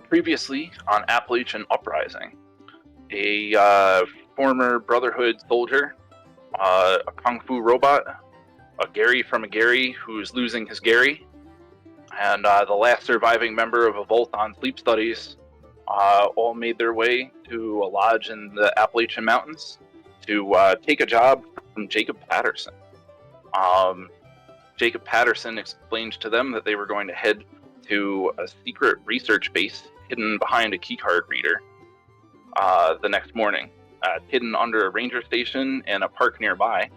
Previously on Appalachian Uprising, a former Brotherhood soldier, a kung fu robot, a Gary from a Gary who's losing his Gary, and the last surviving member of a Volt on Sleep Studies all made their way to a lodge in the Appalachian Mountains to take a job from Jacob Patterson. Jacob Patterson explained to them that they were going to head to a secret research base hidden behind a keycard reader the next morning, hidden under a ranger station in a park nearby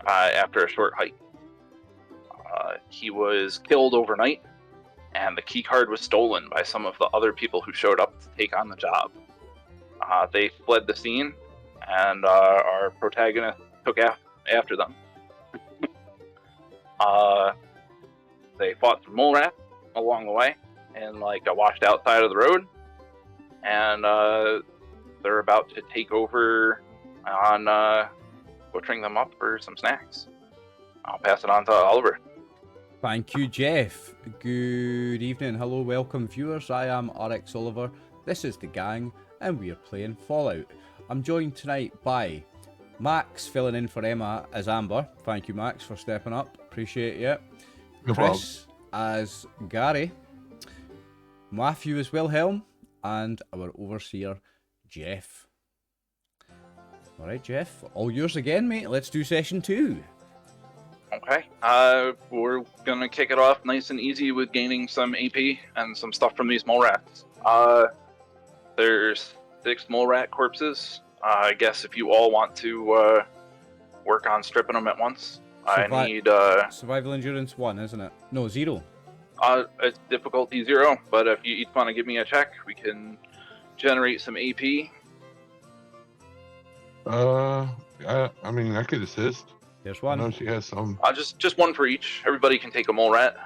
after a short hike. He was killed overnight, and the keycard was stolen by some of the other people who showed up to take on the job. They fled the scene, and our protagonist took after them. They fought some mole rats along the way in like a washed out side of the road, and they're about to take over on butchering them up for some snacks. I'll pass it on to Oliver. Thank you, Jeff. Good evening, hello, welcome viewers. I am RxOliver. This is the gang, and we are playing Fallout. I'm joined tonight by Max, filling in for Emma as Amber. Thank you, Max, for stepping up. Appreciate you. No Chris as Gary. Matthew as Wilhelm, and our overseer, Jeff. Alright, Jeff, all yours again, mate. Let's do session 2. Okay, we're gonna kick it off nice and easy with gaining some AP and some stuff from these mole rats. There's 6 mole rat corpses. I guess if you all want to work on stripping them at once, I need survival endurance 1, isn't it? No, 0. It's difficulty 0, but if you each want to give me a check, we can generate some AP. I mean, I could assist. There's I one. know she has some. Just one for each. Everybody can take a mole rat.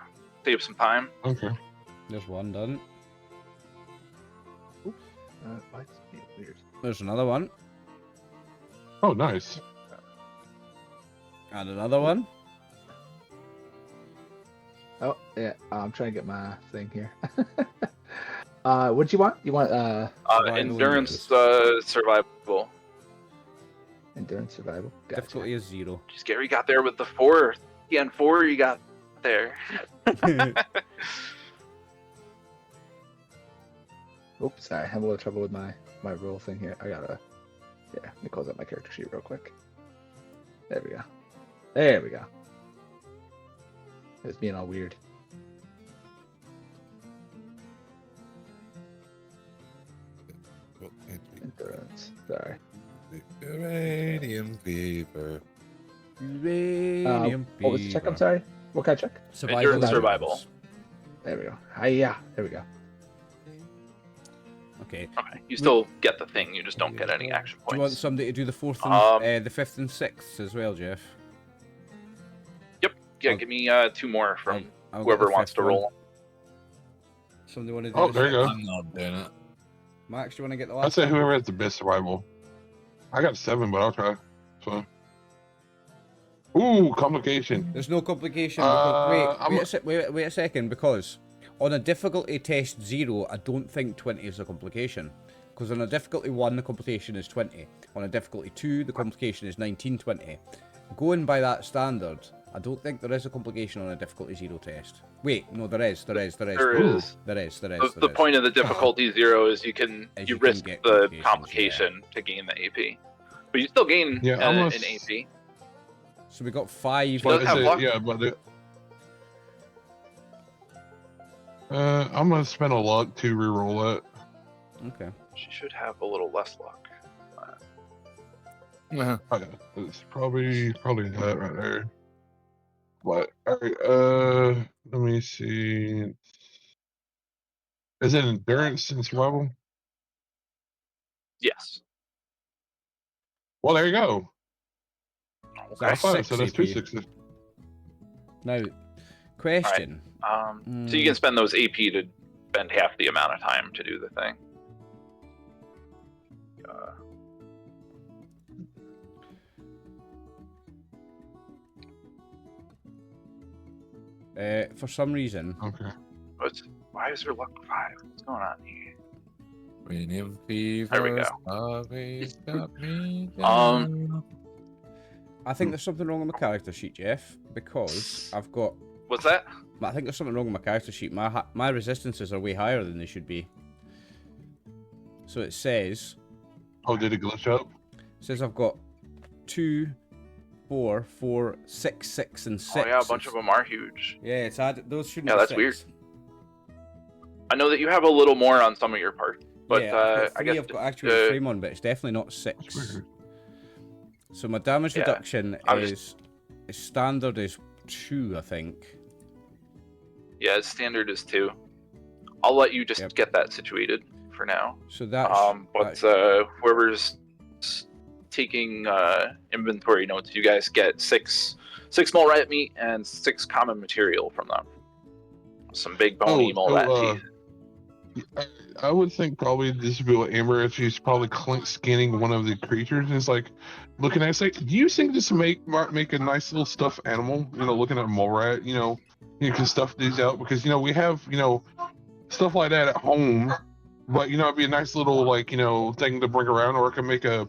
Save some time. Okay. There's one done. Oops. What's weird? There's another one. Oh, nice. And another one. Oh, yeah. I'm trying to get my thing here. What do you want? You want Endurance survival. endurance survival? Gotcha. Difficulty is 0. Jeez, Gary got there with the 4. And 4 you got there. Oops, sorry. I have a little trouble with my roll thing here. I gotta... Yeah, let me close up my character sheet real quick. There we go. There we go. It's being all weird. Endurance. Sorry. Uranium fever. Uranium What was the check? I'm sorry. What kind of check? Endurance survival. There we go. Yeah, there we go. Okay. Okay, you still get the thing, you just don't get any action Do you want points. somebody to do the 4th and the 5th and 6th as well, Jeff? Yeah, give me 2 more from I'll get whoever the wants 5th to one. roll. Somebody want to do Oh, the there you 6th? go. I'm not doing it. Max, do you want to get the I'd last say one? whoever has the best survival. I got 7, but I'll try. So. Ooh, complication. There's no complication. Because, I'm- wait a second, because on a difficulty test 0, I don't think 20 is a complication. Because on a difficulty 1, the complication is 20. On a difficulty 2, the complication is 1920. Going by that standard, I don't think there is a complication on a difficulty 0 test. Wait, no, there is. There is. The The point of the difficulty 0 is you Is you you can risk get the complications, complication to gain the AP. But you still gain Yeah, an almost- AP. So we got 5. Does have luck? Yeah, but I'm gonna spend a luck to reroll it. Okay. She should have a little less luck. Okay, it's probably that right there. But alright, let me see. Is it endurance and survival? Yes. Well, there you go. So Okay. that's Fine, 6 so that's AP. 2 6s. Now, question. So you can spend those AP to spend half the amount of time to do the thing. For some reason, Okay. Why is there luck 5? What's going on here? Radium fever. There we go. Always got me Um, down. I think there's something wrong with my character sheet, Jeff, because I've got. What's that? I think there's something wrong with my character sheet. My resistances are way higher than they should be. So it says. Oh, did it glitch up? It says I've got 2, 4, 4, 6, 6, and 6. Oh yeah, a bunch of them are huge. Yeah, it's added. Those shouldn't Yeah, be that's 6. weird. I know that you have a little more on some of your parts, but yeah, I've got 3 I guess I've got actual frame on, but it's definitely not 6. weird. So my damage Yeah, reduction I'm is standard is 2, I think. yeah, its standard is 2. I'll let you just Yep. get that situated for now. So that's But whoever's taking inventory notes, you guys get 6 mole rat meat and 6 common material from them. Some big bony mole rat teeth. I would think probably this would be what Amber, if she's probably scanning one of the creatures and it's like looking at it, it's like, do you think this would make a nice little stuffed animal? You know, looking at a mole rat, you can stuff these out because we have stuff like that at home, but it'd be a nice little thing to bring around, or it can make a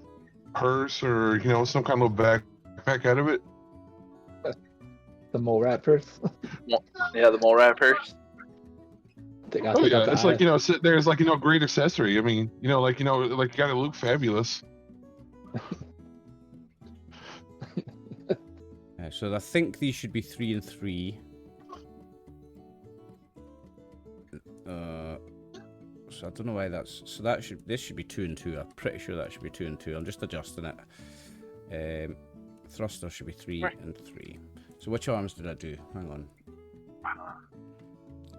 purse or some kind of backpack out of it. The mole rat purse. Yeah, the mole rat purse. Oh yeah, it's like there's great accessory. I mean, you gotta look fabulous. So I think these should be 3 and 3. So I don't know why that's. So this should be 2 and 2. I'm pretty sure that should be 2 and 2. I'm just adjusting it. Thruster should be 3 and 3. So which arms did I do? Hang on.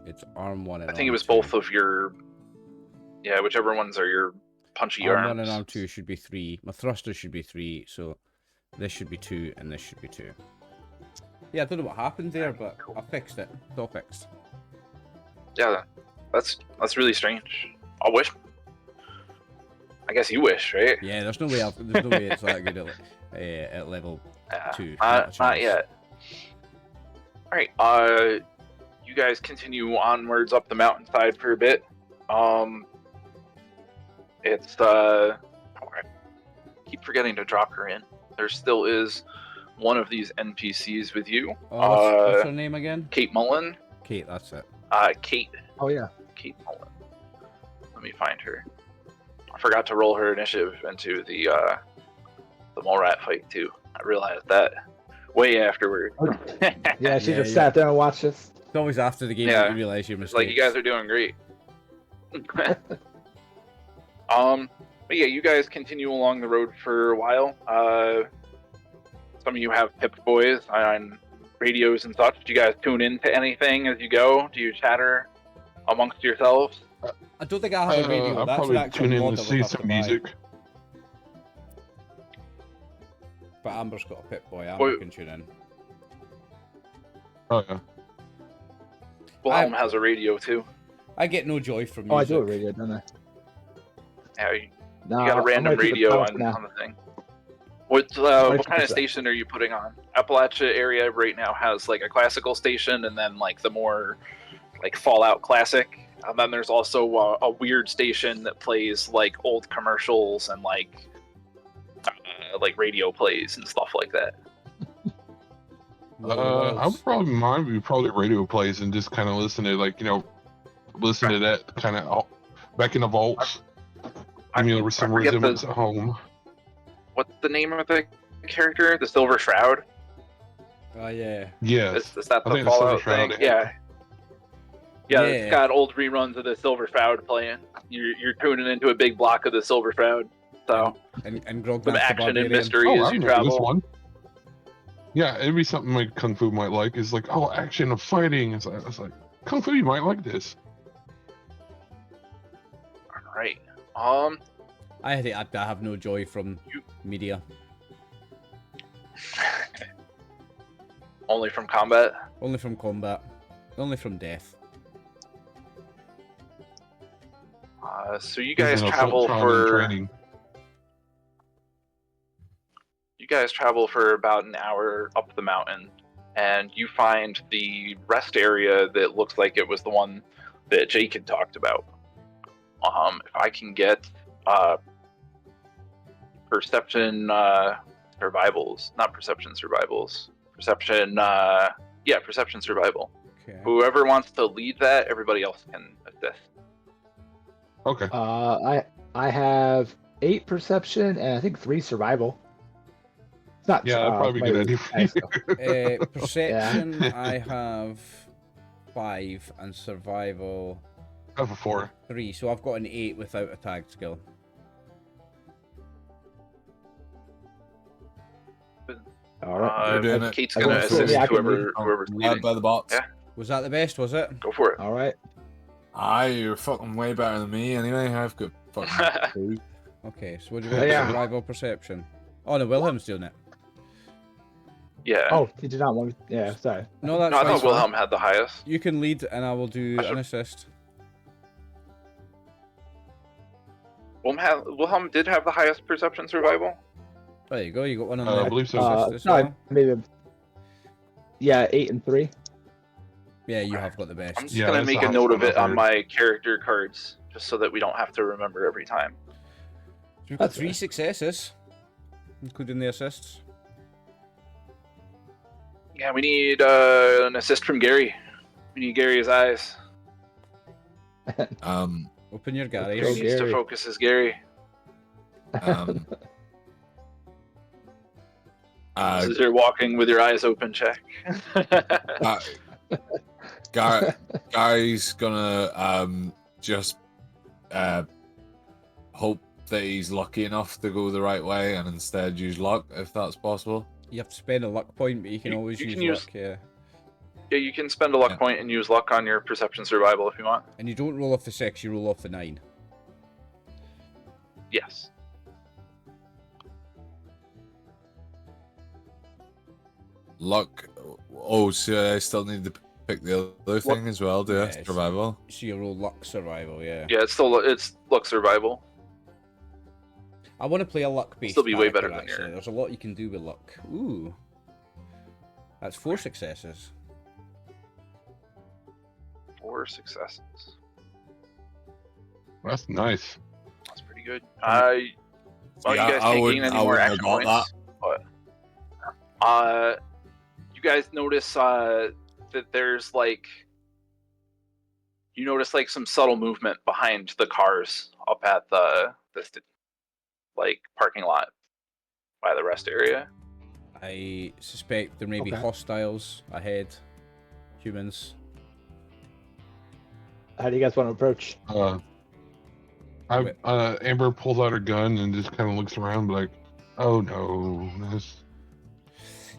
It's arm 1 and I think it arm was 2. both of your. Yeah, whichever ones are your punchy Arm arms. 1 and arm 2 should be 3. My thruster should be 3. So this should be 2 and this should be 2. Yeah, I don't know what happened there, but I fixed it. It's all fixed. Yeah, that's really strange. I guess you wish, right? Yeah, there's no way it's that good at level 2. Not yet. All right. You guys continue onwards up the mountainside for a bit. It's I keep forgetting to drop her in. There still is one of these NPCs with you. What's her name again? Kate Mullen. Kate, that's it. Kate. Oh yeah. Kate Mullen. Let me find her. I forgot to roll her initiative into the mole rat fight too. I realized that way afterward. Yeah, she Yeah, just sat there and watched us. It's always after the game Yeah. that you realise your It's mistakes. like you guys are doing great. But yeah, you guys continue along the road for a while. Some of you have Pip-Boys on radios and such. Do you guys tune into anything as you go? Do you chatter amongst yourselves? I don't think I have a radio. I'll That's probably an actual tune in mod to that see we'll have some to buy. music. But Amber's got a Pip-Boy. Amber Boy- can tune in. Oh yeah. Wilhelm has a radio too. I get no joy from music. Oh, I do a radio, don't I? Yeah, you No, got a I'm random gonna keep it radio close on now. the thing. What keep kind it of station are you putting on? Appalachia area right now has like a classical station, and then like the more like Fallout classic. And then there's also a weird station that plays like old commercials and like radio plays and stuff like that. I'm probably mine would be probably radio plays and just kind of listen to listen to that kind of back in the vaults. I mean, there was some I forget resemblance at home. What's the name of the character? The Silver Shroud? Oh yeah. Yes. Is that I the think the Silver Fallout thing? Shroud, Yeah. Yeah. It's got old reruns of the Silver Shroud playing. You're tuning into a big block of the Silver Shroud. So And Grog some Master action and Barbarian. mystery Oh, as I you remember this travel. one. Yeah, it'd be something like Kung Fu might like. It's like, oh, action of fighting. It's like Kung Fu, you might like this. All right. I have no joy from media. Only from combat. Only from combat. Only from death. So you guys Isn't a travel full trial and for training. about an hour up the mountain, and you find the rest area that looks like it was the one that Jake had talked about. If I can get perception survivals, not perception survivals, perception survival. Okay. Whoever wants to lead that, everybody else can assist. Okay. I have 8 perception and I think 3 survival. It's not. Yeah, that'd probably be a good idea for you. Perception, I have 5, and survival I have a 4. 3. So I've got an 8 without a tagged skill. All right. You're doing it. Kate's I gonna go for assist it. Yeah, I can whoever's Led leading. by the bots. Yeah. Was that the best? Was it? Go for it. All right. Aye, you're fucking way better than me anyway. I've got fucking 2. Okay. So what do you want? Yeah. Survival, perception. Oh no, Wilhelm's doing it. Yeah. Oh, you did not want me. Yeah, sorry. No, that's No, I fine. thought Wilhelm had the highest. You can lead, and I will do an assist. Wilhelm did have the highest perception survival. There you go. You got one on I the believe so. assist as No, well. maybe. Yeah, 8 and 3. Yeah, you have got the I'm best. just Yeah, gonna that's make the a note highest of one it I've on heard. my character cards, just so that we don't have to remember every time. We've got That's 3 fair. successes, including the assists. Yeah, we need an assist from Gary. We need Gary's eyes. Open your Gary Gary's. Go needs to Gary. focus as Gary. This is your walking with your eyes open check. Gary's gonna just hope that he's lucky enough to go the right way and instead use luck, if that's possible. You have to spend a luck point, but you can always you use can use- luck. Yeah. Yeah, you can spend a luck Yeah. point and use luck on your perception survival if you want. And you don't roll off the 6, you roll off the 9. Yes. Luck. Oh, so I still need to pick the other thing as well, do I? Yes. Survival. So you roll luck survival, yeah. Yeah, it's luck survival. I want to play a luck based. Still be way better than actually. your- There's a lot you can do with luck. Ooh. That's 4 successes. 4 successes. That's nice. That's pretty good. Well, you guys can't gain any more action points. But you guys notice that there's like some subtle movement behind the cars up at the parking lot by the rest area. I suspect there may be Okay. hostiles ahead. Humans. How do you guys want to approach? Amber pulls out her gun and just kind of looks around, like, "Oh no, this."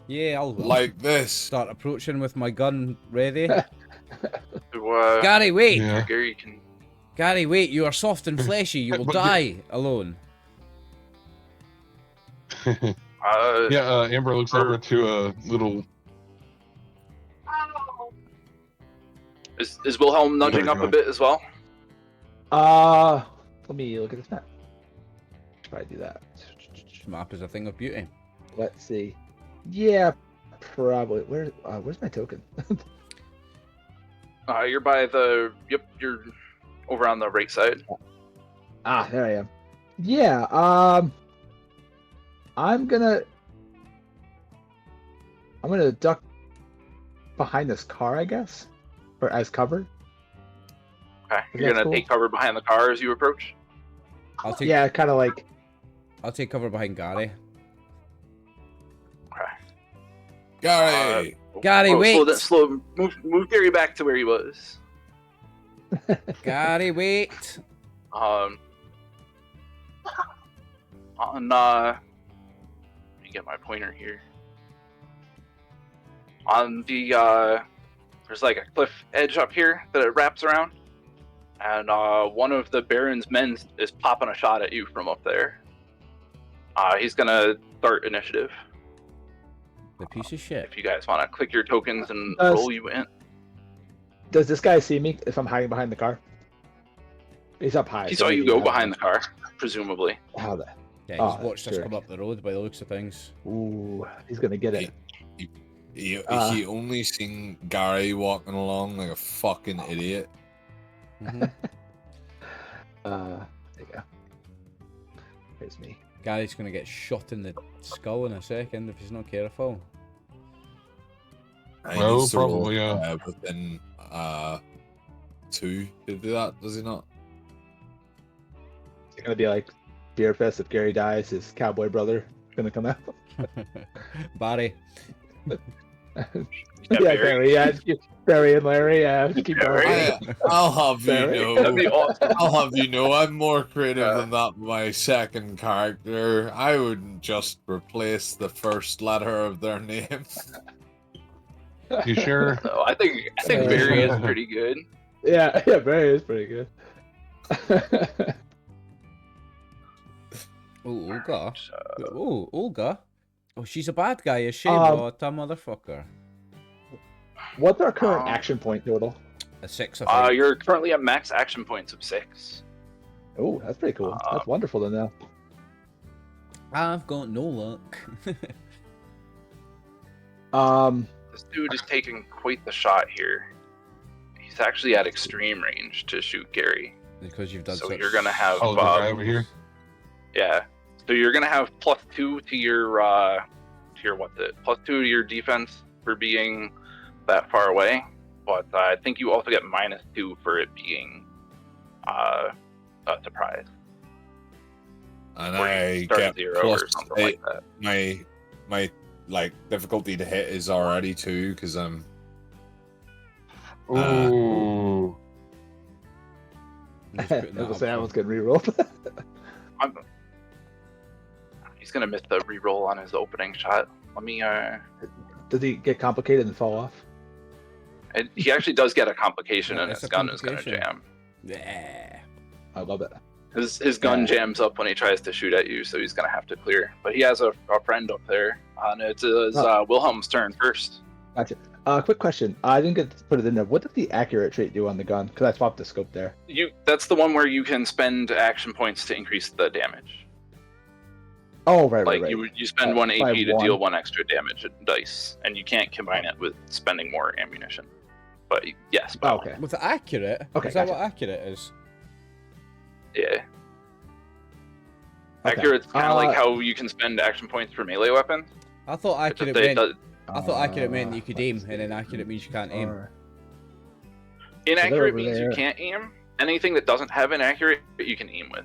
Yeah, I'll Like this. start approaching with my gun ready. So, Gary, wait! Yeah. Gary, you can. Gary, wait! You are soft and fleshy. You will But- die alone. Yeah. Amber looks over to a little. Is Wilhelm nudging up a bit as well? Let me look at this map. Should probably do that. This map is a thing of beauty. Let's see. Yeah, probably. Where's my token? You're by the. Yep, you're over on the right side. Ah, there I am. Yeah. I'm gonna duck behind this car, I guess, or as cover. Okay, you're That's gonna cool. take cover behind the car as you approach. I'll take. Yeah, kind of like. I'll take cover behind Gary. Gary! Gary, Oh, wait! Move Gary back to where he was. Gary, wait! On let me get my pointer here. On the there's like a cliff edge up here that it wraps around, and one of the Baron's men is popping a shot at you from up there. He's gonna start initiative. The piece of shit. If you guys want to click your tokens and Does- roll you in. Does this guy see me if I'm hiding behind the car? He's up high. He so saw you maybe go not. behind the car, presumably. How the? Yeah, Oh, he's watched us sure. come up the road by the looks of things. Ooh, he's gonna get it. He only seen Gary walking along like a fucking idiot. Mhm. There you go. Here's me. Gary's gonna get shot in the skull in a second if he's not careful. He Oh, needs to roll, probably, yeah. within 2 to do that, does he not? It's gonna be like Beer Fest. If Gary dies, his cowboy brother gonna come out. Barry. Yeah, Barry. Yeah, Barry and Larry. Yeah, keep Barry. going. I'll have you Barry. know. That'd be awesome. I'll have you know, I'm more creative Yeah. than that with my second character. I wouldn't just replace the first letter of their name. You sure? So I think Barry is pretty good. Yeah, Barry is pretty good. Oh, Olga. So, Oh, Olga. Oh, she's a bad guy, is she? Um, What a motherfucker. What's our current action point total? A 6, I think. you're currently at max action points of 6. Oh, that's pretty cool. That's wonderful to know. I've got no luck. This dude is taking quite the shot here. He's actually at extreme range to shoot Gary. Because you've done So such... you're gonna have Oh, the guy over here. yeah. So you're gonna have +2 to your what's it? +2 to your defense for being that far away. But I think you also get -2 for it being a surprise. And Or I you start at get 0 plus or something 8. like that. My like difficulty to hit is already 2 because I'm Ooh. I'm just I putting was that gonna up say I for- was getting rerolled. He's gonna miss the reroll on his opening shot. Let me Does he get complicated and fall off? he actually does get a complication Yeah, and it's his a gun is gonna complication. jam. Yeah. I love it. His gun Yeah. jams up when he tries to shoot at you, so he's gonna have to clear. But he has a friend up there, and it's Wilhelm's turn first. Gotcha. Quick question. I didn't get to put it in there. What did the accurate trait do on the gun? Because I swapped the scope there. That's the one where you can spend action points to increase the damage. Oh, right, Like right, right. you spend 1 by AP to one. deal 1 extra damage dice, and you can't combine it with spending more ammunition. But yes, Oh, okay. Was it accurate? Okay, Is that gotcha. what accurate is? yeah. Okay. Accurate's kind of like how you can spend action points for melee weapons. I thought It's just accurate that it meant... does- I thought accurate meant you Uh, could aim, and then accurate means you can't aim. Alright. Inaccurate over means there. you can't aim. Anything that doesn't have inaccurate, you can aim with.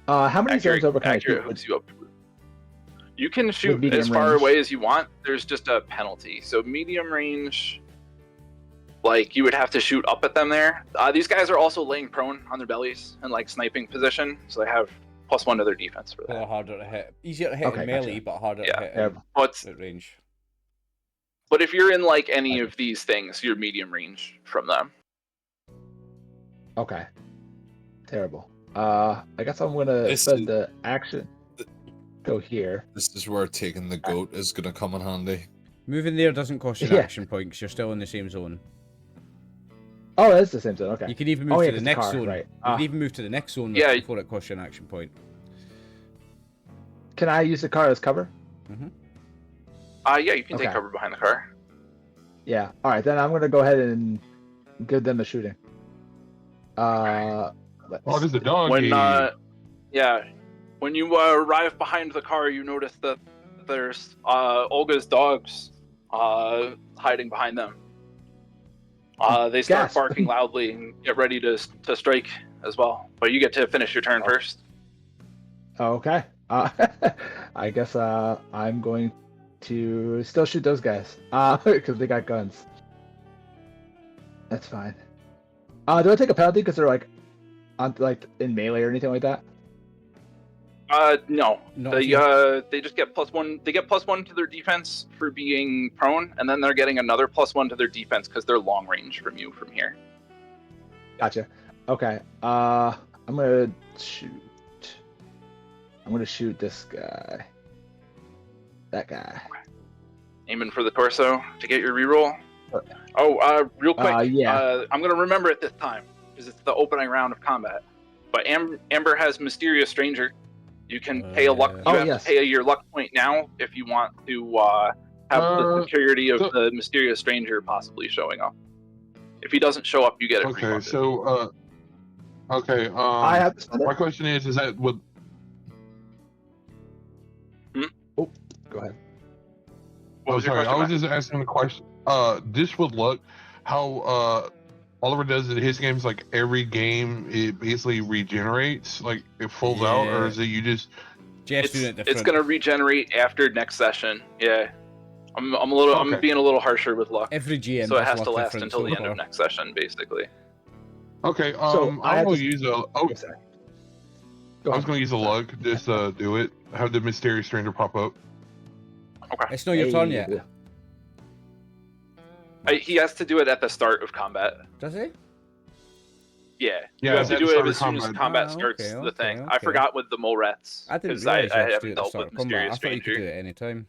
How many zones over can I accurate shoot? hooks you up. You can shoot medium as far range? away as you want. There's just a penalty. So medium range, like you would have to shoot up at them there. These guys are also laying prone on their bellies in like sniping position, so they have +1 to their defense for They're that. harder to hit. Easier to hit Okay, in melee, gotcha. but harder Yeah. to hit Yeah. But at range. if you're in like any of these things, you're medium range from them. Okay. Terrible. I guess I'm gonna This spend is- the action. Go here. this is where taking the goat is gonna come in handy. Moving there doesn't cost you an Yeah. action point 'cause you're still in the same zone. Oh, that's the same zone. Okay. You can even move Oh, yeah, to the 'cause next car, zone. right. You can even move to the next zone Yeah. before it costs you an action point. Can I use the car as cover? Yeah, you can take Okay. cover behind the car. Yeah. All right, then I'm gonna go ahead and give them a shooting. Let's Oh, there's a see. dog. When you arrive behind the car, you notice that there's Olga's dogs hiding behind them. They start Gasp. barking loudly and get ready to strike as well. But you get to finish your turn first. Okay. I guess I'm going to still shoot those guys because they got guns. That's fine. Do I take a penalty because they're like on like in melee or anything like that? No. Not if They just get +1. They get +1 to their defense for being prone, and then they're getting another +1 to their defense because they're long range from you from here. Gotcha. Okay. I'm gonna shoot. I'm gonna shoot this guy. That guy. Aiming for the torso to get your reroll. Real quick. Yeah. I'm gonna remember it this time because it's the opening round of combat. But Amber has Mysterious Stranger. You can pay a luck. yeah. You Oh, have yes. to pay your luck point now if you want to have the security of so- the Mysterious Stranger possibly showing up. If he doesn't show up, you get it Okay, refunded. so Okay. I have to spend My it. question is that what? Oh, go ahead. What was your sorry. question, I was Matt? just asking a question. Just with luck, how Oliver does it. His games, like every game, it basically regenerates, like it falls out, or is it you just? Jeff's doing it It's different. gonna regenerate after next session. Yeah, I'm being a little harsher with luck. Every GM So it does has luck to last different until so the end far. of next session, basically. Okay. So I I'm had gonna to- use a. Oh, Oh, sorry. Go I was ahead. gonna use a Sorry. luck. Just do it. Have the mysterious stranger pop up. Okay. It's not your turn Hey, yet. He has to do it at the start of combat. Does he? Yeah, Yeah, you have it's to at the do start it of as soon as combat. combat Ah, starts okay, the thing. okay, I okay. forgot with the mole rats I didn't because realise you had to haven't do it at the dealt start with of combat. mysterious I thought you could do stranger. it at any time.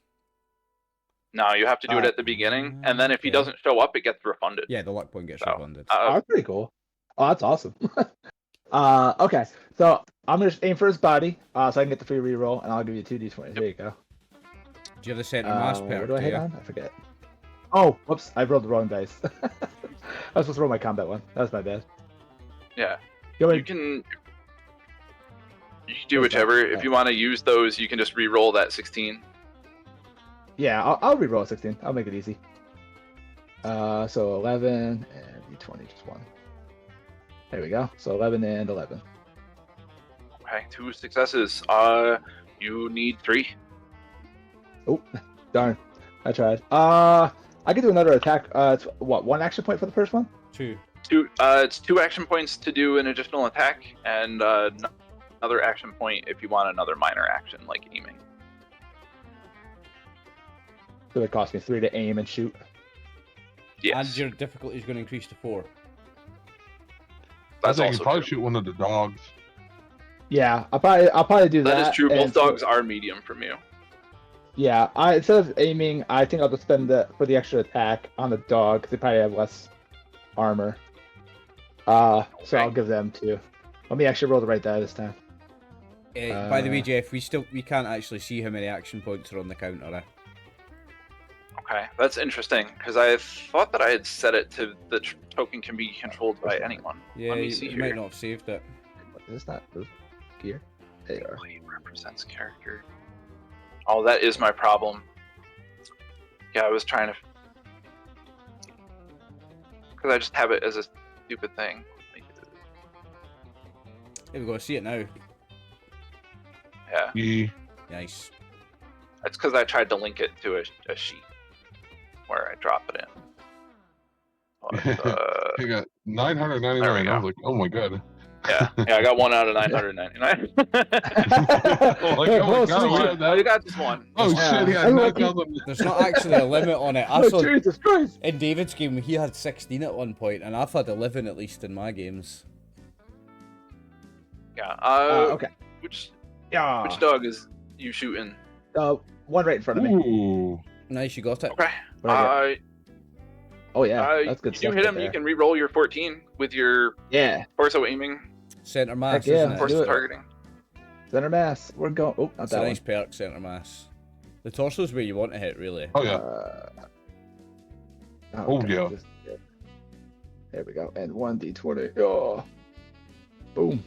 No, you have to do it at the beginning, and then if he Okay. doesn't show up, it gets refunded. Yeah, the luck point gets So, refunded. Oh, that's pretty cool. Oh, that's awesome. Okay, so I'm gonna just aim for his body, so I can get the free reroll, and I'll give you 2d20. There you go. Do you have the center mass perk? What do I hit you? on? I forget. Oh, whoops! I rolled the wrong dice. I was supposed to roll my combat one. That was my bad. yeah, Go you ahead. can do What's that? whichever. If Oh. you want to use those, you can just re-roll that 16. Yeah, I'll reroll 16. I'll make it easy. So 11 and d20, just one. There we go. So 11 and 11. Okay, 2 successes. You need 3. Oh, darn! I tried. I could do another attack. It's what, 1 action point for the first one? 2. It's 2 action points to do an additional attack, and another action point if you want another minor action like aiming. So it cost me 3 to aim and shoot. Yes, And your difficulty is going to increase to 4. I that's think you also probably true. shoot one of the dogs. Yeah, I'll probably do that. That is true. Both and so- dogs are medium from you. Yeah, instead of aiming, I think I'll just spend for the extra attack on the dog because they probably have less armor. So I'll give them 2. Let me actually roll the right die this time. By the way, Jeff, we can't actually see how many action points are on the counter. Okay, that's interesting because I thought that I had set it to the token can be controlled by anyone. Yeah, Let me you see might here. not have saved it. Is that gear? There you are. Blade represents character. Oh, that is my problem. Yeah, I was trying to, because I just have it as a stupid thing. Here we go. See it now. Yeah, Yeah. Nice. that's because I tried to link it to a sheet where I drop it in. But, I got 999. There we I go. was like, oh my god. yeah, I got 1 out of 999. Oh my Oh, god, sweet. we have that. You got just 1. Oh Yeah. shit, he had I'm lucky. 9,000. There's not actually a limit on it. I Oh, saw Jesus Christ! in David's game he had 16 at one point, and I've had 11 at least in my games. Yeah. Okay. Which Yeah. dog is you shooting? One right in front of me. Ooh. Nice, you got it. Okay. What do I get? Oh yeah, that's good You stuff. hit right him, you there. can re-roll your 14 with your Yeah. torso aiming, Center mass, Heck yeah. isn't it? torso do it. targeting. Center mass. We're going. Oh, not It's a that nice perk, center mass. The torso's where you want to hit, really. Oh one. yeah. Okay, yeah. There we go. And 1d20. Oh. Boom.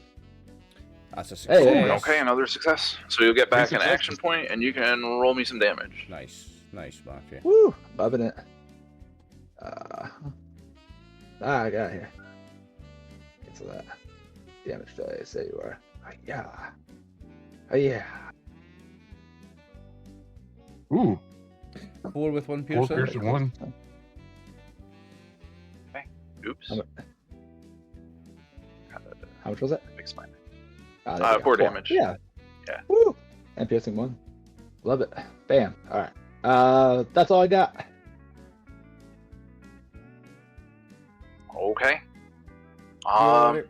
That's a Hey, success. hey. Okay, another success. So you'll get back an successes. action point, and you can roll me some damage. Nice, nice, Marky. Woo! Loving it. I got it here. Cancel that. Damage dice. There you are. Yeah. Yeah. Ooh. 4 with 1 Four piercer. piercing one. Oops. I'm- Gotta How much was it? fix my. There we go. 4 damage. Yeah. Yeah. Woo! And piercing 1. Love it. Bam. All right. That's all I got. Okay. Yeah,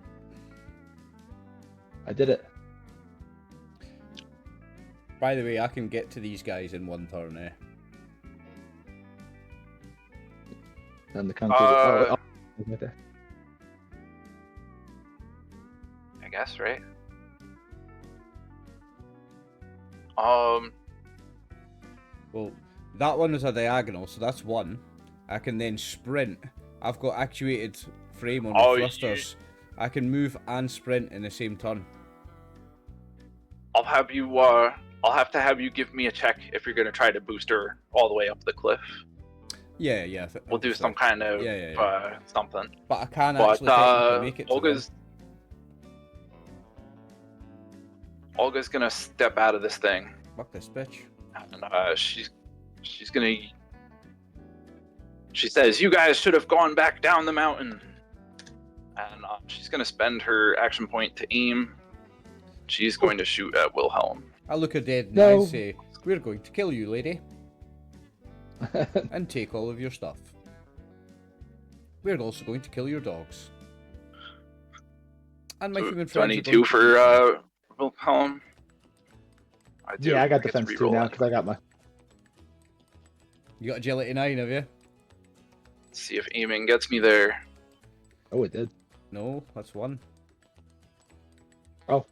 I did it. By the way, I can get to these guys in 1 turn, eh? And the country. Oh, right there. I guess, right? Well, that one is a diagonal, so that's 1. I can then sprint. I've got actuated frame on the Oh, thrusters. I can move and sprint in the same turn. I'll have to have you give me a check if you're gonna try to boost her all the way up the cliff. Yeah. We'll do some kind of something. But I can But actually technically make it to Olga's gonna step out of this thing. Fuck this bitch. And she's gonna. She says, "You guys should have gone back down the mountain." And she's gonna spend her action point to aim. She's going to shoot at Wilhelm. I look her dead and I say, "We're going to kill you, lady, and take all of your stuff. We're also going to kill your dogs." And my human friends. 22 for Wilhelm. I got defense 2 now because I got my. You got agility 9, have you? Let's see if aiming gets me there. Oh, it did. No, that's 1. Oh.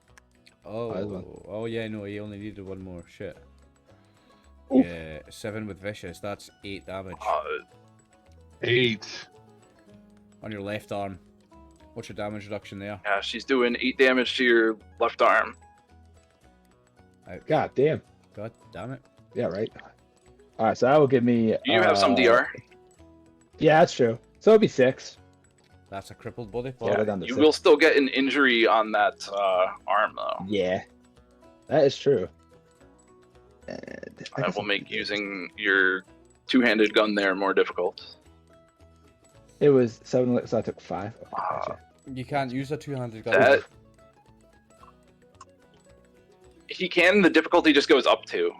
Oh yeah, no, he only needed 1 more. Shit. Oof. Yeah, 7 with vicious. That's 8 damage 8. on your left arm. What's your damage reduction there? Yeah, she's doing 8 damage to your left arm. God damn. God damn it. Yeah, right. All right, so that will give me. You have some DR. Yeah, that's true. So it'll be 6. That's a crippled body Yeah, part. down to You 6. will still get an injury on that arm, though. Yeah, that is true. That will make using your two-handed gun there more difficult. It was 7, so I took 5. Okay, gotcha. You can't use a two-handed gun. That he can. The difficulty just goes up 2.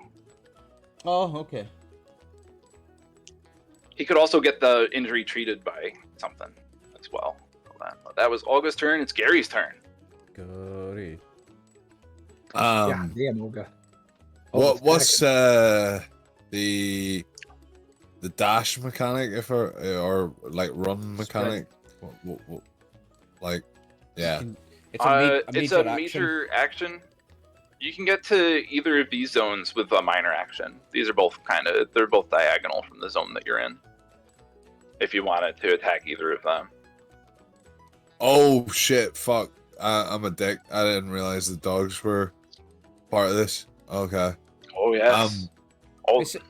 Oh, okay. He could also get the injury treated by something as well. Hold on. That was Olga's turn. It's Gary's turn. Goody. God damn, Olga. What's the dash mechanic or like run mechanic? What, like, yeah. It's a major action. You can get to either of these zones with a minor action. These are both they're both diagonal from the zone that you're in. If you wanted to attack either of them. Oh shit! Fuck! I'm a dick. I didn't realize the dogs were part of this. Okay. Oh yes.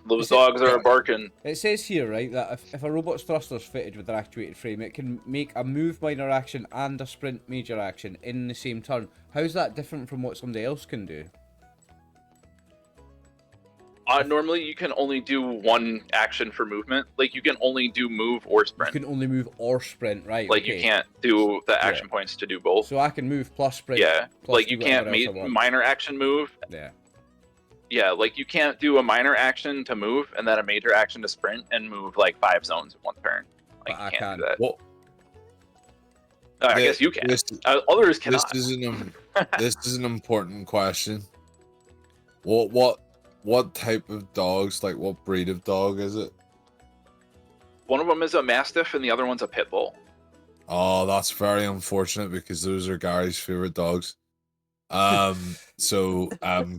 Those dogs are barking. It says here, right, that if a robot's thruster is fitted with an actuated frame, it can make a move minor action and a sprint major action in the same turn. How's that different from what somebody else can do? Normally, you can only do 1 action for movement. Like, you can only do move or sprint. You can only move or sprint, right? Like, okay. you can't do the action points to do both. So I can move plus sprint. Yeah, plus like, you can't minor action move. Yeah. Yeah, like, you can't do a minor action to move and then a major action to sprint and move, like, 5 zones in 1 turn. Like, But you can't do that. Well, I guess you can. Others cannot. This is an important question. What type of dogs? Like, what breed of dog is it? One of them is a Mastiff and the other one's a Pit Bull. Oh, that's very unfortunate because those are Gary's favorite dogs. So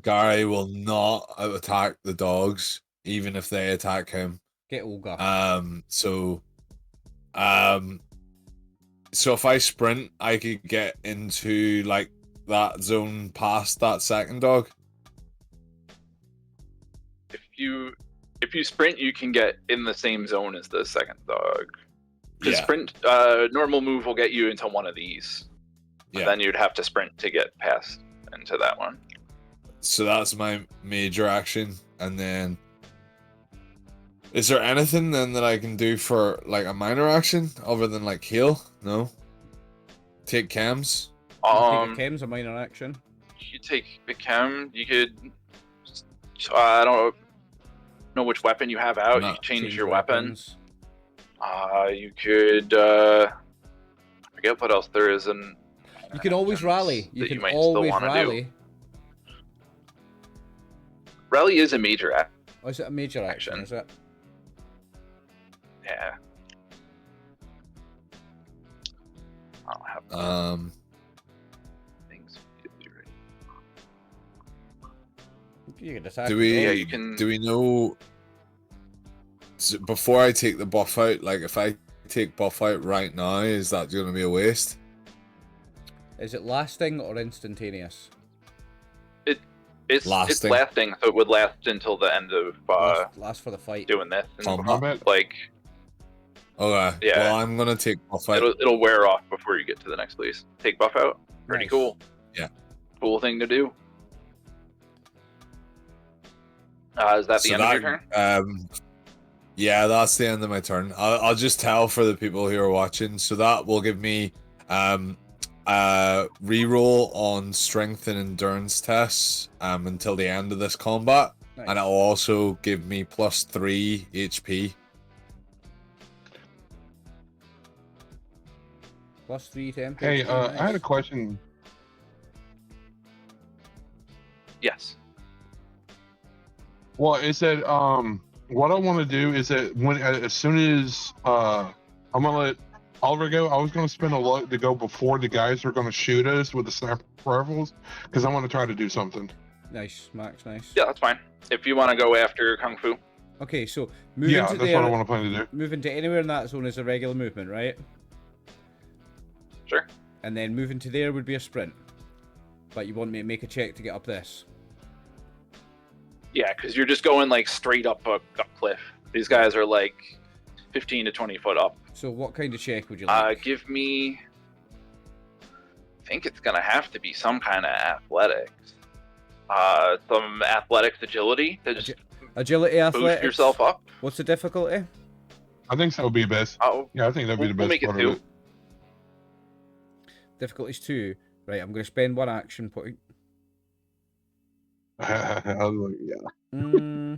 Gary will not attack the dogs, even if they attack him. Get Olga. So if I sprint, I could get into like that zone past that second dog. If you sprint, you can get in the same zone as the second dog. The sprint, normal move will get you into one of these. Yeah. Then you'd have to sprint to get past into that one. So that's my major action, and then is there anything then that I can do for like a minor action other than like heal? No. Take chems. Take a chem's a minor action. You take the chem. You could. I don't know which weapon you have out. You can change your weapons. You could. I forget what else there is in. You can always rally. You can always rally. Rally is a major action. Oh, is it a major action? Is it? Yeah. I don't have things. You can attack. Do we? Yeah, you can. Do we know? Before I take the buff out, like if I take buff out right now, is that going to be a waste? Is it lasting or instantaneous? It's Lasting. lasting, so it would last until the end of Last for the fight. doing this. And, Combat? like, Okay. Yeah. Well, I'm gonna take buff out. it'll wear off before you get to the next place. Take buff out. Pretty Nice. cool. Yeah. Cool thing to do. Is that the end of your turn? Yeah, that's the end of my turn. I'll just tell for the people who are watching. So that will give me reroll on strength and endurance tests until the end of this combat, Nice. and it will also give me +3 HP. +3 temp. Hey, nice. I had a question. Yes. Well, is that what I want to do is that as soon as I'm gonna let Oliver go, I was gonna spend a lot to go before the guys are gonna shoot us with the sniper rifles because I want to try to do something. Nice, Max, nice. Yeah, that's fine. If you want to go after Kung Fu. Okay, so moving Yeah, to that's there, what I want to plan to do. moving to anywhere in that zone is a regular movement, right? Sure. And then moving to there would be a sprint. But you want me to make a check to get up this? Yeah, because you're just going like straight up a cliff. These guys are like 15 to 20 foot up. So what kind of check would you like? Give me. I think it's gonna have to be some kind of athletics. Some athletics agility to just Agility, boost athletics. yourself up. What's the difficulty? I think that would be best. Oh, Yeah, I think that'd be the we'll best make it part 2. of it. Difficulty's 2. Right, I'm going to spend 1 action point. I was like, yeah.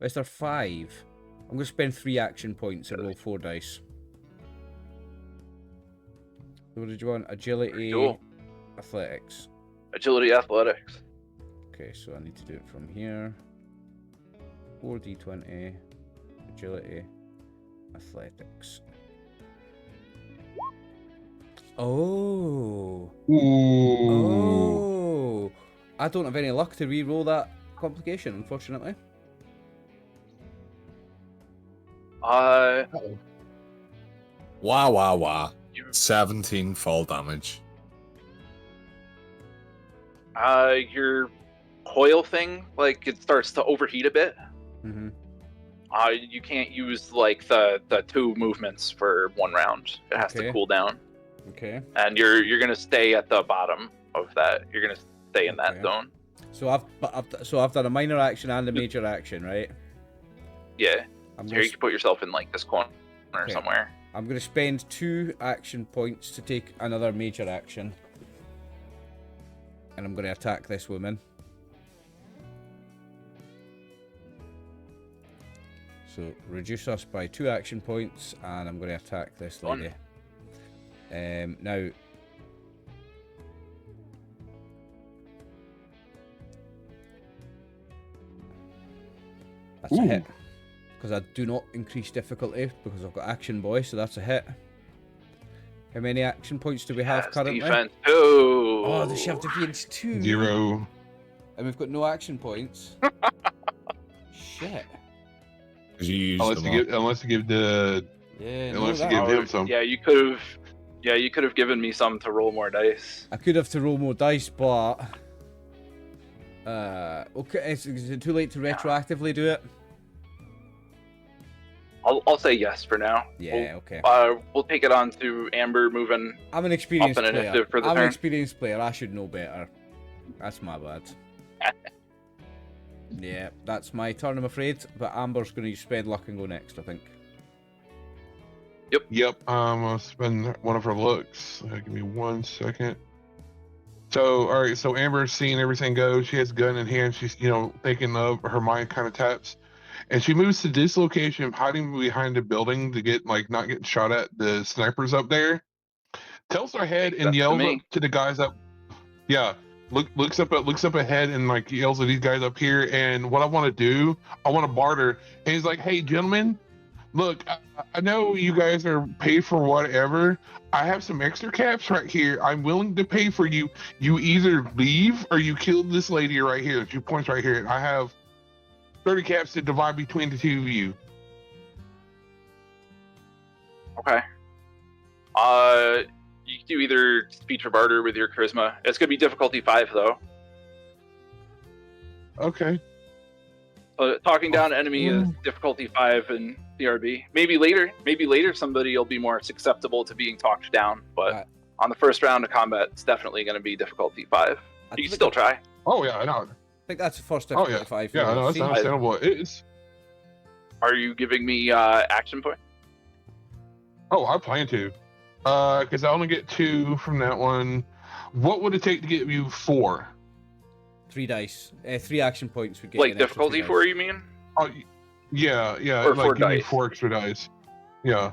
Is there 5? I'm going to spend 3 action points and roll 4 dice. So what did you want? Agility, Cool. athletics. Agility, athletics. Okay, so I need to do it from here. 4d20, agility, athletics. Oh. Ooh. Oh. I don't have any luck to re-roll that complication, unfortunately. Uh-oh. Wow. You, 17 fall damage. your coil thing, like it starts to overheat a bit. Mm-hmm. You can't use like the 2 movements for 1 round. It has Okay. to cool down, Okay. and you're gonna stay at the bottom of that. You're gonna stay in that Okay. zone. So I've done a minor action and a major action, right? Yeah. I'm Here gonna, you can put yourself in like this corner Okay. somewhere. I'm going to spend 2 action points to take another major action. And I'm going to attack this woman. So reduce us by 2 action points, and I'm going to attack this lady. Now, that's a Ooh. hit. Because I do not increase difficulty because I've got action boy, so that's a hit. How many action points do we have Yes, currently? defense 2. Oh, does she have defense 2? 0. And we've got no action points. Shit. 'Cause you used Unless them you up. give, unless you give the, Yeah, unless no, you that, give him some. Yeah, you could have given me some to roll more dice. I could have to roll more dice, but okay, is it too late to retroactively do it? I'll say yes for now. Yeah, okay. We'll take it on to Amber moving. I'm an experienced Up in player. initiative for the I'm an turn. experienced player. I should know better. That's my bad. Yeah, that's my turn, I'm afraid. But Amber's going to spend luck and go next, I think. Yep, I'm gonna spend one of her looks. Give me 1 second. So, all right, so Amber's seeing everything go. She has a gun in hand. She's, thinking of her mind kind of taps. And she moves to this location, hiding behind a building to get, not getting shot at the snipers up there. Tilts her head and That's to yells me. up to the guys up. Yeah, looks up ahead and, yells at these guys up here. And what I want to do, I want to barter. And he's like, hey, gentlemen, look, I know you guys are paid for whatever. I have some extra caps right here. I'm willing to pay for you. You either leave or you kill this lady right here. She points right here. I have 30 caps to divide between the 2 of you. Okay. do either speech or barter with your charisma. It's gonna be difficulty 5 though. Okay. Talking down enemy is difficulty 5 in DRB. Maybe later somebody will be more susceptible to being talked down, but on the first round of combat, it's definitely going to be difficulty 5. You can still try. Oh yeah, I know. I think that's the first difficulty 5. Yeah, I know, that's understandable. It's... Are you giving me action point? Oh, I plan to. Because I only get 2 from that one. What would it take to get you 4? 3 dice. 3 action points would get like difficulty 4, you mean? Oh, yeah. Or like 4 give me dice. 4 extra dice. Yeah.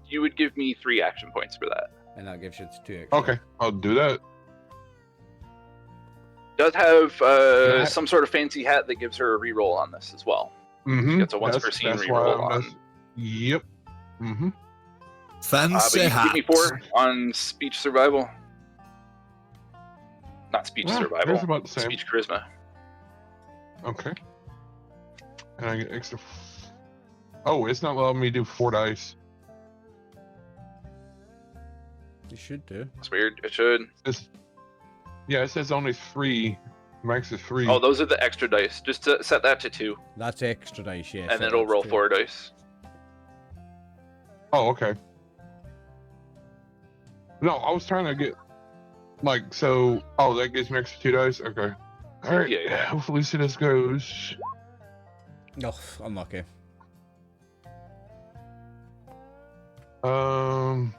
You would give me 3 action points for that. And that gives you 2 extra. Okay, I'll do that. Does have some sort of fancy hat that gives her a reroll on this as well. Mm-hmm. She gets a once per scene reroll on. Yep. Mm-hmm. Fancy but you hat. give me 4 on speech survival. Not speech survival. It's about the same. Speech charisma. Okay. And I get extra. Oh, it's not allowing me to do 4 dice. You should do. It's weird. It should. Yeah, it says only 3. Max is 3. Oh, those are the extra dice. Just to set that to 2. That's extra dice, yeah. And then it'll roll 4 dice. Oh, okay. No, I was trying to get like so. Oh, that gives me extra 2 dice. Okay. All right. Yeah. Hopefully, see this goes. Oh, unlucky. I'm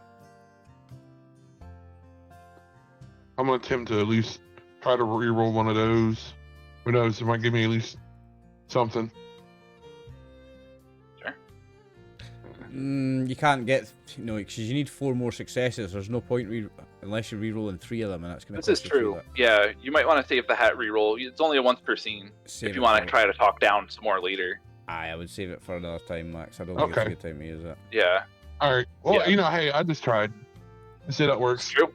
gonna attempt to at least try to reroll one of those. Who knows? It might give me at least something. Sure. You can't get because you need 4 more successes. There's no point unless you're rerolling 3 of them, and that's gonna. This is true. Yeah, you might want to save the hat reroll. It's only a once per scene. If you want to try to talk down some more later. I would save it for another time, Max. I don't think it's a good time to use it. Yeah. All right. Well, Yeah. hey, I just tried. Let's see if that works. It's true.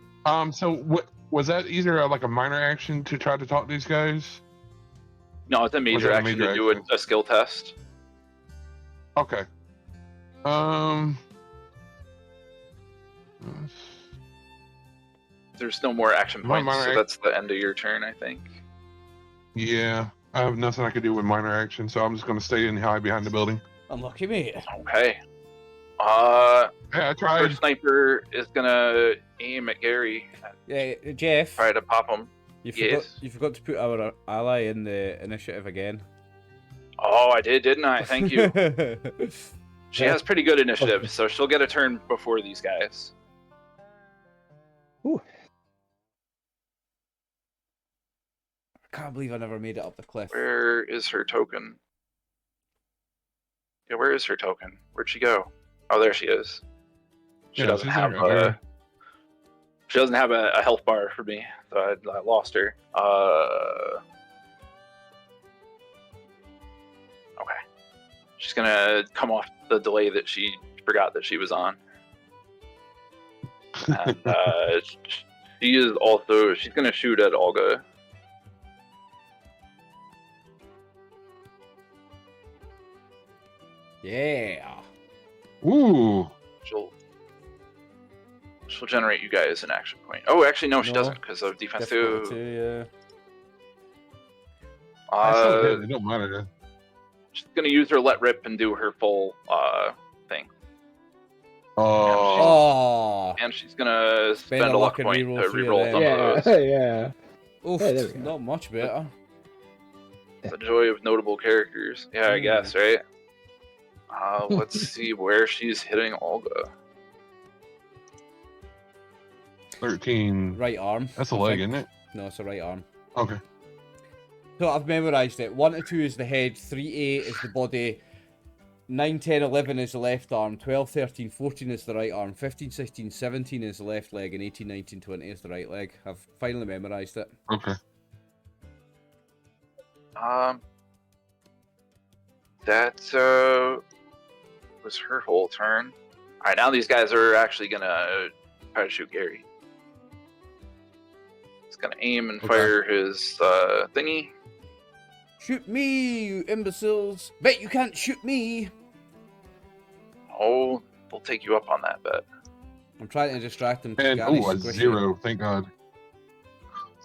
So what was that? Either like a minor action to try to talk to these guys? No, it's a major that a action major to do action? a skill test. Okay. There's no more action My points, minor so ac- that's the end of your turn, I think. Yeah, I have nothing I can do with minor action, so I'm just gonna stay in high behind the building. Unlucky, mate. Okay. Yeah, I Our tried. sniper is gonna aim at Gary. Yeah, Jeff. Try to pop him. You forgot to put our ally in the initiative again. Oh, I did, didn't I? Thank you. She has pretty good initiative, so she'll get a turn before these guys. Ooh. I can't believe I never made it up the cliff. Where is her token? Yeah, where is her token? Where'd she go? Oh, there she is. She doesn't she's have right there. She doesn't have a health bar for me, so I lost her. Okay. She's gonna come off the delay that she forgot that she was on. And she's gonna shoot at Olga. Yeah. Ooh. She'll generate you guys an action point. Oh, actually, no, she No. doesn't because of defense Difficult 2. yeah. I still hit. It don't matter then. She's gonna use her let rip and do her full thing, Oh. Oh. and she's gonna spend a luck and point reroll to 3 of reroll them. some of those. Yeah. Oof, Hey, there we go. not much better. The joy of notable characters. Yeah, I guess, right? Let's see where she's hitting Olga. 13. Right arm. That's a I leg, think. isn't it? No, it's a right arm. Okay. So I've memorised it. 1 to 2 is the head, 3A is the body, 9, 10, 11 is the left arm, 12, 13, 14 is the right arm, 15, 16, 17 is the left leg, and 18, 19, 20 is the right leg. I've finally memorised it. Okay. That was her whole turn. Alright, now these guys are actually gonna try to shoot Gary. He's gonna aim and fire his thingy. Shoot me, you imbeciles! Bet you can't shoot me! Oh, they'll take you up on that bet. I'm trying to distract him. 'cause And Gary's a squishy. 0. Thank God.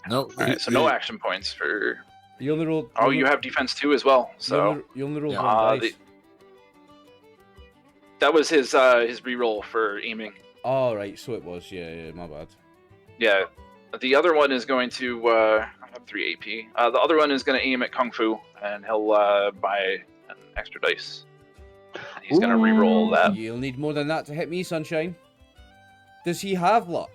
Nope. Alright, so no action points for... You only rolled. Oh, you have defense 2 as well, so... You only rolled Yeah. one dice. That was his reroll for aiming. Oh, right, so it was. Yeah, my bad. Yeah. The other one is going to... I have 3 AP. The other one is going to aim at Kung Fu, and he'll buy an extra dice. And he's going to reroll that. You'll need more than that to hit me, Sunshine. Does he have luck?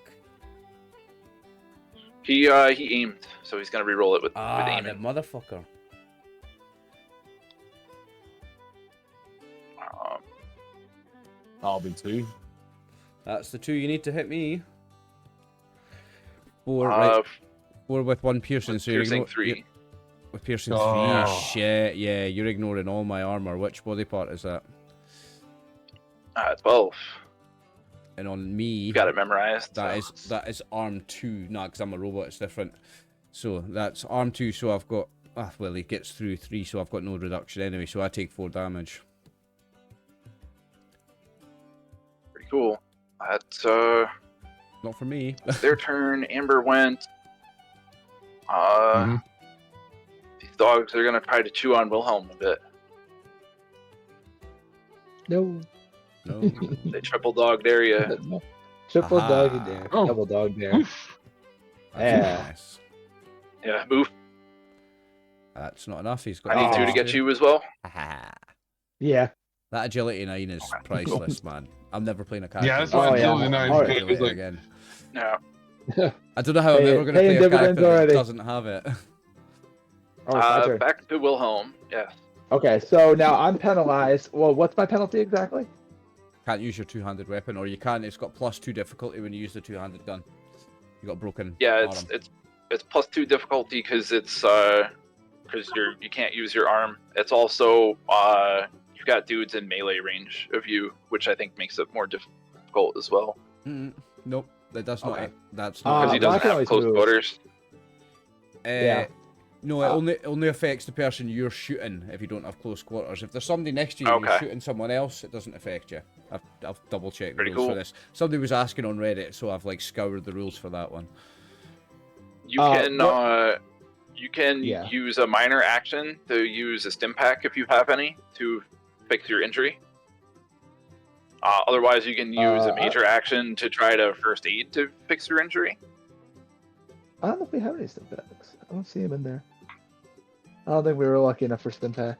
He aimed, so he's going to reroll it with Ah, the aiming. motherfucker. I'll be 2. That's the 2 you need to hit me. 4, right. 4 with 1 piercing, so piercing you're 3. with piercing Oh. 3. Shit, yeah, you're ignoring all my armor. Which body part is that? 12. And on me, You got it memorized. that so. is arm 2. Nah, because I'm a robot, it's different. So that's arm 2, so I've got... well, he gets through 3, so I've got no reduction anyway, so I take 4 damage. Pretty cool. That's Not for me. their turn. Amber went. Mhm. These dogs are going to try to chew on Wilhelm a bit. No. No. They triple dogged area. Triple Aha. dog in there. Oh. Double dog there. Oof. Yeah. Nice. Yeah, move. That's not enough. He's got... I need 2 to get you as well. Aha. Yeah. That agility 9 is priceless, man. I'm never playing a character. Yeah, that's Oh, why yeah. Agility 9 Oh, it was like, again. No. I don't know how I'm Hey, ever going to paying play a dividends character that already. doesn't have it. Oh, it's my turn. Back to Wilhelm. Yes. Okay, so now I'm penalized. Well, what's my penalty exactly? Can't use your two-handed weapon, or you can. It's got +2 difficulty when you use the two-handed gun. You got broken. Yeah, arm. it's +2 difficulty because it's because you can't use your arm. It's also you've got dudes in melee range of you, which I think makes it more difficult as well. Nope, that does not. Okay. That's Because not. he well, I doesn't can have always close move. quarters. Yeah. No, it only affects the person you're shooting if you don't have close quarters. If there's somebody next to you and you're Okay. shooting someone else, it doesn't affect you. I've double checked the Pretty rules for cool. this. Somebody was asking on Reddit, so I've like scoured the rules for that one. You can Yeah. use a minor action to use a stim pack if you have any to fix your injury. Otherwise, you can use a major action to try to first aid to fix your injury. I don't know if we have any stim packs. I don't see them in there. I don't think we were lucky enough for stim packs.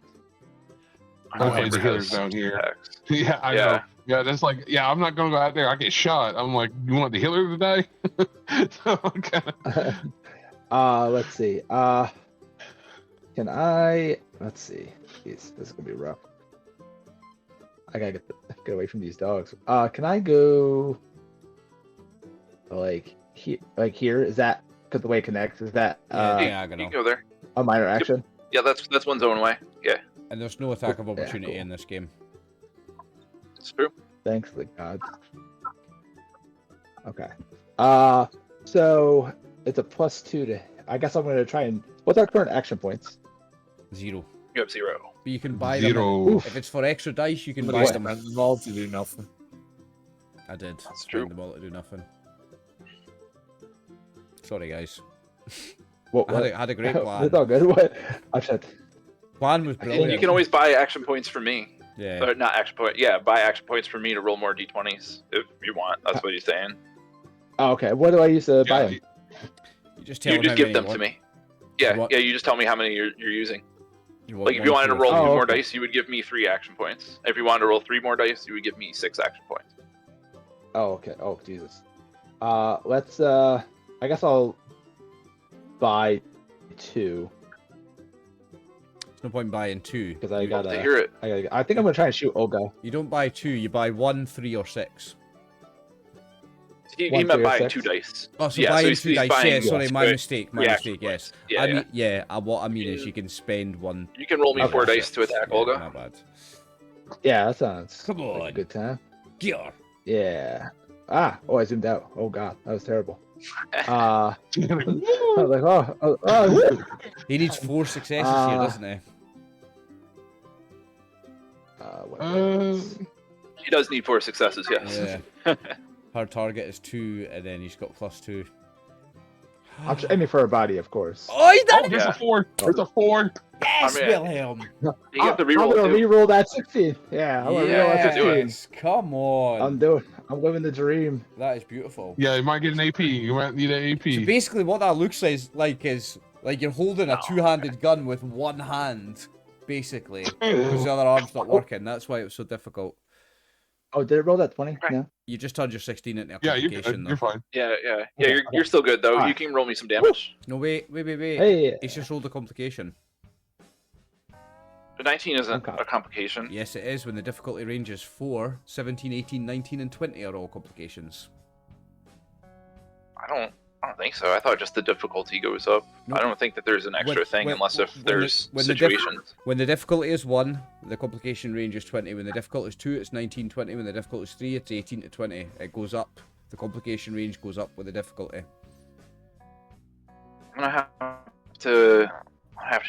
I hate the Amber healers has down here. packs. Yeah, I know. Yeah, that's like, yeah, I'm not gonna go out there. I get shot. I'm like, you want the healer to die? So I'm kinda... Let's see. Can I? Let's see. Jeez, this is gonna be rough. I gotta get away from these dogs. Can I go? Like here? Is that because the way it connects? Is that Yeah, You diagonal. can go there. a minor action? Yeah, that's one's own way. Yeah, And there's no attack of Yeah, opportunity cool. in this game. it's true. Thanks to the gods. Okay. So it's a +2 to. I guess I'm gonna try and. What's our current action points? 0. You have 0. But you can buy 0. them. If it's for extra dice, you can buy Somebody them. spent them all to do nothing. I did. That's Spend true. them all to do nothing. Sorry, guys. What? I had a great plan. It's all good. What? I said. Plan was brilliant. You can always buy action points from me. Yeah. Or not action point. Yeah, buy action points for me to roll more d20s if you want. That's what he's saying. Oh, okay. What do I use to buy them? You just tell You them just how give many them you to want. me. Yeah, want- yeah. You just tell me how many you're using. You want Like if one, you wanted to two, or roll three. two Oh, more okay. dice, you would give me 3 action points. If you wanted to roll 3 more dice, you would give me 6 action points. Oh, okay. Oh, Jesus. Let's. I guess I'll buy 2 There's no point in buying 2. because I You- got To hear it. I think I'm gonna try and shoot Olga. You don't buy 2, you buy 1, 3, or 6. He 1, meant 3, or buying 6? 2 dice. Oh, so Yeah, so buying he's- 2 he's dice. buying- Yeah, sorry, my Right. mistake. My Reaction mistake, yes. points. Yeah, I yeah. mean, what I mean is you can spend 1. You can roll me Okay. 4 dice to attack Yeah, Olga. not bad. Yeah, that sounds Come like a on. good time. Gear. Yeah. Oh, I zoomed out. Oh God, that was terrible. I was like, oh. He needs 4 successes here, doesn't he? What else? He does need 4 successes, yes. Yeah. Her target is 2, and then he's got +2. I'm aiming for her body, of course. Oh, he done Oh, it! there's Yeah. a 4. There's a 4. Yes, I mean, Wilhelm! You get the I'm reroll gonna too. reroll that 16. Yeah, I'm gonna reroll that do it. 16. Come on. I'm living the dream. That is beautiful. Yeah, you might get an AP. You might need an AP. So basically what that looks is like you're holding a two-handed gun with one hand, basically. Because the other arm's not working. That's why it was so difficult. Oh, did it roll that 20? Right. Yeah. You just turned your 16 into a Yeah, complication, you're fine. Yeah. Okay, You're still good though. You Alright. can roll me some damage. No, wait. Hey. He's just rolled a complication. The 19 isn't Okay. a complication. Yes, it is when the difficulty range is 4, 17, 18, 19, and 20 are all complications. I don't think so. I thought just the difficulty goes up. Nope. I don't think that there's an extra thing unless if there's situations. When the difficulty is 1, the complication range is 20. When the difficulty is 2, it's 19, 20. When the difficulty is 3, it's 18 to 20. It goes up. The complication range goes up with the difficulty. I'm gonna have to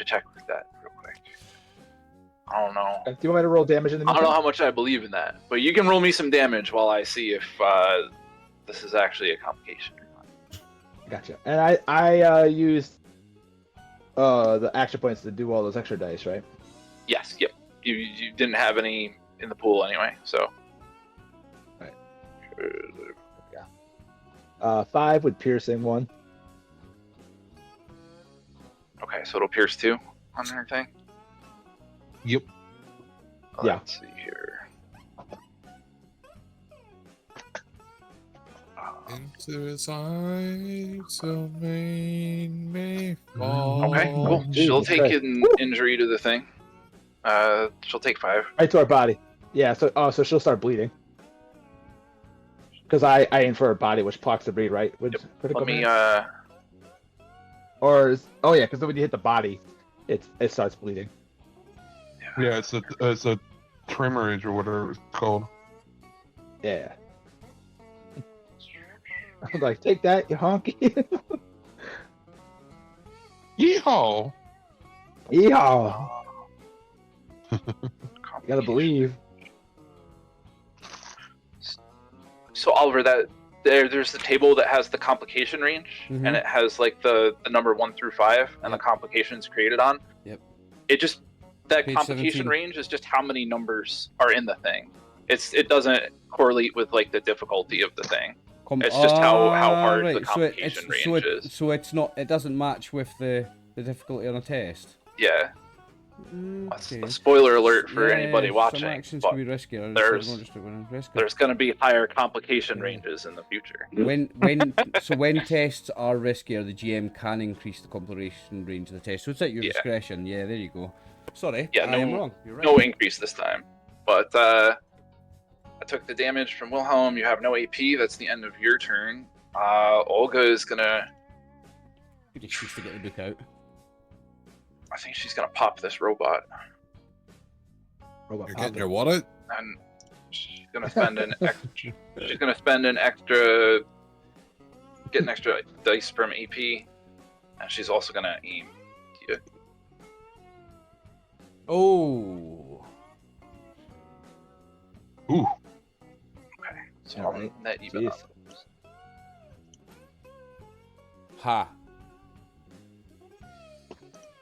check with that real quick. I don't know. Do you want me to roll damage in the I don't know meantime? how much I believe in that, but you can roll me some damage while I see if this is actually a complication. Gotcha. And I used the action points to do all those extra dice, right? Yes. Yep. You didn't have any in the pool anyway, so. Right. 5 with piercing 1. Okay, so it'll pierce 2 on everything. Yep. Yeah. Let's see here. Into his eyes, so main me fall. Okay, cool. She'll take an injury to the thing. She'll take 5. Right to our body. Yeah, so she'll start bleeding. Because I aim for her body, which blocks the bleed, right? With critical Let me hit? Or because when you hit the body, it starts bleeding. Yeah, it's a tremorage or whatever it's called. Yeah. I'm like, take that, you honky. Yeehaw! Yeehaw! You gotta believe. So Oliver, there's the table that has the complication range, Mhm. and it has like the number 1 through 5, and the complications created on. Yep. That Page complication 17. range is just how many numbers are in the thing. It doesn't correlate with like the difficulty of the thing. It's just how hard the complication range is. So it's not. It doesn't match with the difficulty on a test. Yeah. Okay. A spoiler alert for Yeah, anybody some watching. actions But can be riskier. there's- some just riskier. there's going to be higher complication Yeah. ranges in the future. When tests are riskier, the GM can increase the complication range of the test. So it's at your Yeah. discretion. Yeah, there you go. Sorry, Yeah, I am no- wrong. You're right. No increase this time. But I took the damage from Wilhelm. You have no AP. That's the end of your turn. Olga is going to... You just choose to get the book out. I think she's going to pop this robot. Robot You're pop getting it. your what out? And she's going to spend an extra... Get an extra dice from AP. And she's also going to aim to you. Oh. Ooh. Okay. So All I'll right. net even Jeez. up. Ha.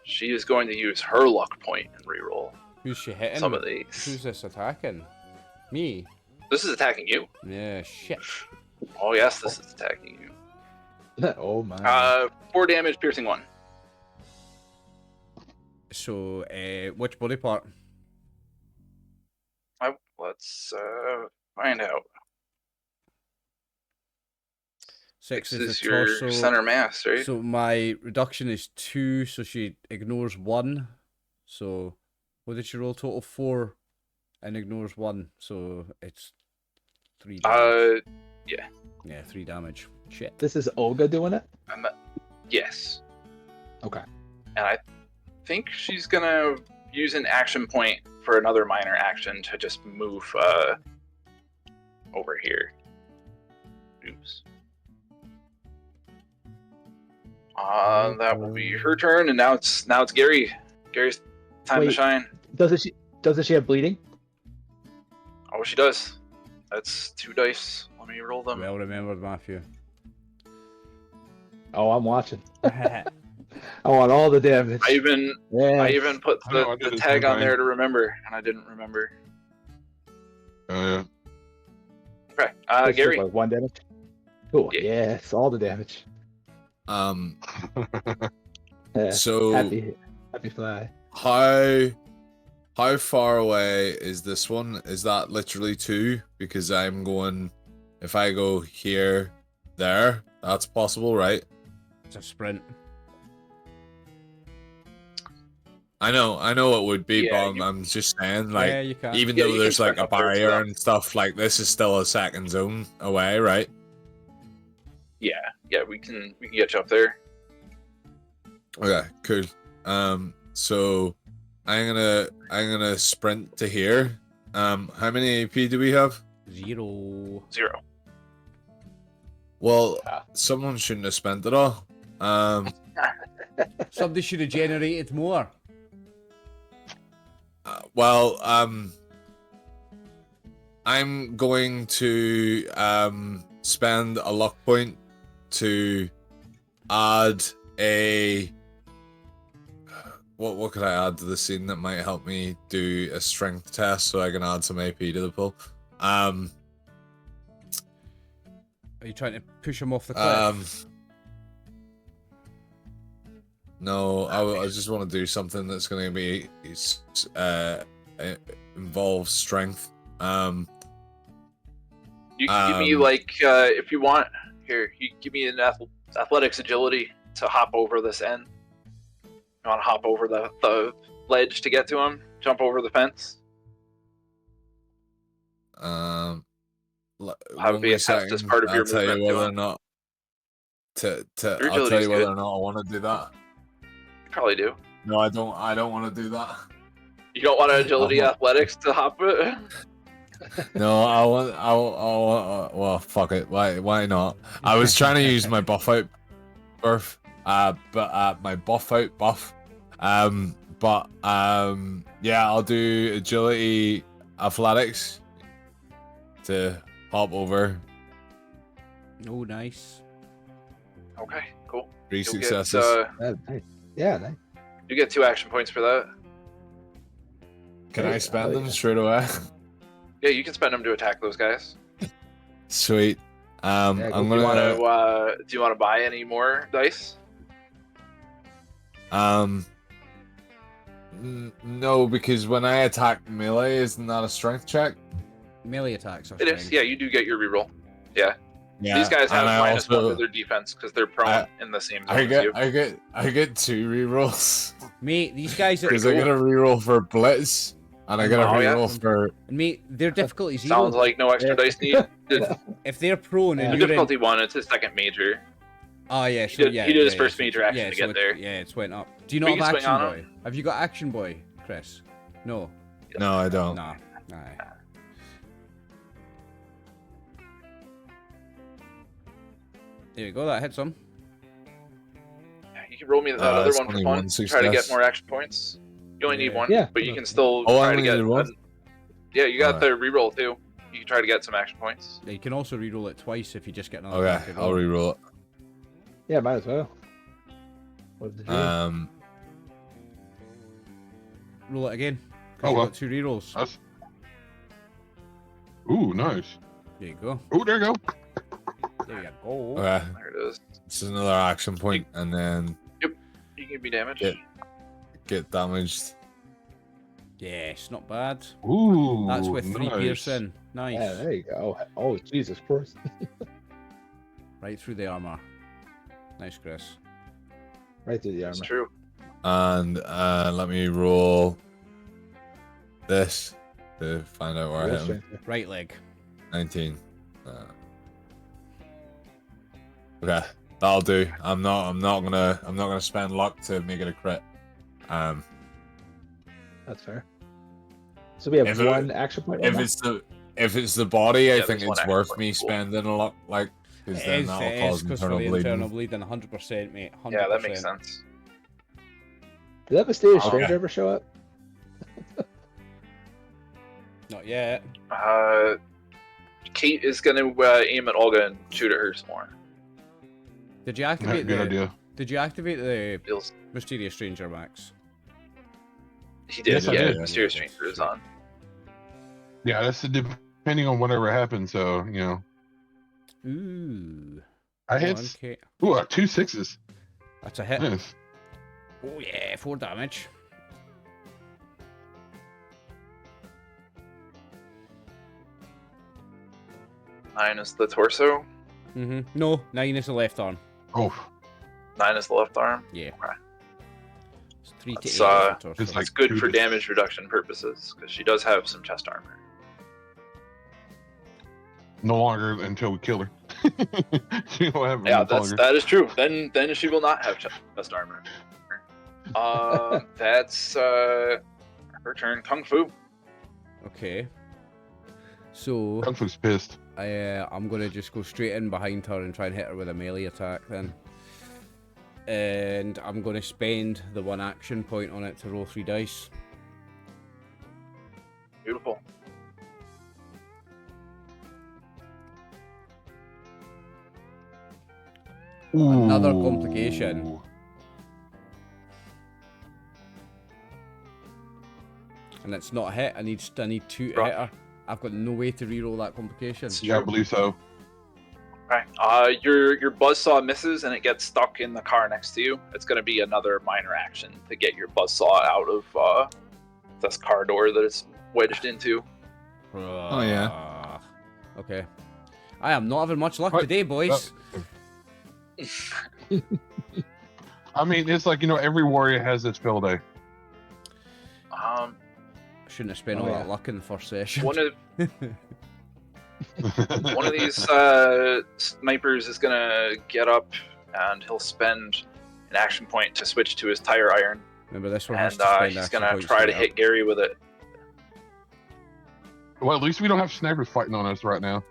She is going to use her luck point and reroll Who's she hitting? some of with? these. Who's this attacking? Me. This is attacking you. Yeah, shit. Oh yes, this is attacking you. Oh my. 4 damage, piercing 1. So, which body part? Let's find out. 6 This is is the your torso. center mass, right? So my reduction is 2, so she ignores 1. So, what did she roll? Total 4 and ignores 1. So it's 3 damage. Yeah. Yeah, 3 damage. Shit. This is Olga doing it? Yes. Okay. And I think she's gonna use an action point for another minor action to just move over here. Oops. That will be her turn, and now it's Gary. Gary's time to Wait. shine. Doesn't she have bleeding? Oh, she does. That's 2 dice. Let me roll them. Well remembered, Matthew. Oh, I'm watching. I want all the damage. I even put I know, I the did the tag same on there thing. to remember, and I didn't remember. Yeah. Okay, Just Gary. like 1 damage. Cool. Yeah. Yes, all the damage. Yeah, So happy fly. how far away is this one? Is that literally 2? Because I'm going, if I go here, there, that's possible, right? It's a sprint. I know it would be, Yeah, but I'm just saying, like, Yeah, you can. even Yeah, though you can there's like sprint a up there to barrier that. and stuff, like this is still a second zone away, right? Yeah, we can get you up there. Okay, cool. So I'm gonna sprint to here. How many AP do we have? 0. 0. Well, Ah. someone shouldn't have spent it all. Somebody should have generated more. Well, I'm going to spend a luck point to add a. What could I add to the scene that might help me do a strength test so I can add some AP to the pool? Are you trying to push him off the cliff? No, I just want to do something that's going to be involve strength. You can give me if you want. Here, you can give me an athletics agility to hop over this end. You want to hop over the ledge to get to him? Jump over the fence? Have Have it be a test as part of your I'll tell you movement, whether too. or not. Your I'll tell agility's you whether good. or not I want to do that. You probably do. No, I don't. I don't want to do that. You don't want an agility Uh-huh. athletics to hop it? No, I want. Well, fuck it. Why not? I was trying to use my buff out buff, but my buff out buff. Yeah, I'll do agility athletics to hop over. Oh, nice. Okay, cool. 3 You'll successes. Nice. Yeah, nice. You get 2 action points for that. Can I Hey, spend oh, them yeah. straight away? Yeah, you can spend them to attack those guys. Sweet. I'm Yeah, gonna. go Do you want to buy any more dice? No, because when I attack melee, isn't that a strength check? Melee attacks are It is. strength. Yeah, you do get your reroll. Yeah. Yeah. These guys have and I -1 to their defense because they're prone I- in the same zone as you. I get 2 rerolls Mate, these guys are... because I get a reroll for blitz and I get a Oh, yeah. reroll for. Mate, their difficulty 0. Sounds like no extra dice needed. If they're prone and The you're in... difficulty 1, it's his second major. Oh, yeah, He so did- yeah. he did his yeah, first so- major action yeah, to so get it- there. Yeah, it's went up. Do you We not can have swing Action on Boy? him. Have you got Action Boy, Chris? No. No, I don't. Nah. Aye. There you go, that hits him. You can roll me that Uh, other it's one for only fun. one Try to get success. more action points. You only need Yeah. 1, Yeah. but you can still Oh, I try to only get. need 1? Yeah, you got Alright. the reroll too. You can try to get some action points. Yeah, you can also reroll it twice if you just get another Okay, crappy I'll roll. reroll it. Yeah, might as well. What did you do? Roll it again. 'Cause Oh, you've well. got 2 rerolls. That's... Ooh, nice. There you go. Oh, there you go. There you go. Okay, There it is. this is another action point, and then You can give me damage. Yeah. get damaged. Yes, not bad. Ooh, That's with 3 nice. piercing. Nice. Yeah, there you go. Oh, Jesus Christ. Right through the armor. Nice, Chris. Right through the It's armor. true. And let me roll this to find out where I Real hit him. strength. Right leg. 19. Okay, that'll do. I'm not gonna spend luck to make it a crit. That's fair. So we have If it- 1 action point. Right If it's the body, I Yeah, think there's one it's worth action me point. spending a luck, like, because It then is, that'll it cause is, because for internal the bleeding. internal bleeding, 100%, mate. 100%. Yeah, that makes sense. Did that mysterious Okay. stranger ever show up? Not yet. Kate is going to aim at Olga and shoot at her some more. Did you activate Good idea. Did you activate the Feels... Mysterious Stranger, Max? He did, Yes, I yeah. did. Mysterious Stranger is on. Yeah, that's depending on whatever happens. So Ooh. I Come hit. on, Kate. Ooh, 2 6s. That's a hit. Nice. Oh yeah, 4 damage. Nine is the torso. No, 9 is the left arm. Oh, 9 is the left arm. Yeah. Okay. It's 3 to 8 It's, is the torso. it's That's like good 2 for to- damage reduction purposes, because she does have some chest armor. no longer until we kill her. She don't have Yeah, much longer. that is true. Then she will not have chest armor. That's her turn. Kung Fu. Okay. So Kung Fu's pissed. I'm gonna just go straight in behind her and try and hit her with a melee attack then. And I'm gonna spend the 1 action point on it to roll 3 dice. Beautiful. Another Ooh. complication. And it's not a hit. I need 2 to Right. hit her. I've got no way to reroll that complication. Yeah, I believe so. Okay. Your buzzsaw misses and it gets stuck in the car next to you. It's going to be another minor action to get your buzzsaw out of this car door that it's wedged into. Oh, yeah. Okay. I am not having much luck What? today, boys. I mean, it's like every warrior has its field day. I shouldn't have spent Oh, all yeah. that luck in the first session. One of these snipers is going to get up and he'll spend an action point to switch to his tire iron. Remember, this one And has to spend he's action going to points try to get hit up. Gary with it. Well, at least we don't have snipers fighting on us right now.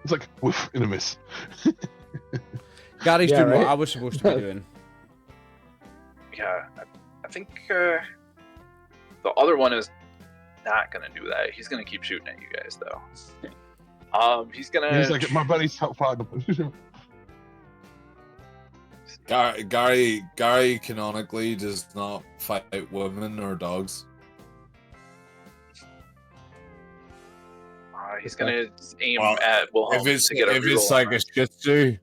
It's like woof in a miss. Gary's Yeah, doing right? what I was supposed to be doing. Yeah, I think the other one is not going to do that. He's going to keep shooting at you guys, though. He's going to... He's like, my buddy's help fighting. Gary canonically does not fight women or dogs. he's going to aim Well, at Wilhelm If it's to get a reroll like on a it. Shih Tzu,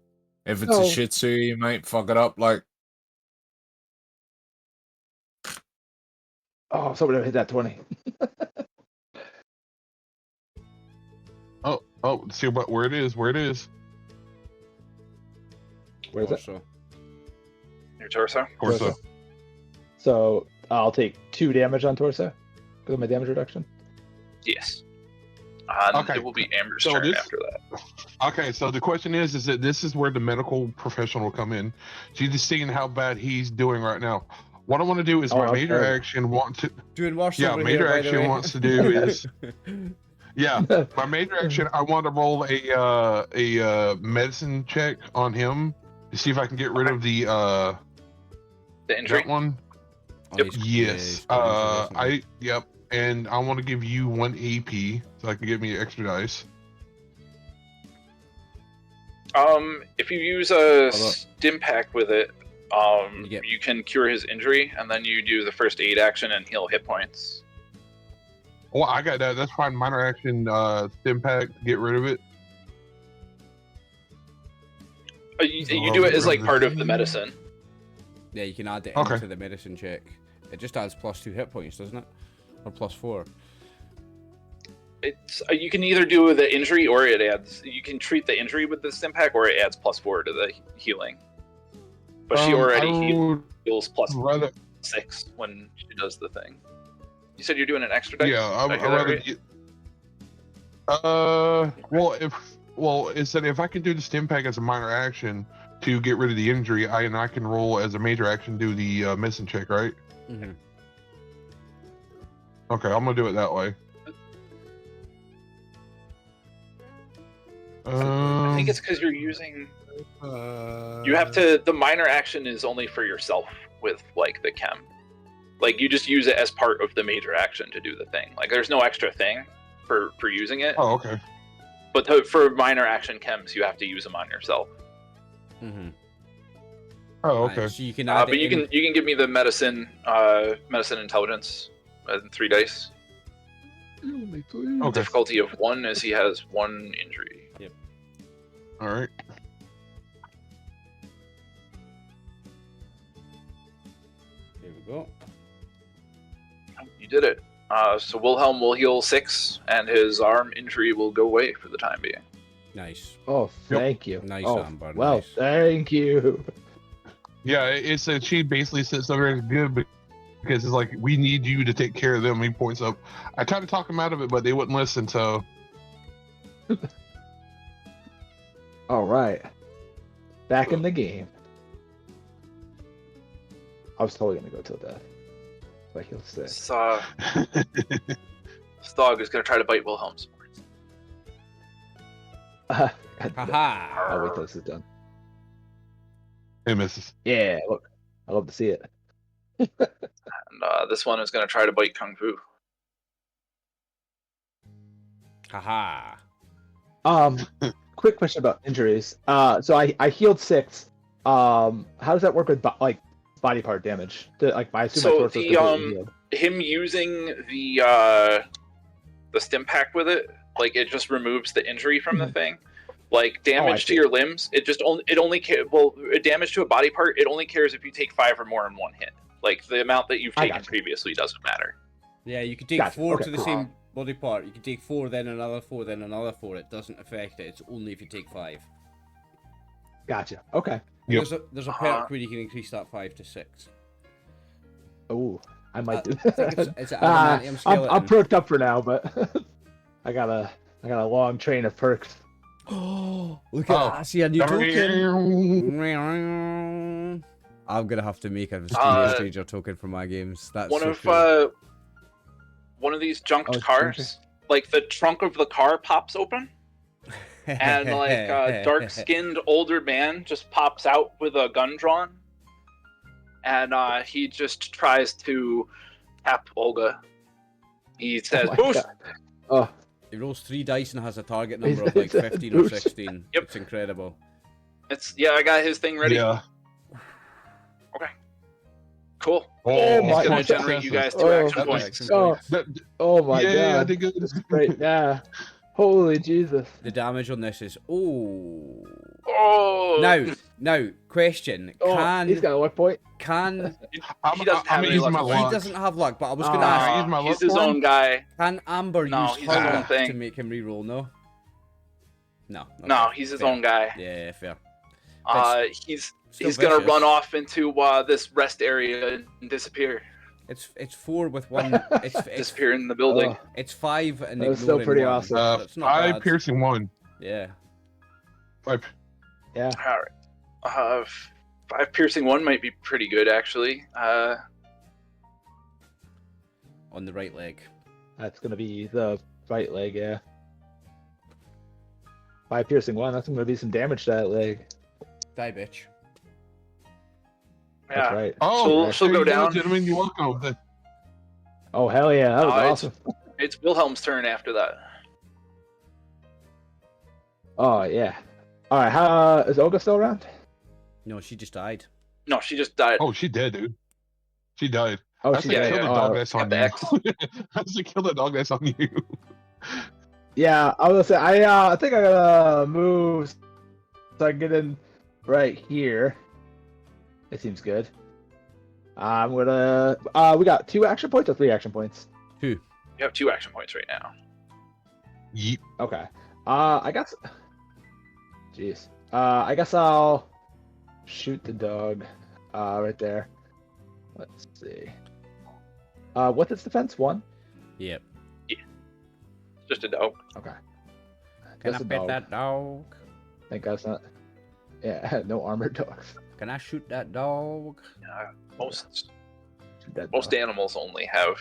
if it's No. a Shih Tzu, you might fuck it up. Like, Oh, somebody hit that 20. Oh, see where it is. Where is it? Also. Your torso? Torso. So I'll take 2 damage on torso because of my damage reduction. Yes. And Okay. it will be Amber's So turn this- after that. Okay, so the question is that this is where the medical professional will come in. She's just seeing how bad he's doing right now. What I want to do is my major okay. action Doing worse Yeah, over major here, by the action way. wants to do is my major action. I want to roll a medicine check on him to see if I can get rid of the The injury? that one. Oh, Yep. he's- Yes. he's pretty injured, Yep. And I want to give you 1 AP so I can give me extra dice. If you use a Hold on. stim pack with it, You get- you can cure his injury, and then you do the first aid action and heal hit points. Well, I got that. That's fine. Minor action, stim pack, get rid of it. You do it as like part of the medicine. Yeah, you can add it Okay. into the medicine check. It just adds +2 hit points, doesn't it? Or +4. It's you can either do the injury or it adds. You can treat the injury with the stim pack, or it adds +4 to the healing. But she already I would heals rather. +6 when she does the thing. You said you're doing an extra dice? Yeah, Did I I'd hear that rather. right? It's that if I can do the stim pack as a minor action to get rid of the injury, I can roll as a major action, do the medicine check, right? Mm-hmm. Okay, I'm gonna do it that way. I think it's because you're using. You have to. The minor action is only for yourself with like the chem. Like you just use it as part of the major action to do the thing. Like there's no extra thing for using it. Oh, okay. But for minor action chems, you have to use them on yourself. Mm-hmm. Oh, okay. So you can add But it you in. can give me the medicine intelligence and 3 dice. Okay. Difficulty of 1 as he has 1 injury. All right. There we go. You did it. So Wilhelm will heal 6, and his arm injury will go away for the time being. Nice. Oh, thank you. Nice, oh, Amber, well, nice. thank you. Yeah, it's that she basically sits over and good because it's like we need you to take care of them. He points up. I tried to talk him out of it, but they wouldn't listen. So All right. Back in the game. I was totally gonna go till death. But he'll stay. This dog is going to try to bite Wilhelm's. Haha. I'll wait till this is done. it misses. Yeah, look. I love to see it. And this one is going to try to bite Kung Fu. Haha. Quick question about injuries. So I healed 6. How does that work with body part damage? I assume So my torso is completely healed. Him using the stim pack with it, like it just removes the injury from the thing. Like damage to see. your limbs, damage to a body part, it only cares if you take 5 or more in 1 hit. Like the amount that you've I taken gotcha. previously doesn't matter. Yeah, you could take Gotcha, 4 okay, to the cool. same body part. You could take 4, then another 4, then another 4. It doesn't affect it. It's only if you take 5. Gotcha. Okay. Yep. There's a perk where you can increase that 5 to 6. Oh, I might do I think that. it's an adamantium skeleton. I'm perked up for now, but I got a long train of perks. Oh, look at that. I see a new token. I'm gonna have to make a mysterious stranger token for my games. That's One so of cool. one of these junked Oh, cars, like the trunk of the car pops open, and like a dark-skinned older man just pops out with a gun drawn, and he just tries to tap Olga. He says, my "Boost!" God. Oh, He rolls 3 dice and has a target number Is of like that 15 or boost? 16. Yep. It's incredible. I got his thing ready. Yeah. Cool. Oh, He's my gonna God. generate you guys 2 Oh, action that was- points. oh, oh my yeah, I God. think it This is great. Yeah. Holy Jesus. The damage on this is Oh! Now question: Oh, Can he's got a luck point. can He doesn't have any using luck my he luck. doesn't have luck? But I was Ah. gonna ask: I use my he's luck his for him? own guy. Can Amber No, use he's her his own luck thing. to make him reroll? No. No. Okay, No, he's his fair. own guy. Yeah, fair. He's Still gonna vicious. run off into this rest area and disappear. It's 4 with 1. It's Disappear in the building. Oh, it's 5 and That was still ignoring pretty 1. awesome. That's not 5 bad. piercing 1. Yeah. 5. yeah. All right. 5 piercing 1 might be pretty good actually. On the right leg. That's gonna be the right leg. Yeah. 5 piercing 1. That's gonna be some damage to that leg. Die, bitch. Yeah. That's right. Oh, She'll there go you down. Gentlemen, you're welcome. Oh hell yeah, that was awesome. It's Wilhelm's turn after that. Oh yeah. All right. How is Olga still around? No, she just died. No, she just died. Oh, she dead, dude. She died. Oh, That's she to yeah, kill did. the Oh, dog that's on got the you. That's to kill the dog that's on you. yeah, I was gonna say I think I gotta move so I can get in right here. It seems good. I'm gonna. We got 2 action points or 3 action points. 2. You have 2 action points right now. Yeep. Okay. I guess. Jeez. I guess I'll shoot the dog. Right there. Let's see. What's its defense? 1. Yep. Just a dog. Okay. Can That's I a pet dog. that dog? Thank God it's not. Yeah, no armored dogs. Can I shoot that dog? Most Shoot that most dog. animals only have.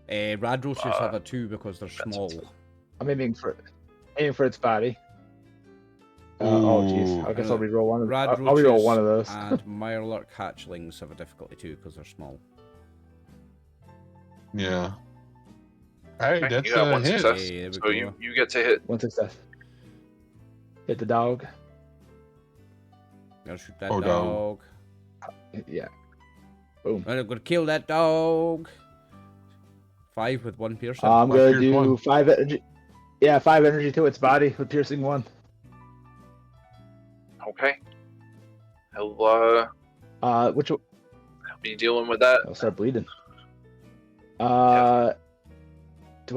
Rad roaches have a 2 because they're that's small. what's- I'm aiming for its body. Oh jeez. I guess I'll reroll one of Rad I'll roaches reroll one of those. and Mirelurk hatchlings have a difficulty 2 because they're small. Yeah. Hey, Okay, that's you got a one hit. success. Hey, there we So go. you get to hit. 1 success. Hit the dog. Gotta shoot that Oh, dog. dog. Yeah. Boom. Right, I'm gonna kill that dog. 5 with 1 piercing. I'm Well, gonna here's do one. 5 energy. Yeah, 5 energy to its body with piercing 1. Okay. He'll Which be dealing with that. I'll start bleeding. Do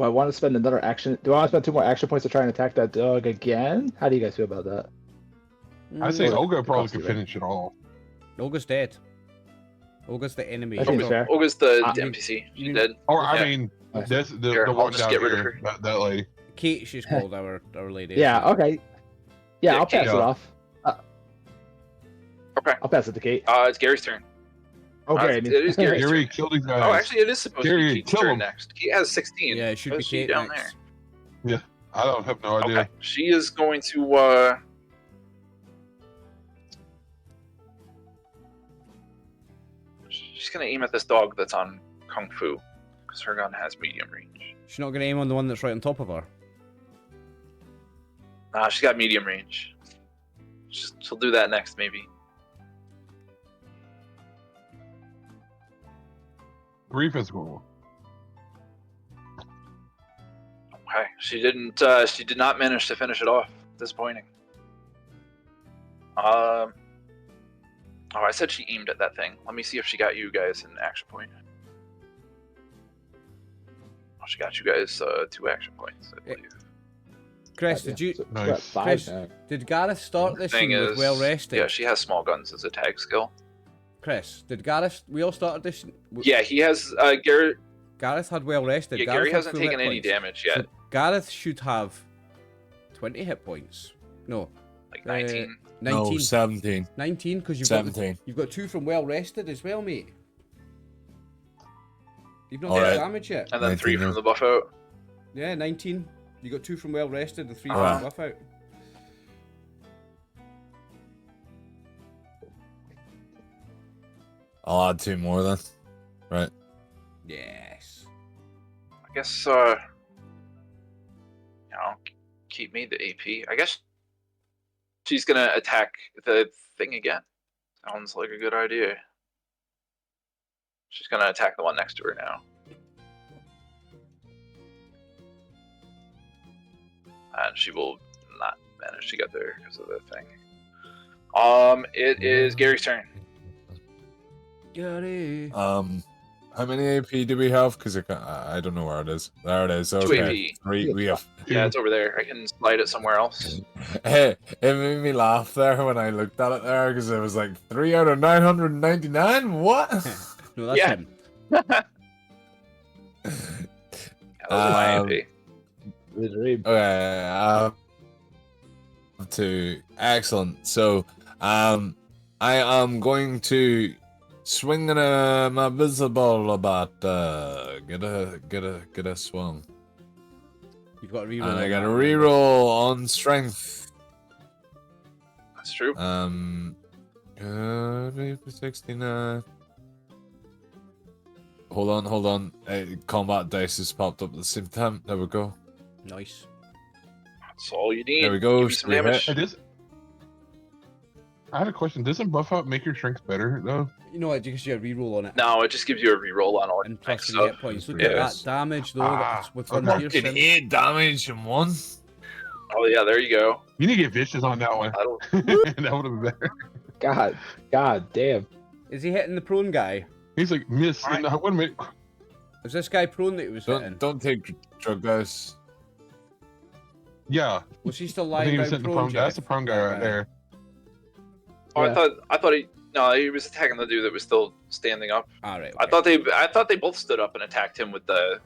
I want to spend another action? Do I want to spend 2 more action points to try and attack that dog again? How do you guys feel about that? I say Mm. Olga probably Costly, could right? finish it all. Olga's dead. Olga's the enemy. That seems So- fair. Olga's the I NPC. you- She's dead. Or Yeah. I mean, Nice. that's the Here, I'll one just down get rid of here. her. That lady. Kate, she's called our lady. Yeah. Okay. Yeah, Yeah, I'll pass Kate. it off. Okay. I'll pass it to Kate. It's Gary's turn. Okay. it is Gary's Gary turn. killed these guys. Oh, actually, it is supposed to Gary, be Kate's kill turn him. next. Kate has 16. Yeah, it should Why be is she Kate down next. I don't have no idea. Okay. She is going to. She's going to aim at this dog that's on Kung Fu. Because her gun has medium range. She's not gonna aim on the one that's right on top of her. Nah, she's got medium range. She'll do that next, maybe. Grief is cool. Okay. She didn't. She did not manage to finish it off. Disappointing. Oh, I said she aimed at that thing. Let me see if she got you guys an action point. Oh, she got you guys 2 action points, I Yeah. believe. Chris, did you? So we're at Nice. 5 Chris, now. did Gareth start this Thing scene with is, well rested? yeah, she has small guns as a tag skill. Chris, did Gareth? We all started this. Yeah, he has. Gareth had well rested. Yeah, Gareth Gary had hasn't full taken hit any points. damage yet. So Gareth should have 20 hit points. No, Like 19. 19. No, 17. 19 because you've 17. you've got 2 from well rested as well, mate. You've not All got right. damage yet. And then 3 19, from yeah. the buff out. Yeah, 19. You got 2 from well rested and 3 from Alright. buff out. I'll add 2 more then. Right. Yes. I guess, Kate made the AP. I guess she's gonna attack the thing again. Sounds like a good idea. She's gonna attack the one next to her now. And she will not manage to get there because of the thing. It is Gary's turn. Gary. How many AP do we have? Because I don't know where it is. There it is. 2 Okay. AP. 3. We have. Yeah, it's over there. I can slide it somewhere else. Hey, it made me laugh there when I looked at it there because it was like 3 out of 999. What? No, that's Yeah. him. Yeah, those are my Um, AP. The dream. Okay. Excellent. So, I am going to swing my visible about get a swung. You've got to reroll. And I on got a that. reroll on strength. That's true. 69. Hold on. Combat dice has popped up at the same time. There we go. Nice. That's all you need. There we go. Give me some We damage. hit. I had a question. Doesn't buff out make your strength better though? You know what? Because you reroll on it. No, it just gives you a reroll on all And your plus next 3 hit stuff. points. Look Yeah. at that damage though. That's with one okay. Fucking piercing. 8 damage in one. Oh yeah, there you go. You need to get vicious on that one. That'll, That would have been better. God damn. Is he hitting the prone guy? He's like, miss. Alright. No, wait a minute. Is this guy prone that he was hitting? Don't take drug guys. Yeah, Was he still I think lying he was down hitting the prone? prone guy. That's the Jeff? prone guy right there. oh, Yeah. I thought he was attacking the dude that was still standing up. Alright. I thought they both stood up and attacked him with the.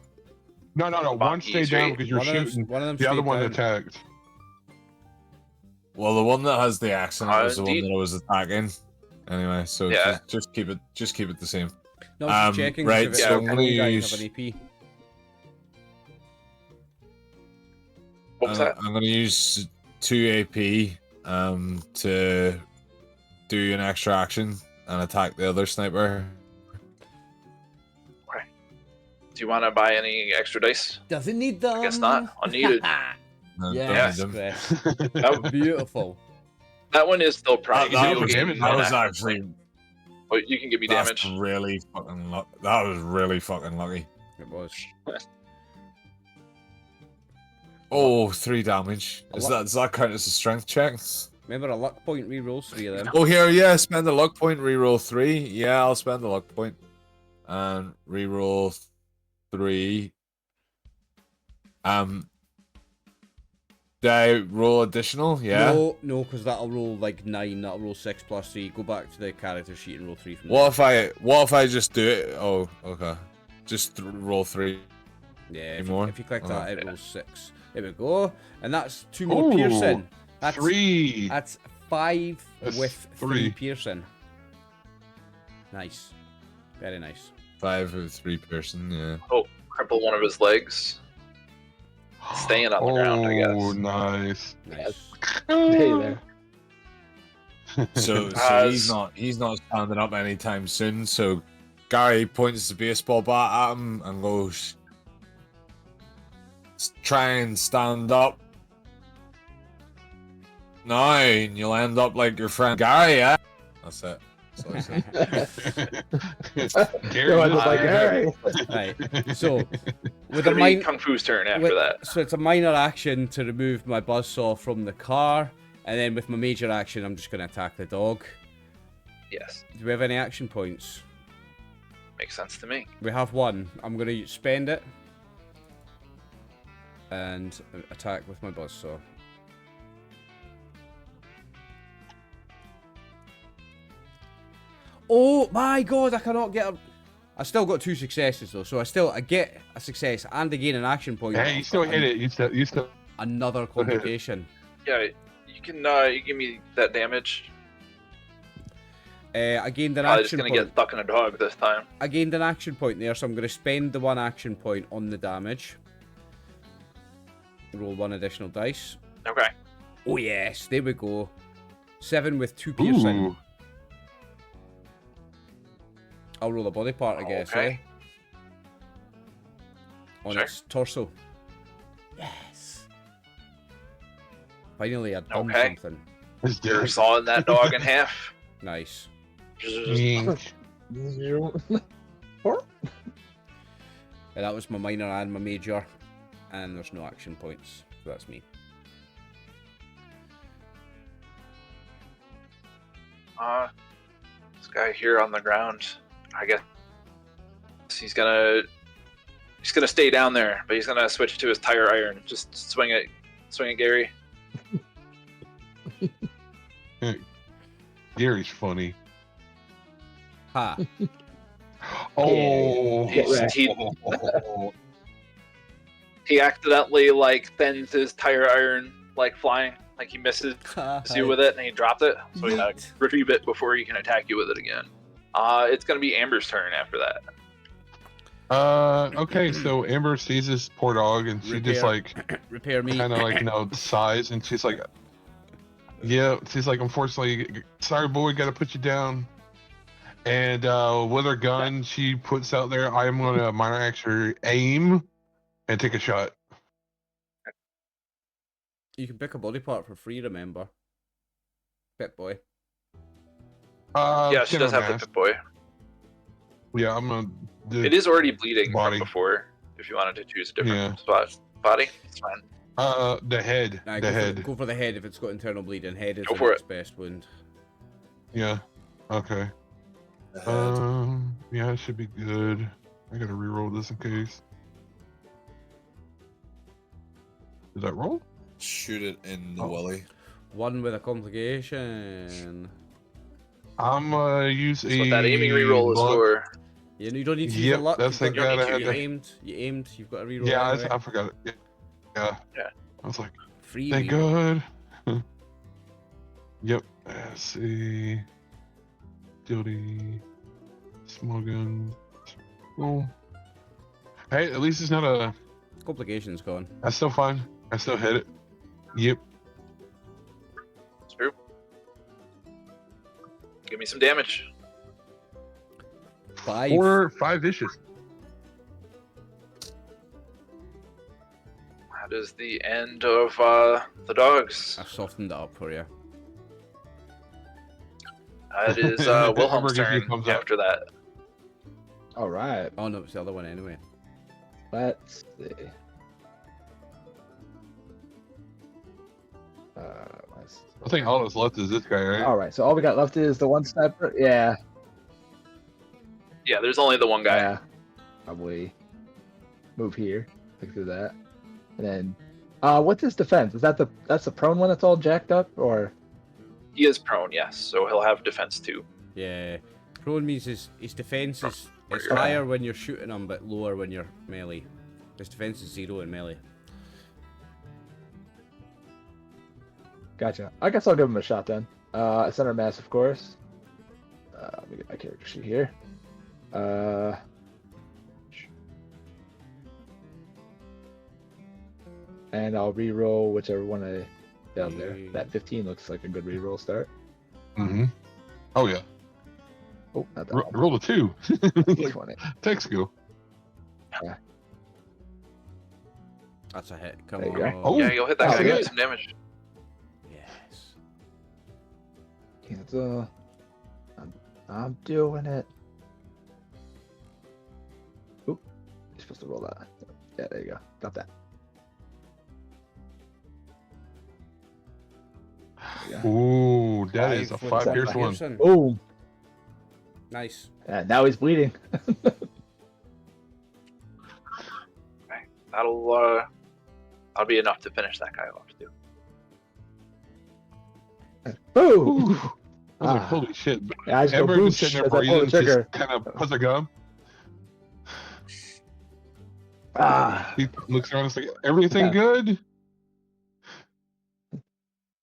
No. One Bonkies, stayed down right? because you're shooting. One of them The other stayed one down. attacked. Well, the one that has the accent was the one Indeed. that I was attacking. Anyway, so Yeah. just keep it the same. No, just checking. right, If so it's I'm prone gonna guy, you use- have an AP. What was that? I'm gonna use 2 AP to do an extra action and attack the other sniper. Do you want to buy any extra dice? Doesn't need them. I guess not. Unneeded. No, Yes, don't need them. Chris. Beautiful. That one is still probably That going to was- that was actually But you can give me that's damage. really fucking that was really fucking lucky. It was. Oh, 3 damage. Does that count as a strength check? Remember, a luck point rerolls 3 of them. Oh, here, yeah, spend the luck point, reroll 3. Yeah, I'll spend the luck point and reroll 3. Did I roll additional? Yeah. No, because that'll roll like 9. That'll roll 6 plus 3. Go back to the character sheet and roll 3 from What if I just do it? Oh, okay. Just roll 3. there. Yeah, More? if you click Okay. that, it rolls 6. There we go. And that's 2 more Ooh, piercing. That's 3. That's 5 That's with 3 3. piercing. Nice. Very nice. 5 with 3 person, yeah. Oh, cripple one of his legs. Staying on the ground, I Oh, guess. nice. Nice. Hey there. So he's not standing up anytime soon. So Gary points the baseball bat at him and goes, "Try and stand up now, and you'll end up like your friend Gary." Yeah, that's it. That's all he said. Gary No, I just just like Harry. Right. So, with It's a gonna be min- Kung Fu's turn after with- that. So it's a minor action to remove my buzzsaw from the car, and then with my major action, I'm just going to attack the dog. Yes, Do we have any action points? makes sense to me. We have 1. I'm going to spend it and attack with my buzzsaw. Oh my god, I cannot get a... I still got 2 successes though, so I get a success and I gain an action point. Hey, you still hit it. You still. Another complication. Yeah, you can you give me that damage. I gained an Probably just action gonna point. get stuck in a dog this time. I gained an action point there, so I'm going to spend the 1 action point on the damage. Roll 1 additional dice. Okay. Oh yes, there we go. 7 with 2 piercing. Ooh. I'll roll a body part, I guess, Okay. On Sure. its torso. Yes. Finally, I've done Okay. something. It's You're Gary. sawing that dog in half. Nice. Yink. And that was my minor and my major. And there's no action points. So that's me. This guy here on the ground, I guess he's gonna stay down there, but he's gonna switch to his tire iron. Just swing it, Gary. Gary's funny. Ha. Oh. Get wrecked. He accidentally like sends his tire iron like flying, like he misses you with it, and he dropped it. So he gotta retrieve it before he can attack you with it again. It's gonna be Amber's turn after that. Okay, so Amber sees this poor dog and she just Repair. like Repair me. kind of like sighs and she's like, yeah, she's like, unfortunately, sorry boy, gotta put you down. And with her gun, she puts out there, I am gonna minor action aim and take a shot. You can pick a body part for free, remember? Pit boy. Yeah, she does have the mask. Pip Boy. Yeah, I'm gonna do It is already bleeding Body. from before. If you wanted to choose a different Yeah. spot, body, it's fine. the head. Nah, The head. Go for the head if it's got internal bleeding. Head is Go the for next best wound. Yeah. Okay. Yeah, it should be good. I gotta re-roll this in case. Did that roll? Shoot it in the Oh. willy. 1 with a complication. I'm gonna use That's a what that aiming reroll is luck- for. You don't need to use Yep, a luck. that's You've the got- guy that I had you to- You aimed. You've got a reroll. Yeah, anyway. I forgot it. Yeah. Yeah. I was like, Free. thank reroll. God. Yep. Let's see. Guilty. Small gun. Oh. Hey, at least it's not a. Complications gone. That's still fine. I still hit it. Yep. It's true. Give me some damage. 5. 5 vicious. That is the end of the dogs. I softened it up for you. That is Amber Wilhelm's gives you a turn thumbs up. after that. All right. Oh no, it's the other one anyway. Let's see. I think all that's left is this guy, right? All right. So all we got left is the one sniper. Yeah. Yeah, there's only the one guy. Yeah. Probably move here. Look through that. And then, what's his defense? Is that's the prone one that's all jacked up, or? He is prone, yes, so he'll have defense 2. Yeah. Prone means his defense is it's Yeah. higher when you're shooting him, but lower when you're melee. His defense is 0 in melee. Gotcha. I guess I'll give him a shot then. Center mass, of course. Let me get my character sheet here. And I'll re-roll whichever one I down there. Yeah. That 15 looks like a good re-roll start. Mm-hmm. Oh yeah. Oh, not that one. Roll a 2. Like, 20. tech skill. That's a hit. Come There on. you go. Oh. Yeah, you'll hit that Oh, guy and good. get some damage. Yes. Cancel. I'm doing it. Oop. You're supposed to roll that. Yeah, there you go. Got that. There you go. Ooh, that is a with 5 the pierce one. piercing. Boom. Nice. Now he's bleeding. That'll be enough to finish that guy off too. Boom. I was like, holy shit. Yeah, I just go Amber boom just sitting there as I pull breathing, the trigger. just kind of puts a gun. He looks around and says, everything Yeah. good?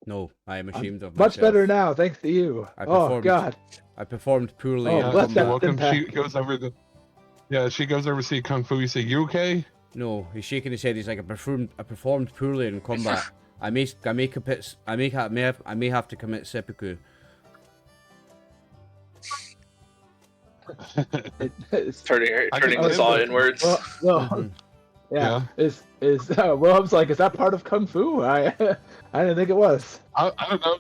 No, I am ashamed of Much myself. better now, thanks to you. I Oh performed. God. I performed poorly. Oh, in bless You're that combat. welcome. She impact. goes over to, yeah, she goes over to see Kung Fu. You say, you okay? No, he's shaking his head. He's like, I performed poorly in combat. I may have to commit seppuku. It's, Turning I can this all remember. inwards. well, yeah. Yeah. Is Wilhelm's like, is that part of Kung Fu? I didn't think it was. I don't know.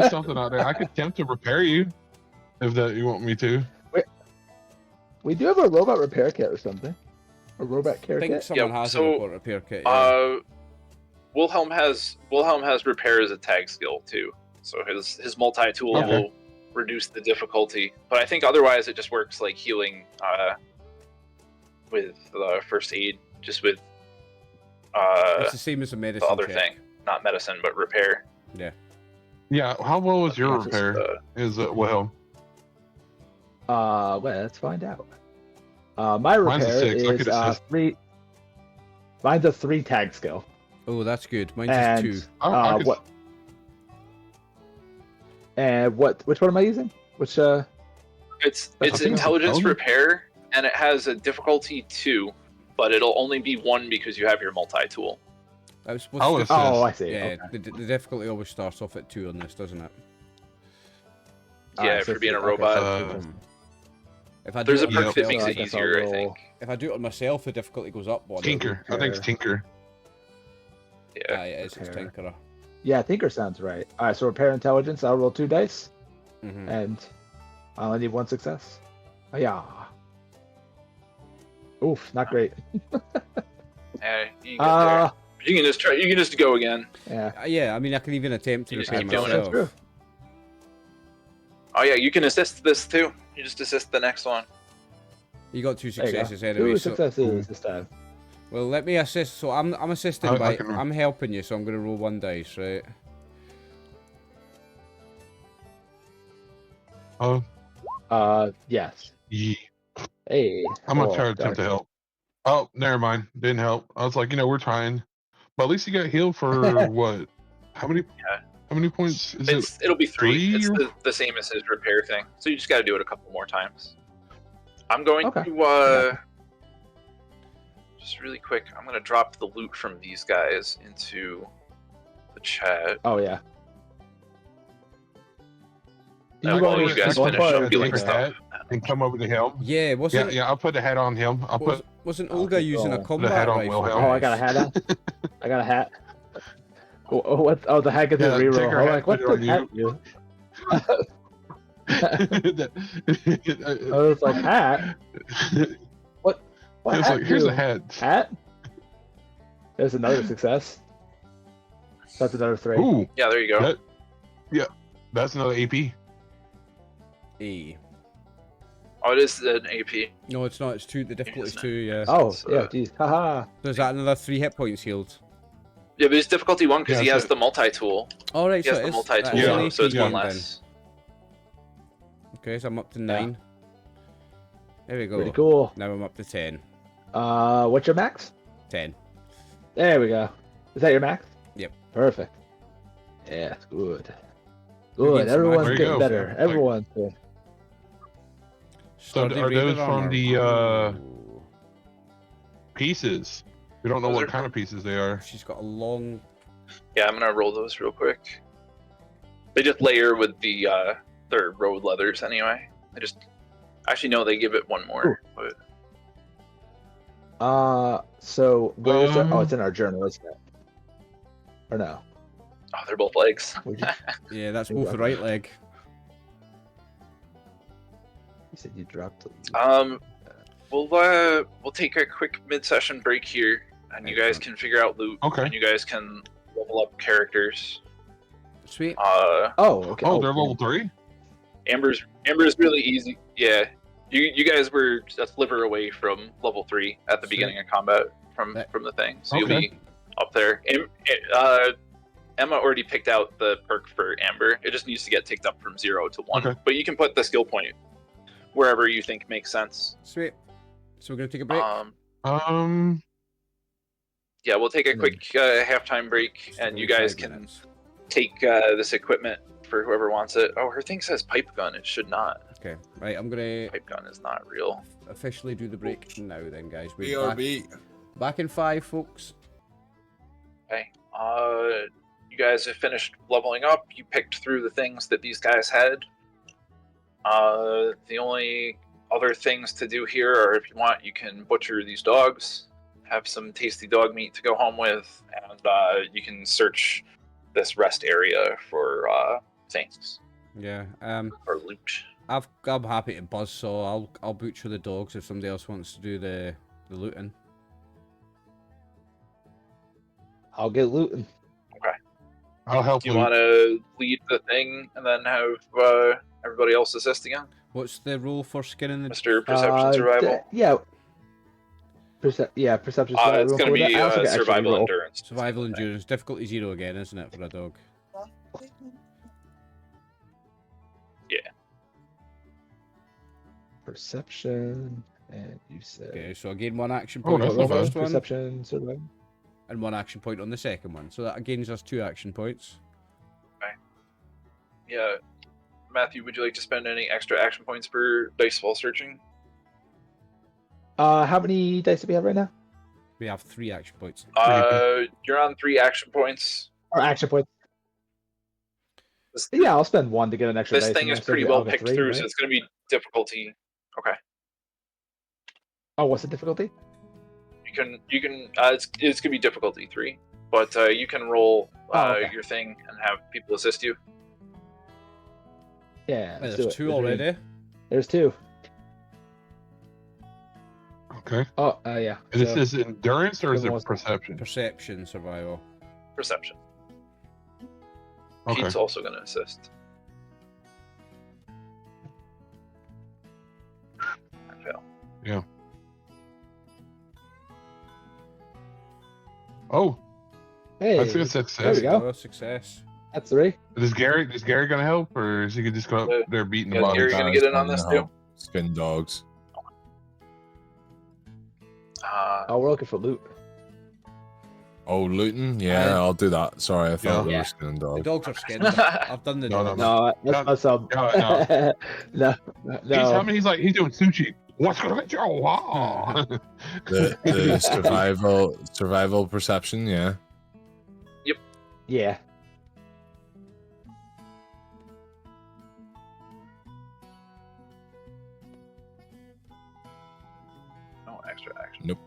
It's something out there. I could attempt to repair you if that you want me to. We do have a robot repair kit or something. A robot care I think kit. someone Yeah, has so, a report repair kit. Yeah. Wilhelm has repair as a tag skill too, so his multi-tool Okay. will reduce the difficulty. But I think otherwise it just works like healing with first aid, just with It's the same as a medicine the other check. thing, not medicine but repair. Yeah. Yeah. How well was your Just, repair? Is Wilhelm? Well, let's find out. My Mine's a repair 6. I is could assist. 3. Mine's a 3 tag skill. Oh, that's good. Mine's And just 2. I could- what? And which one am I using? Which It's think it's intelligence a repair, and it has a difficulty 2, but it'll only be 1 because you have your multi-tool. I was supposed Oh, to. it's- Oh, I see. Yeah, Okay. the difficulty always starts off at 2 on this, doesn't it? Yeah, so for being a okay, robot. so- If I do There's a it on perk that myself- makes I it guess I'll easier, I roll- think. If I do it on myself, the difficulty goes up one. Tinker. I think it's Tinker. Yeah. Yeah, it is. It's Repair. Tinkerer. Yeah, Tinker sounds right. All right, so repair intelligence. I'll roll 2 dice, Mm-hmm. and I only need 1 success. Oh, yeah. Oof, not great. Yeah, you get there. You can just try. You can just go again. Yeah. Yeah, I mean, I can even attempt to You just repair keep doing it. That's myself. true. Oh yeah, you can assist this too. You just assist the next one. You got 2 There you go. successes anyway. 2 So, successes this time. well, let me assist. So I'm assisting I by can- I'm helping you. So I'm going to roll 1 dice, right? Oh, Yes. yeah. Hey. I'm gonna oh, try to attempt to darn. help. Oh, never mind. Didn't help. I was like, we're trying. But at least you got healed for what? How many? Yeah. How many points is It'll be 3. 3 It's or- the same as his repair thing. So you just got to do it a couple more times. I'm going Okay. to just really quick. I'm going to drop the loot from these guys into the chat. Oh yeah. While you guys one finish part up of healing the stuff. and come over to help? Yeah, wasn't Yeah. I'll put the hat on him. I'll put. wasn't Olga using a the combat hat on rifle? Wilhelm. Oh, I got a hat on. I got a hat. What? Oh, the hat gets a Take reroll. our I'm hat, like, what put does it on hat do? I I was like, hat? What? What was hat like, here's do? a hat. Hat? There's another success. That's another 3. Ooh, Yeah, there you go. that's another AP. A. Oh, it is an AP. No, it's not. It's 2. The difficulty's Isn't it? 2, yeah. Oh, It's, yeah, geez. Haha. So is that another 3 hit points healed? Yeah, but it's difficulty 1 because Yeah, he has so- the multi-tool. All right, He so has it the is. that multi-tool, is an Yeah. AP so it's one gain less. then. Okay, so I'm up to 9. There we go. Pretty cool. Now I'm up to 10. What's your max? 10. There we go. Is that your max? Yep. Perfect. Yeah, it's good. Who Good. needs some Everyone's action getting points? better. Like- Everyone's good. So Sturdy are those Raider from armor. the Ooh. pieces? We don't know Those what are kind of pieces they are. She's got a long. Yeah, I'm gonna roll those real quick. They just layer with the their road leathers anyway. They just actually no, they give it one more. But So where's it? Oh, Um, it's in our journal, isn't it? Or no? oh, they're both legs. Where'd you, Yeah, that's Maybe both the right leg. you said you dropped it. We'll take a quick mid-session break here, and you guys Excellent. can figure out loot, Okay. and you guys can level up characters. Sweet. Oh, okay. Oh, they're cool. level 3? Amber's really easy. Yeah, you guys were a sliver away from level 3 at the Sweet. beginning of combat from That- the thing, so you'll Okay. be up there. Emma already picked out the perk for Amber. It just needs to get ticked up from 0 to 1. Okay. But you can put the skill point wherever you think makes sense. Sweet. So we're gonna take a break. Yeah, we'll take a Hmm. quick halftime break, So and you 45 guys can minutes. take this equipment for whoever wants it. Oh, her thing says pipe gun. It should not. Okay. Right. I'm gonna Pipe gun is not real. officially do the break now. Then, guys. We're BRB. back in 5, folks. Okay. You guys have finished leveling up. You picked through the things that these guys had. The only other things to do here are, if you want, you can butcher these dogs, have some tasty dog meat to go home with, and you can search this rest area for things Yeah. or loot. I'm happy to buzz, so I'll butcher the dogs if somebody else wants to do the looting. I'll get looting. I'll help Do you Luke. want to lead the thing and then have everybody else assist again? What's the rule for skinning the? Mr. Perception Survival? Yeah. Perception survival. It's going to be I also get extra survival reroll. endurance. Survival endurance, difficulty 0 again, isn't it, for a dog? Perception, and you said. Okay, so I gain 1 action Oh, point that's on the not bad. first one, Perception, survival. and 1 action point on the second one. So that gains us 2 action points. Yeah. Matthew, would you like to spend any extra action points for dice while searching? How many dice do we have right now? We have 3 action points. You're on 3 action points. Or action points? This, Yeah, I'll spend 1 to get an extra this dice. thing and is then so pretty I'll well get picked 3, through, right? so it's going to be difficulty. Okay. Oh, what's the difficulty? You can. It's going to be difficulty 3, but you can roll Okay. your thing and have people assist you. Yeah, Hey, let's do there's it. 2 already. There's 2. Okay. Oh, yeah. And is So- this endurance or is it Everyone's- perception? Perception, survival. Perception. Okay. Pete's also going to assist. I fail. Oh, Hey, that's a good there success. we go. Oh, success. That's 3. Is Gary gonna help, or is he could just go up there beating the Yeah, bodies? Gary gonna get in on this too? Skin dogs. Oh, we're looking for loot. Oh, looting? Yeah, I'll do that. Sorry, I thought we Yeah. were skinning The dogs. dogs are skinned. I've done the No, dogs. No, that's No, not some. no, no, He's how many? He's like he's doing sushi. What's gonna get you? Wow. The survival perception, yeah. Yeah. No extra action. Nope.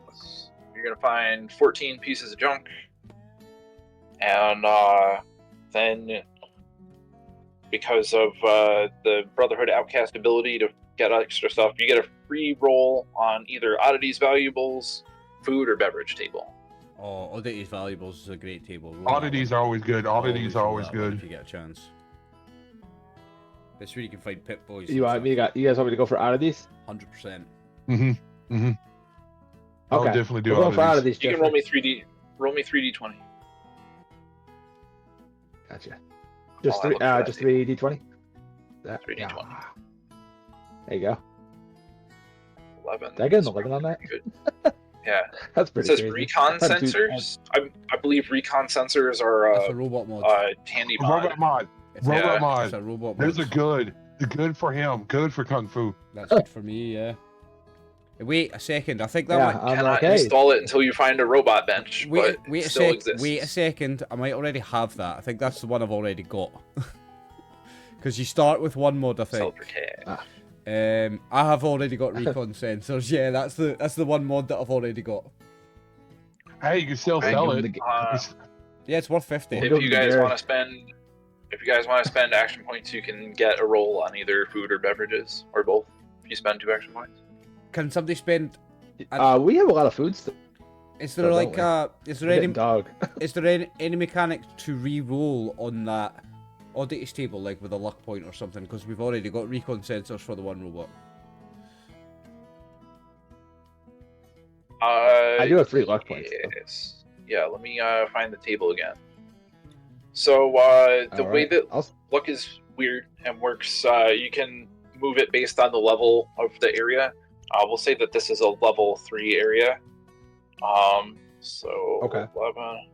You're gonna find 14 pieces of junk. And then, because of the Brotherhood Outcast ability to get extra stuff, you get a free roll on either Oddities Valuables, food, or beverage table. Oh, Oddities Valuables is a great table. Roll that Oddities one. are always good. Oddities are roll always that one good. if you get a chance. That's where you can find Pip Boys. You want me? You guys want me to go for oddities? 100%. Mm-hmm. Mm-hmm. I'll Okay. definitely do We're going for oddities. oddities. You can roll me 3D. Roll me 3d20. Gotcha. Just I'll three. have a look at Just that 3d20. 3d20. There you go. 11. Did I get an 11 on that? Good. Yeah. That's It pretty says crazy. recon I've had two- sensors. I believe recon sensors are That's a robot mod. handy mod. Robot mod. It's Robot a, mod. It's a robot mod. Those are good. They're good for him. Good for Kung Fu. That's good for me, yeah. Wait a second. I think that Yeah, might... I'm Cannot like, hey. install it until you find a robot bench, but Wait it a still sec. exists. Wait a second. I might already have that. I think that's the one I've already got. Because you start with one mod, I think. Self-retain. I have already got recon sensors. Yeah, that's the one mod that I've already got. Hey, you can still I sell give him it. the Yeah, it's worth 50. Well, If Go you to guys Gary. want to spend action points, you can get a roll on either food or beverages, or both. If you spend 2 action points. Can somebody spend? we have a lot of food stuff. Is there don't we? is there any Dog. is there any mechanic to re-roll on that oddities table, like with a luck point or something? Because we've already got recon sensors for the one robot. I do have 3 luck points. though. Yes. Yeah, let me find the table again. So the way Alright, that I'll- luck is weird and works, you can move it based on the level of the area. We'll say that this is a level 3 area. So Okay. 11.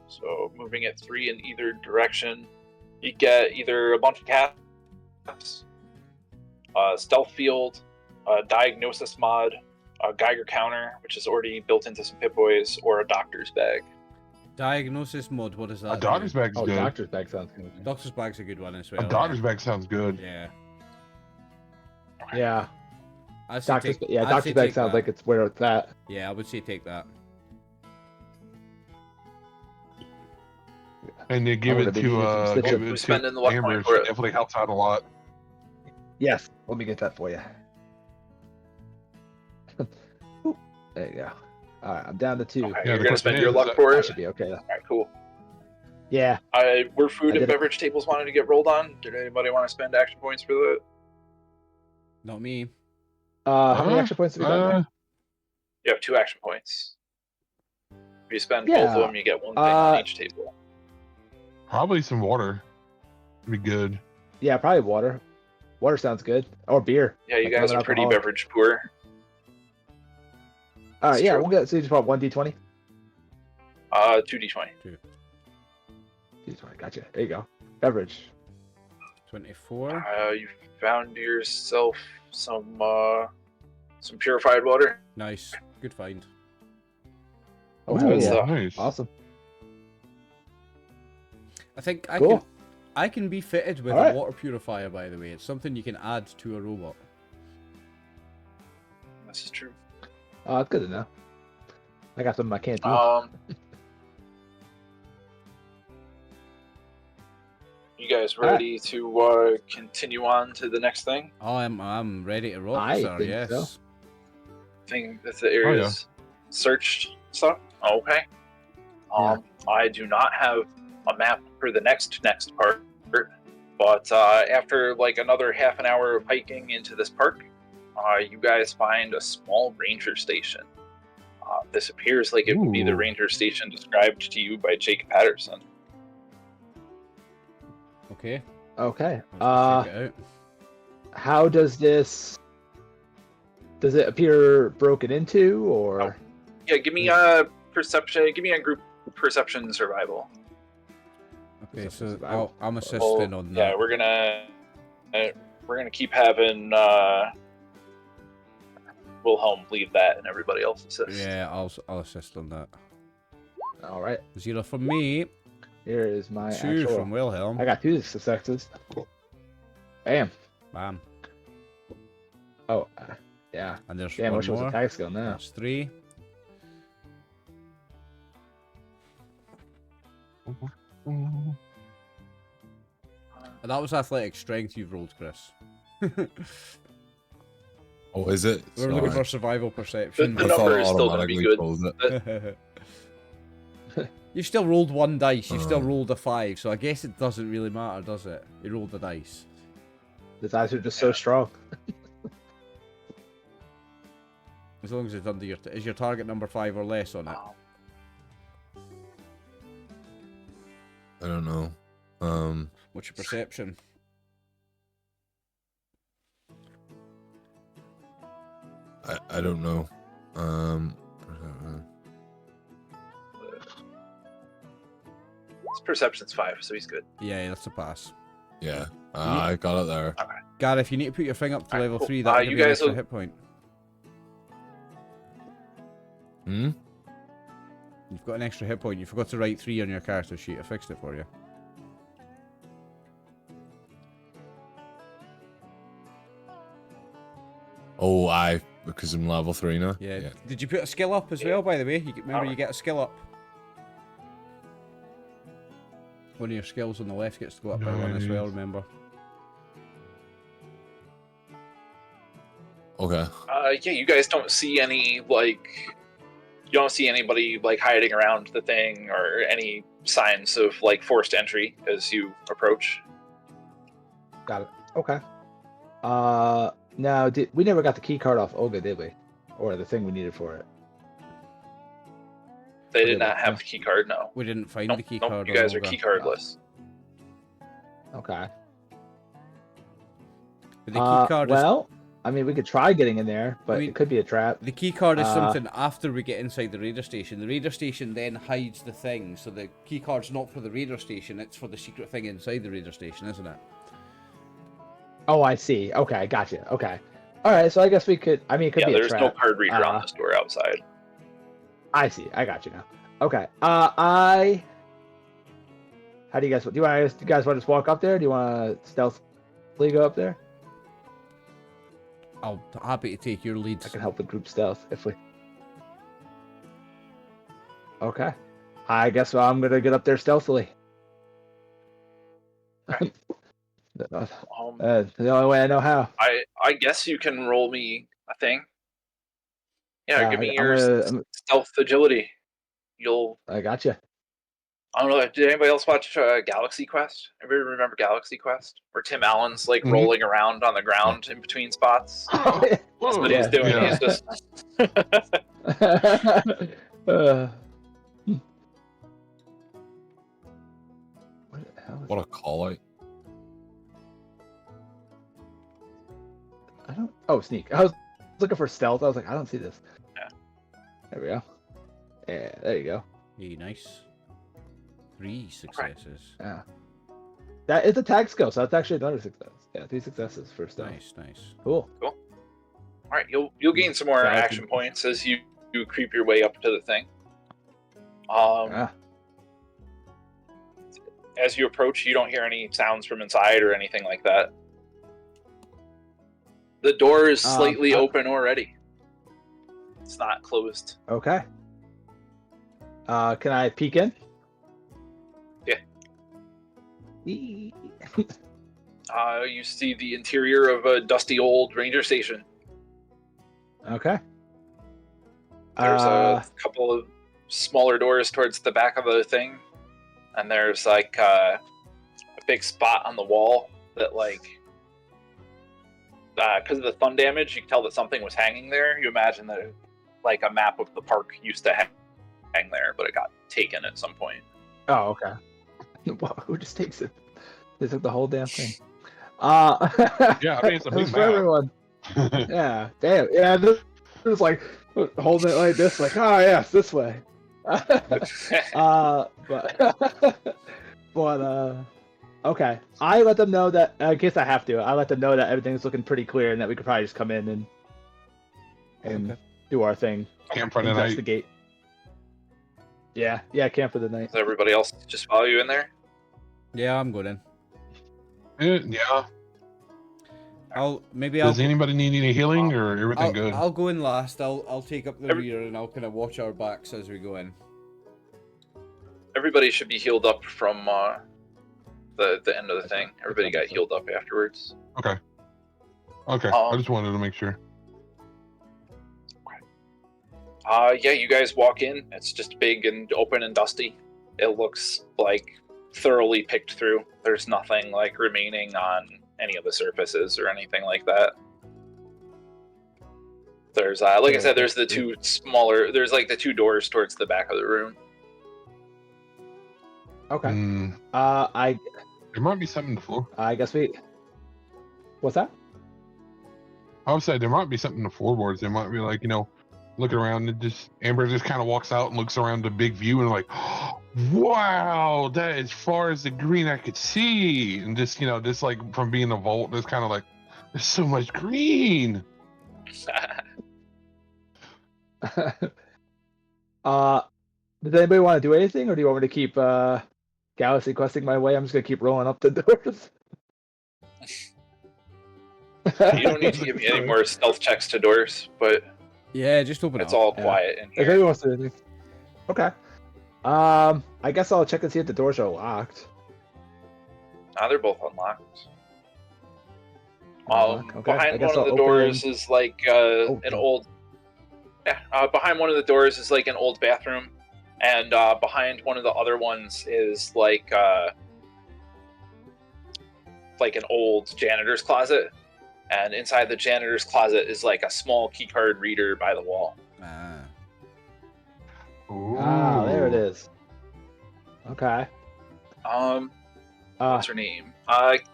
So moving it 3 in either direction, you get either a bunch of caps, stealth field, a diagnosis mod, a Geiger counter, which is already built into some Pip-Boys, or a doctor's bag. Diagnosis mod. What is that? A daughter's bag's Oh, good. doctor's bag sounds good. Doctor's bag's a good one as well. A daughter's bag sounds good. Yeah. Yeah, I'd say doctor's take- yeah, I'd doctor's say bag take sounds that. like it's where it's at. Yeah, I would say take that. And you give I it would've been to easy to stitch give it. it Who's spending to the luck Amber. point for She it? definitely helps out a lot. Yes, let me get that for you. There you go. All right, I'm down to 2. Okay, Yeah, you're the gonna spend question your is luck that- for That it. should be okay. All right, cool. Yeah. Were food I did and it. beverage tables wanted to get rolled on? Did anybody want to spend action points for that? Not me. How many extra points have we got? There? You have 2 action points. If you spend both Yeah, of them, you get 1 thing on each table. Probably some water. Would be good. Yeah, probably water. Water sounds good. Or beer. Yeah, you Like guys are lemon pretty alcoholic. beverage poor. All right, That's yeah, true. we'll get. So you just want 1d20. 2d20. 2d20. Gotcha. There you go. Beverage. 24. You found yourself some purified water. Nice. Good find. Oh, Ooh, hell yeah. nice. Awesome. I think Cool. I can be fitted with Alright. a water purifier, by the way. It's something you can add to a robot. This is true. It's good to know. I got some in my canteen. You guys ready to continue on to the next thing? Oh, I'm ready to rock, I sir. think Yes. so. Thing that the area's searched stuff. Okay. I do not have a map for the next part, but after like another half an hour of hiking into this park, you guys find a small ranger station. This appears like it would be the Ooh. ranger station described to you by Jake Patterson. Okay. Okay. Let's check it out. How does this? Does it appear broken into, or? Yeah, give me a perception. Give me a group perception survival. Okay, so Survival. I'm assisting on that. Yeah, we're gonna keep having Wilhelm lead that, and everybody else assist. Yeah, I'll assist on that. All right. 0 from me, Here is my 2 actual. from Wilhelm. I got 2 successes. Bam. Bam. Oh, yeah. And there's Damn, I one wish it was more. a tag skill now. That's 3. And that was athletic strength you've rolled, Chris. Oh, is it? We're looking for Sorry. survival perception. The I number thought is I still gonna be automatically good. told it. You still rolled one dice. You still Uh. rolled a 5, so I guess it doesn't really matter, does it? You rolled the dice. The dice are just so strong. As long as it's under your... Is your target number 5 or less on it? I don't know. What's your perception? I don't know. His perception's 5, so he's good. Yeah, that's a pass. Yeah, I got it there. Gareth, you need to put your thing up to Alright, level cool. 3. That'll You give you an guys extra will- hit point. Hmm? You've got an extra hit point. You forgot to write 3 on your character sheet. I fixed it for you. Oh, because I'm level 3 now. Yeah. Did you put a skill up as well, by the way? Remember, you get a skill up. One of your skills on the left gets to go up by 1 as well, remember? Okay. Yeah, you guys don't see any, like... You don't see anybody, like, hiding around the thing or any signs of, like, forced entry as you approach. Got it. Okay. Now, we never got the key card off Olga, did we? Or the thing we needed for it? They did not have the key card, no. We didn't find Nope, the key nope, card. you on guys are Olga. key cardless. Okay. But the key card is... Well, I mean, we could try getting in there, but it could be a trap. The key card is something after we get inside the radar station. The radar station then hides the thing, so the key card's not for the radar station, it's for the secret thing inside the radar station, isn't it? Oh, I see. Okay, gotcha. Okay. All right, so I guess we could... I mean, it could Yeah, be a there's trap. no card reader on this door outside. I see. I got you now. Okay. How do you guys... Do you guys want to just walk up there? Do you want to stealthily go up there? I'll happy to take your lead. I can help with group stealth if we... Okay. I guess I'm going to get up there stealthily. The only way I know how. I guess you can roll me a thing. Yeah, give me I'm your gonna- stealth agility. You'll... I got you. I don't know. Did anybody else watch Galaxy Quest? Everybody remember Galaxy Quest? Where Tim Allen's like Mhm. rolling around on the ground in between spots? That's what he's doing. Yeah. He's just... What the hell is What a call out. I don't... Oh, sneak. I was looking for stealth. I was like, I don't see this. Yeah. There we go. Yeah, there you go. Hey, nice. 3 successes. Yeah. That is a tag skill, so that's actually another success. Yeah, 3 successes for stealth. Nice. Cool. All right, you'll gain some more Yeah, I action can- points as you creep your way up to the thing. Yeah. As you approach, you don't hear any sounds from inside or anything like that. The door is slightly open already. It's not closed. Okay. Can I peek in? Yeah. Eee. You see the interior of a dusty old ranger station. Okay. There's a couple of smaller doors towards the back of the thing, and there's like a big spot on the wall that, like, because of the thumb damage, you can tell that something was hanging there. You imagine that, like, a map of the park used to hang there, but it got taken at some point. Oh, okay. Wow, who just takes it? They took the whole damn thing. Yeah, I mean, it's a it big was for map. everyone. Yeah, damn. Yeah, this was like holding it like this, like, oh yes, this way. But okay. I let them know that in case I have to. I let them know that everything's looking pretty clear and that we could probably just come in and Okay. do our thing. Camp for the That's the night. gate. Yeah, camp for the night. Does everybody else just follow you in there? Yeah, I'm going in. Yeah. I'll Does anybody need any healing or everything good? I'll go in last. I'll take up the Every- rear and I'll kind of watch our backs as we go in. everybody should be healed up from the end of the thing. Everybody got healed up afterwards. Okay. Okay. I just wanted to make sure. Yeah, you guys walk in. It's just big and open and dusty. It looks like thoroughly picked through. There's nothing like remaining on any of the surfaces or anything like that. There's like I said, there's the two smaller. There's like the two doors towards the back of the room. Okay. There might be something on the floor. I guess we. What's that? I would say there might be something in the floorboards. There might be like, looking around and just Amber just kind of walks out and looks around the big view and like, wow, that as far as the green I could see. And just, just like from being a vault, there's kind of like, there's so much green. Does anybody want to do anything, or do you want me to keep galaxy questing my way? I'm just gonna keep rolling up the doors. You don't need to give me any more stealth checks to doors, but Yeah, just open it it's up. all quiet in If here. anybody wants to do anything. Okay. I guess I'll check and see if the doors are locked. They're both unlocked. Okay, I Behind guess one of the I'll doors open- is like an old. Yeah, behind one of the doors is like an old bathroom, and behind one of the other ones is like an old janitor's closet, and inside the janitor's closet is like a small keycard reader by the wall. Ah. Ah, there it is. Okay. What's her name?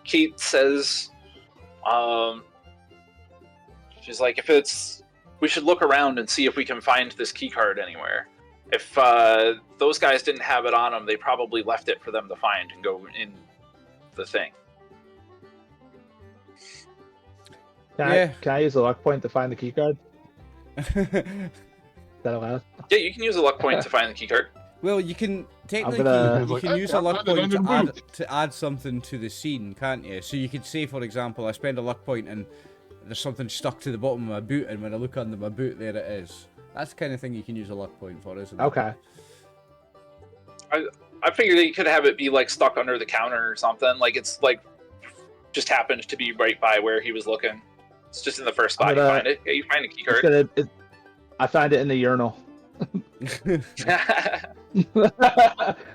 Kate says, she's like, we should look around and see if we can find this key card anywhere. If those guys didn't have it on them, they probably left it for them to find and go in the thing. Can I use a luck point to find the key card? Is that allowed? Yeah, you can use a luck point to find the key card. Well, you can technically gonna- you can Like, use I a luck found it point under to add something to the scene, can't you? So you could say, for example, I spend a luck point and there's something stuck to the bottom of my boot, and when I look under my boot, there it is. That's the kind of thing you can use a luck point for, isn't it? Okay. I figured you could have it be like stuck under the counter or something. Like it's like just happened to be right by where he was looking. It's just in the first spot you find it. Yeah, you find a key card. I find it in the urinal.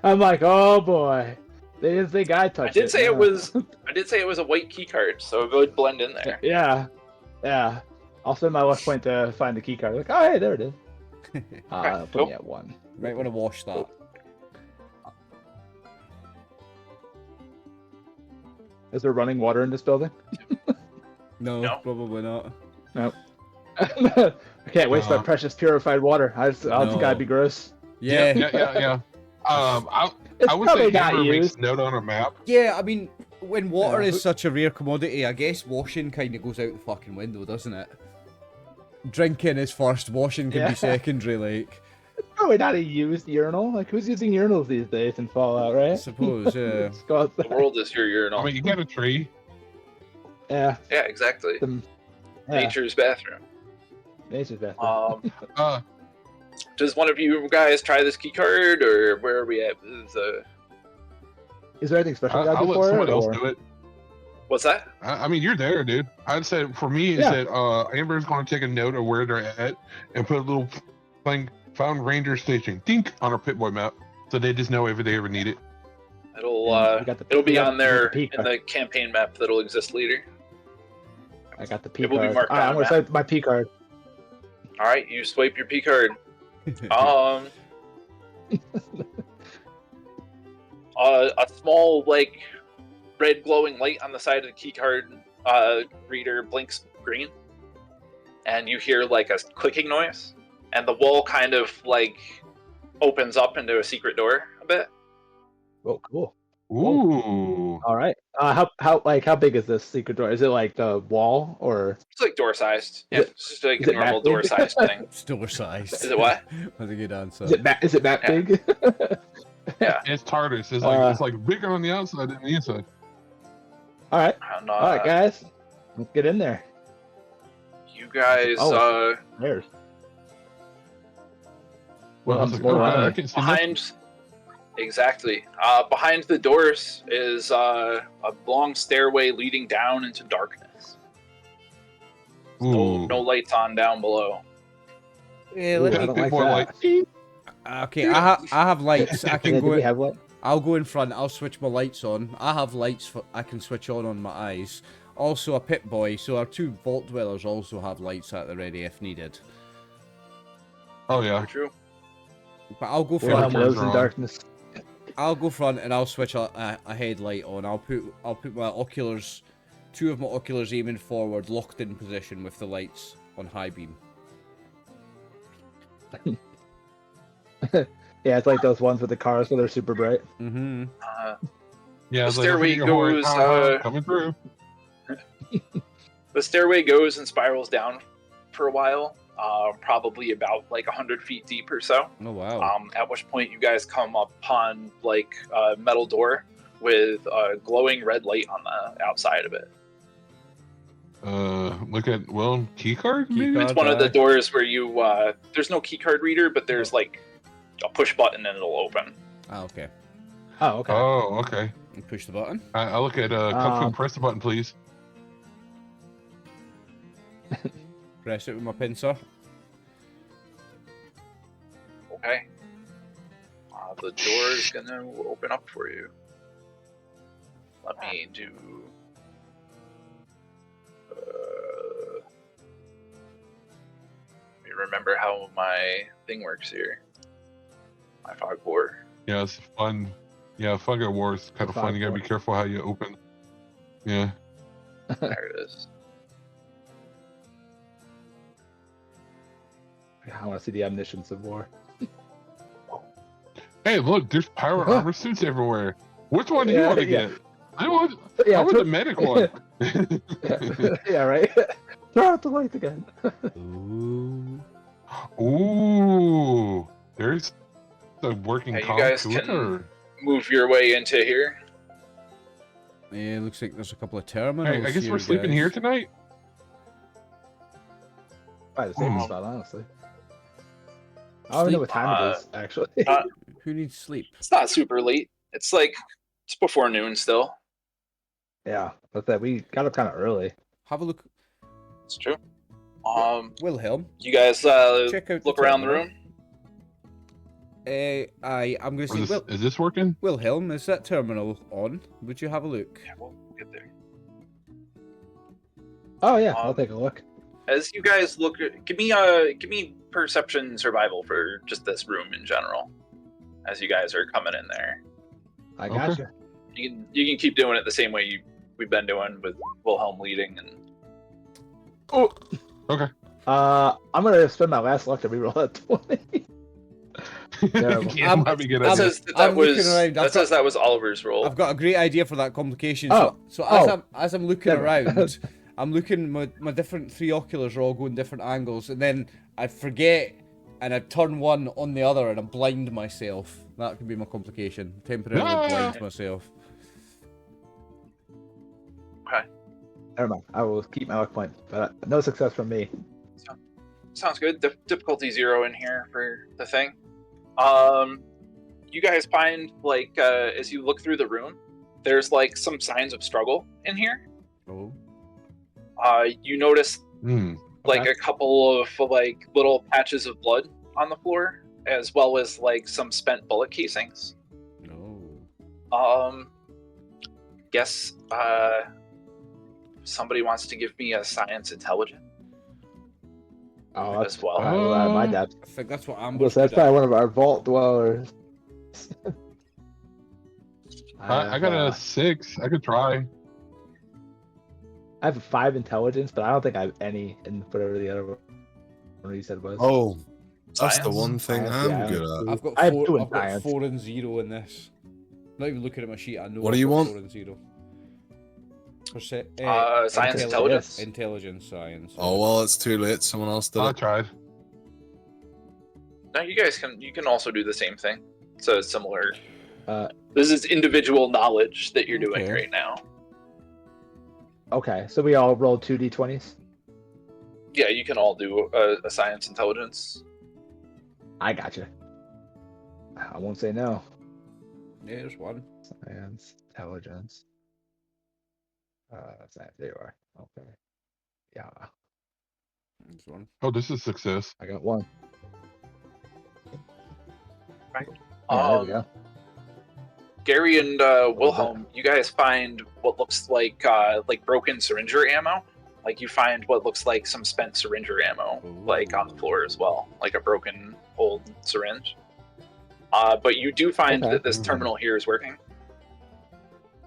I'm like, oh boy, they didn't think I touched it. I did say it was a white key card, so it would blend in there. Yeah. I'll spend my luck point to find the key card. Like, oh hey, there it is. Put me at 1. Might want to wash that. Is there running water in this building? No, probably not. Nope. I can't waste my precious purified water. I don't think I'd be gross. Yeah. Yeah. I It's would probably say not Amber makes used. a note on a map. Yeah, I mean, when water Yeah. is such a rare commodity, I guess washing kind of goes out the fucking window, doesn't it? Drinking is first, washing can Yeah. be secondary, like. It's probably not a used urinal. Like, who's using urinals these days in Fallout, right? I suppose, yeah. Just go outside. The world is your urinal. I mean, you got a tree. Yeah. Yeah, exactly. Yeah. Nature's bathroom. Nature's bathroom. Does one of you guys try this key card, or where are we at? Is there anything special you I'll gotta do let for someone it? else Or... do it. What's that? I mean, you're there, dude. I'd say for me is Yeah. that Amber's going to take a note of where they're at and put a little thing, found ranger station, dink, on our Pit-Boy map, so they just know if they ever need it. It'll Yeah, we got the- it'll be we got- on we got there the P in the campaign map that'll exist later. I got the P It will be card. marked Alright, on I'm gonna that. swipe my P card. All right, you swipe your P card. A small like red glowing light on the side of the key card reader blinks green, and you hear like a clicking noise, and the wall kind of like opens up into a secret door a bit. Oh, cool. Ooh. All right. How big is this secret door? Is it like the wall or? It's like door sized. Yeah, Is it- it's just like is a it normal that big? door sized thing. Store sized. Is it what? That's a good answer. Is it that Yeah. big? Yeah. It's TARDIS. It's like bigger on the outside than the inside. All right. And, All right, guys. Let's get in there. You guys, Oh. There's. Well, I was like, oh, I can see nothing. Exactly. Behind the doors is a long stairway leading down into darkness. Ooh. No lights on down below. Yeah, Ooh, let I me. don't Bit like more that. Okay, I have lights. I Yeah, can do go. we have one? I'll go in front. I'll switch my lights on. I have lights I can switch on my eyes. Also a pit boy, so our 2 vault dwellers also have lights at the ready if needed. Oh yeah. True. But I'll go Wilhelm front. Cameras lives are in on. darkness. I'll go front and I'll switch a headlight on. I'll put my oculars, 2 of my oculars aiming forward, locked in position with the lights on high beam. Yeah, it's like those ones with the cars where they're super bright. Mm-hmm. Yeah, The it's like, don't stairway forget your horn. goes. Coming through. The stairway goes and spirals down for a while, probably about like 100 feet deep or so. Oh wow. At which point you guys come upon like a metal door with a glowing red light on the outside of it. Look at key card. Key Maybe? card. It's one of the Aye. doors where you there's no keycard reader, but there's like a push button and it'll open. Ah, okay. Oh, okay. Oh, okay. And push the button. I look at Kung Fu. Press the button, please. Press it with my pincer. Okay. The door is gonna open up for you. Let me do. Let me remember how my thing works here. My fog board. Yeah, it's fun. Yeah, Fungi War is kind of fun. You gotta be careful how you open. Yeah. There it is. I want to see the omniscience of war. Hey, look, there's pirate armor suits everywhere. Which one do you Yeah, want to yeah. get? I want Yeah, the medic one. yeah, right. Throw out the lights again. Ooh. Ooh, there's the working Yeah, you guys computer. can move your way into here. Yeah, looks like there's a couple of terminals. Hey, I guess here, we're sleeping guys. here tonight. Probably the safest spot, honestly. I don't even know what time it is, actually. Who needs sleep? It's not super late. It's before noon still. Yeah, but that we got up kind of early. Have a look. It's true. Wilhelm, You guys check out look around the room. I'm going to say, Is this working? Wilhelm, is that terminal on? Would you have a look? Yeah, we'll get there. Oh yeah, I'll take a look. As you guys look, give me perception survival for just this room in general. As you guys are coming in there, I got Okay. you. you can keep doing it the same way we've been doing with Wilhelm leading and. Oh, okay. I'm gonna spend my last luck to reroll that 20. Terrible. Yeah, might be a good That idea. says I'm looking around. that was Oliver's roll. I've got a great idea for that complication. Oh. As I'm looking Never. around, I'm looking, my different 3 oculars are all going different angles, and then I forget, and I turn one on the other, and I blind myself. That could be my complication. Temporarily blind myself. Okay, Never mind. I will keep my luck point, but no success from me. sounds good. Difficulty 0 in here for the thing. You guys find as you look through the room, there's some signs of struggle in here. Oh. You notice Okay. a couple of little patches of blood on the floor, as well as some spent bullet casings. No. Guess somebody wants to give me a science intelligence Oh, that's as well. a little out of my depth. I think that's what I'm. That's probably one of our vault dwellers. I got a 6. I could try. I have a 5 intelligence, but I don't think I have any in whatever the other one you said was. Oh, that's the Science? one thing Science, I'm yeah. good at. I've got I have 4. 2 in I've got science. 4 and 0 in this. Not even looking at my sheet. I know. What I've do you got want? 4 and 0. Science intelligence. Intelligence science. Oh well, it's too late. Someone else did I it. tried. No, you guys can also do the same thing. So it's similar. Uh, This is individual knowledge that you're doing Okay. right now. Okay, so we all rolled 2 d20s. Yeah, you can all do a science intelligence. I gotcha. I won't say no. There's one. Science, intelligence. Science. There you are. Okay. Yeah, There's one. Oh, this is success. I got one. Right. Yeah, there we go. Gary and Wilhelm, you guys find what looks like broken syringer ammo. Like you find what looks like some spent syringer ammo, like on the floor as well, like a broken old syringe. But you do find Okay. that this terminal here is working.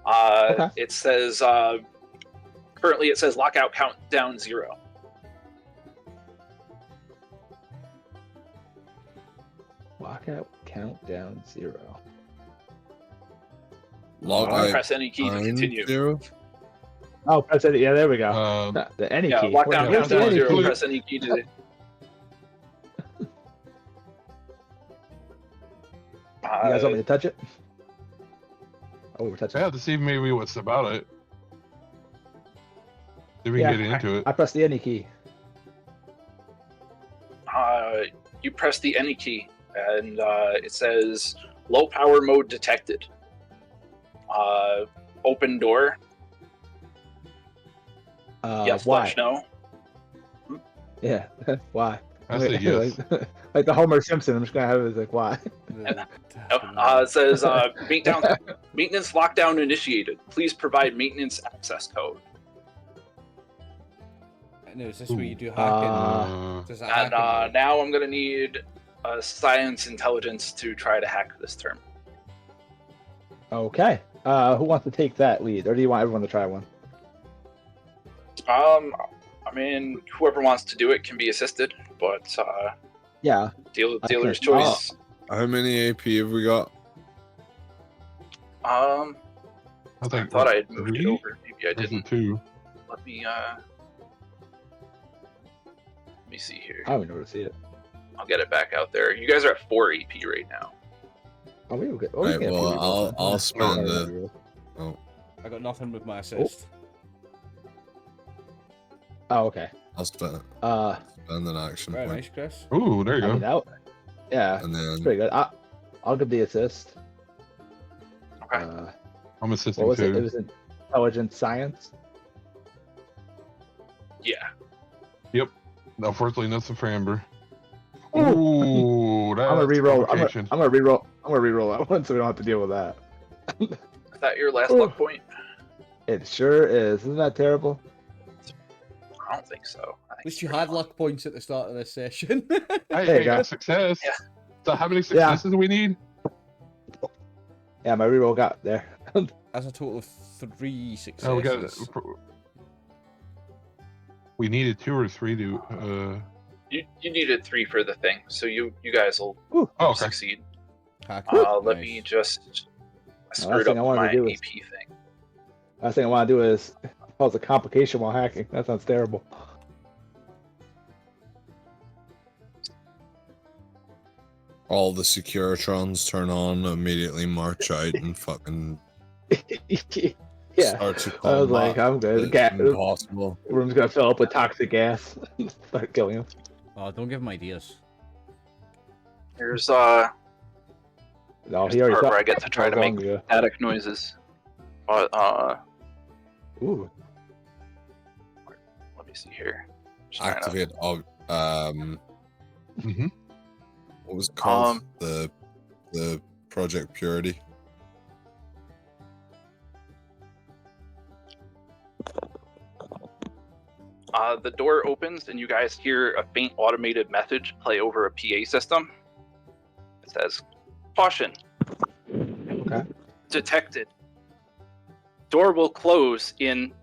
Okay. It says currently it says lockout countdown 0. Lockout countdown 0. Lockout Press any key to continue. 0. Oh, press it. Yeah, there we go. The any Yeah, key. lockdown Where's the countdown any 0. key? Press any key to. You guys want me to touch it? Oh, we're touching I it. have to see maybe what's about it. If we can get into it. I pressed the any key. You press the any key, and it says low power mode detected. Open door. Yes, why? slash no. Yeah, why? I say yes. Like the Homer Simpson. I'm just gonna have it as like why? It says maintenance lockdown initiated. Please provide maintenance access code. No, is this where you do hacking? Does that And hacking? now I'm gonna need science intelligence to try to hack this term. Okay. Who wants to take that lead, or do you want everyone to try one? I mean, whoever wants to do it can be assisted, but Yeah. dealer's can- choice. How many AP have we got? I I think thought I had moved it 3? over. Maybe I Or is it didn't. 2? Let me see here. I don't even know where to see it. I'll get it back out there. You guys are at 4 AP right now. Oh, we will get. Right, we can well, get a few I'll rerolls. spend Oh, it. reroll. I got nothing with my assist. Oh, okay. I'll spend Uh, an action Very point. nice, Chris. Ooh, there you I go. mean, yeah, And it's then pretty good. I'll give the assist. Okay. I'm What assisting was it? It too. was intelligence science. Yeah. Unfortunately, nothing for Amber. Ooh. Ooh, that's I'm gonna reroll. I'm complication. gonna reroll. I'm gonna reroll that one so we don't have to deal with that. Is that your last Ooh. luck point? It sure is. Isn't that terrible? I don't think so. I At think least it's you pretty had fun. luck points at the start of this session. Hey, There you go. success. Yeah. So how many successes do we need? Yeah, my reroll got there. That's a total of 3 successes. Oh, we got. We needed 2 or 3 to. You needed 3 for the thing, so you guys will Oh, okay. succeed. Hacking. Let Nice. me just I last screwed thing up I wanted my to do is- AP thing. Last thing I want to do is cause a complication while hacking. That sounds terrible. all the Securitrons turn on, immediately march out and fucking Yeah. start to I was combat. like, I'm good. It's impossible. Room's gonna fill up with toxic gas. Start killing him. Oh, don't give him ideas. Here's No, here's he the already part thought where I get to try to how make long ago. static noises. But Ooh. let me see here. Just trying to- Activate Mm-hmm. what was it called? The Project Purity. The door opens and you guys hear a faint automated message play over a PA system. It says, "Caution. Okay. Detected. Door will close in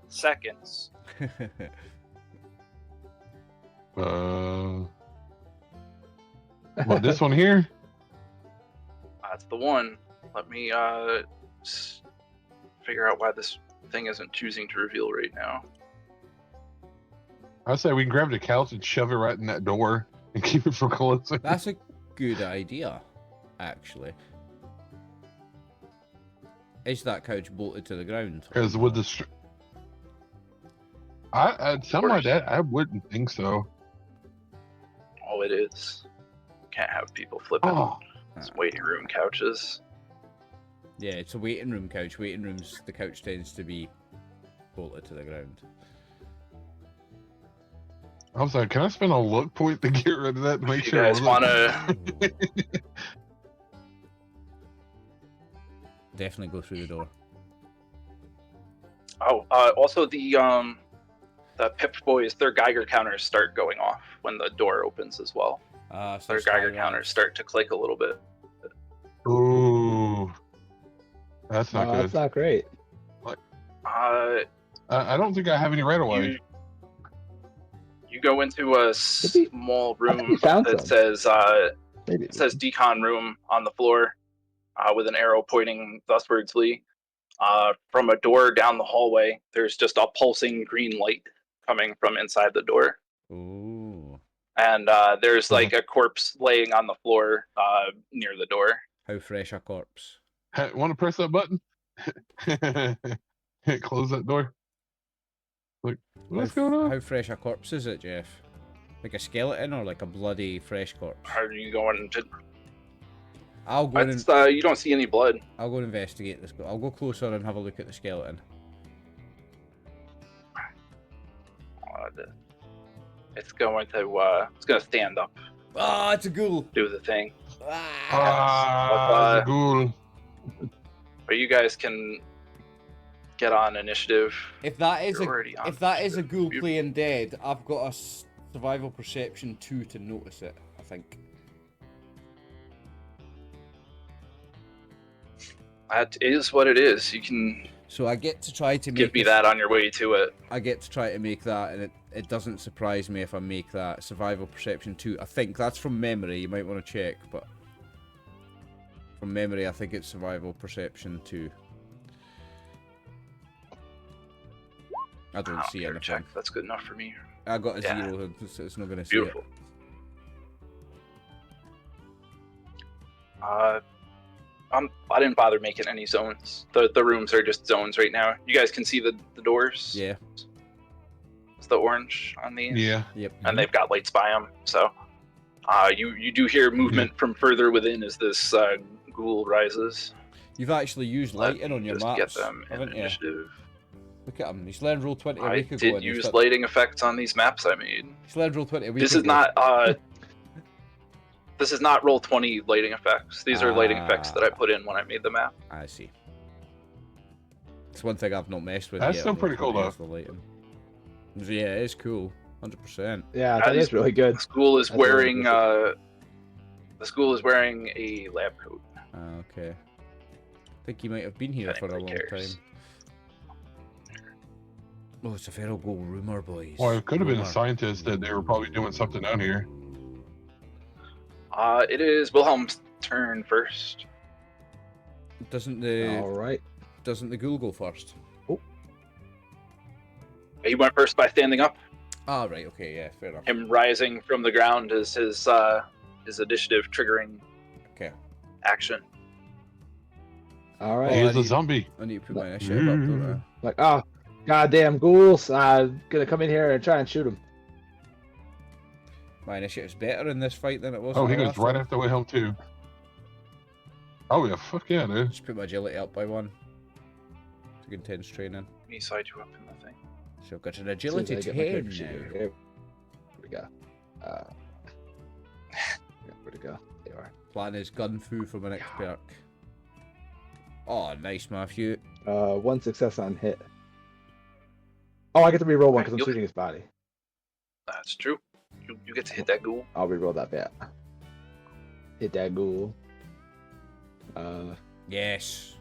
seconds." What, this one here? That's the one. Let me figure out why this thing isn't choosing to reveal right now. I say we can grab the couch and shove it right in that door and keep it from closing. That's a good idea, actually. Is that couch bolted to the ground? Because with the something like that, I wouldn't think so. Oh, it is. Can't have people flipping. Oh, It's waiting room couches. Yeah, it's a waiting room couch. Waiting rooms, the couch tends to be bolted to the ground. I'm sorry, can I spend a luck point to get rid of that to make If you sure guys it wasn't? wanna Definitely go through the door. also the Pip boys, their Geiger counters start going off when the door opens as well. So Their Geiger counters start to click a little bit. Ooh. That's not good. That's not great. I don't think I have any right away. You go into a small I think we room found that some. says Maybe. it says decon room on the floor, with an arrow pointing thuswardsly. From a door down the hallway, there's just a pulsing green light coming from inside the door. Ooh. And there's like a corpse laying on the floor near the door. How fresh a corpse. Want to press that button? Close that door. Like, what's going on? How fresh a corpse is it, Jeff? Like a skeleton or like a bloody fresh corpse? Are you going to? I'll go and You don't see any blood. I'll go and investigate this. I'll go closer and have a look at the skeleton. It's going to stand up, Ah, it's a ghoul. do the thing. The ghoul. But you guys can get on initiative. If that is You're already on a initiative. ghoul Beautiful. playing dead, I've got a survival perception 2 to notice it, I think. That is what it is. You can So I get to try to give make me a- that on your way to it. I get to try to make that, and it doesn't surprise me if I make that survival perception 2. I think that's from memory. You might want to check, but from memory, I think it's survival perception 2. I don't see care, anything. check. That's good enough for me. I got a Yeah. 0. It's not going to see it. Beautiful. I didn't bother making any zones. The rooms are just zones right now. You guys can see the doors. Yeah. It's the orange on these. Yeah. Yep. And they've got lights by them. So, you do hear movement from further within as this ghoul rises. You've actually used Let lighting me on your just maps, get them in haven't you? initiative. Look at him. He's learned roll 20 a I week ago. did and he's use got- lighting effects on these maps I made. He's learned roll 20 a week This ago. is not this is not roll 20 lighting effects. These are lighting effects that I put in when I made the map. I see. It's one thing I've not messed with That's yet. still on pretty cool, Roll20 is though. the lighting. Yeah, it is cool. 100%. Yeah, that is really good. The school is That's really wearing impressive. the school is wearing a lab coat. Okay. I think he might have been here If for a long anybody cares. time. Oh, it's a feral ghoul rumor, boys. Well, it could have been a Rumour. scientist that they were probably doing something down here. It is Wilhelm's turn first. Doesn't All right. the ghoul go first? He went first by standing up. Ah, right. Okay. Yeah. Fair enough. Him rising from the ground is his initiative triggering Okay. action. All right. He I is a need- zombie. I need to put my initiative up, don't I? Like, oh, goddamn ghouls! Gonna come in here and try and shoot him. My initiative's better in this fight than it was. Oh, in he the goes last right one. after Wilhelm too. Oh yeah, fuck yeah, dude. Just put my agility up by 1. It's intense training. Let me side you up in the thing. So I've got an As soon as agility I 10 get my character sheet now. here. Here we go. Where'd it go? There you are. Plan is gun fu for my next perk. Oh, nice, Matthew. 1 success on hit. Oh, I get to reroll one because I'm You'll- shooting his body. That's true. You get to hit that ghoul. I'll reroll that bit. Hit that ghoul. Yes.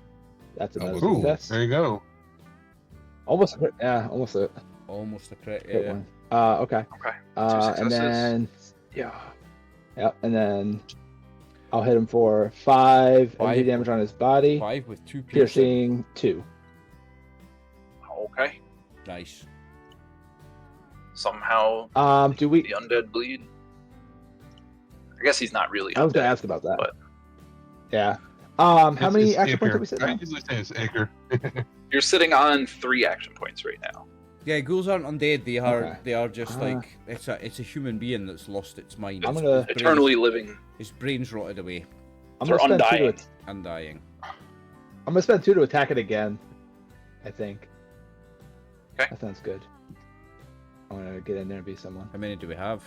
That's Oh, another Ooh, success. there you go. Almost a crit. Yeah, almost a Almost a crit. crit Yeah. one. Okay. Okay. And successes. then Yep, and then I'll hit him for 5 energy 5. damage on his body. 5 with 2 piercing. Piercing 2. Okay. Nice. Somehow Do we? the undead bleed. I guess he's not really. I was gonna undead, ask about that. but- Yeah. How It's- many it's action points Acre. did we say? I now? usually say it's Acre. You're sitting on 3 action points right now. Yeah, ghouls aren't undead. They are. Okay. They are just Ah. like it's a human being that's lost its mind. I'm Its gonna- brains- Eternally living. His brain's rotted away. I'm They're gonna spend undying. Undying. I'm gonna spend 2 to attack it again. I think. Okay. That sounds good. I want to get in there and be someone. How many do we have?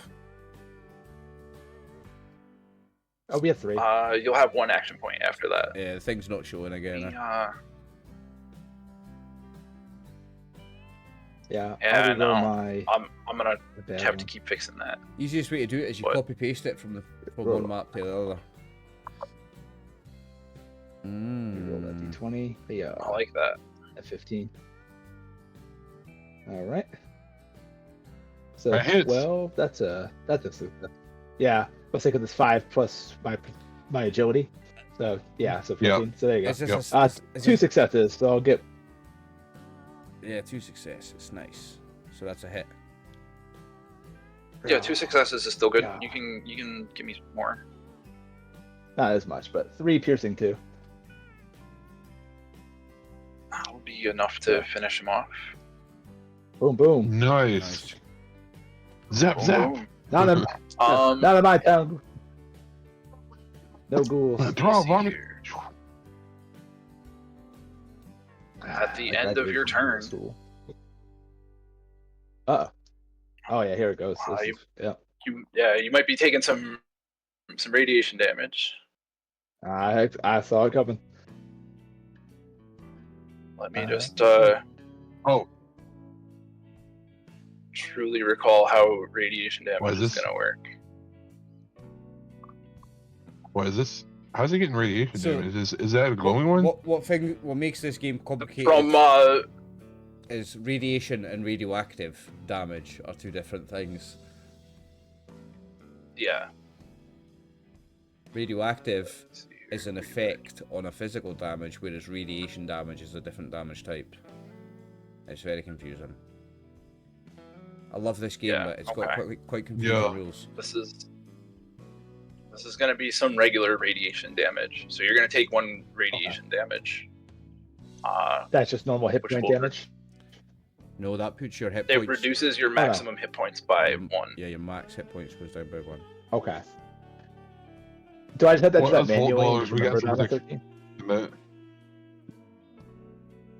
Oh, we have 3. You'll have 1 action point after that. Yeah, the thing's not showing again. Yeah. Yeah, I'll no. reroll my. I'm gonna bad have one. to keep fixing that. Easiest way to do it is you What? copy paste it from Roll. one map to the other. Reroll that d20. Yeah. I like that. At 15. All right. So That hits. 12. That's a success. Yeah. Let's say because it's 5 plus my agility. So yeah. So 15. Yep. So there you go. Is this Yep. is 2 this- successes. So I'll get. Yeah, 2 successes. Nice. So that's a hit. Yeah, 2 successes is still good. Yeah. You can give me some more. Not as much, but 3 piercing too. That'll be enough to finish him off. Boom, boom. Nice. Zap, zap. Not in, not in my town. No ghouls. Draw, see vomit. here. At the end of your turn. Oh yeah, here it goes. Wow, This is- yeah. You might be taking some radiation damage. I saw it coming. Let me Uh, just Oh, truly recall how radiation What damage is is this? gonna work. what is this? How's it getting radiation So- damage? Is that a glowing one? What makes this game complicated From is radiation and radioactive damage are 2 different things. yeah. Radioactive Let's see here. is an effect on a physical damage, whereas radiation damage is a different damage type. It's very confusing. I love this game, Yeah, but it's okay. got quite confusing Yeah. rules. This is gonna be some regular radiation damage. So you're gonna take 1 radiation damage. That's just normal hit Which point will- damage. No, that puts your hit It points. reduces your maximum hit points by 1. Yeah, your max hit points goes down by 1. Okay. Do I just have to What do that else hold manually? ballers we got Remember for that at protection? 13? But-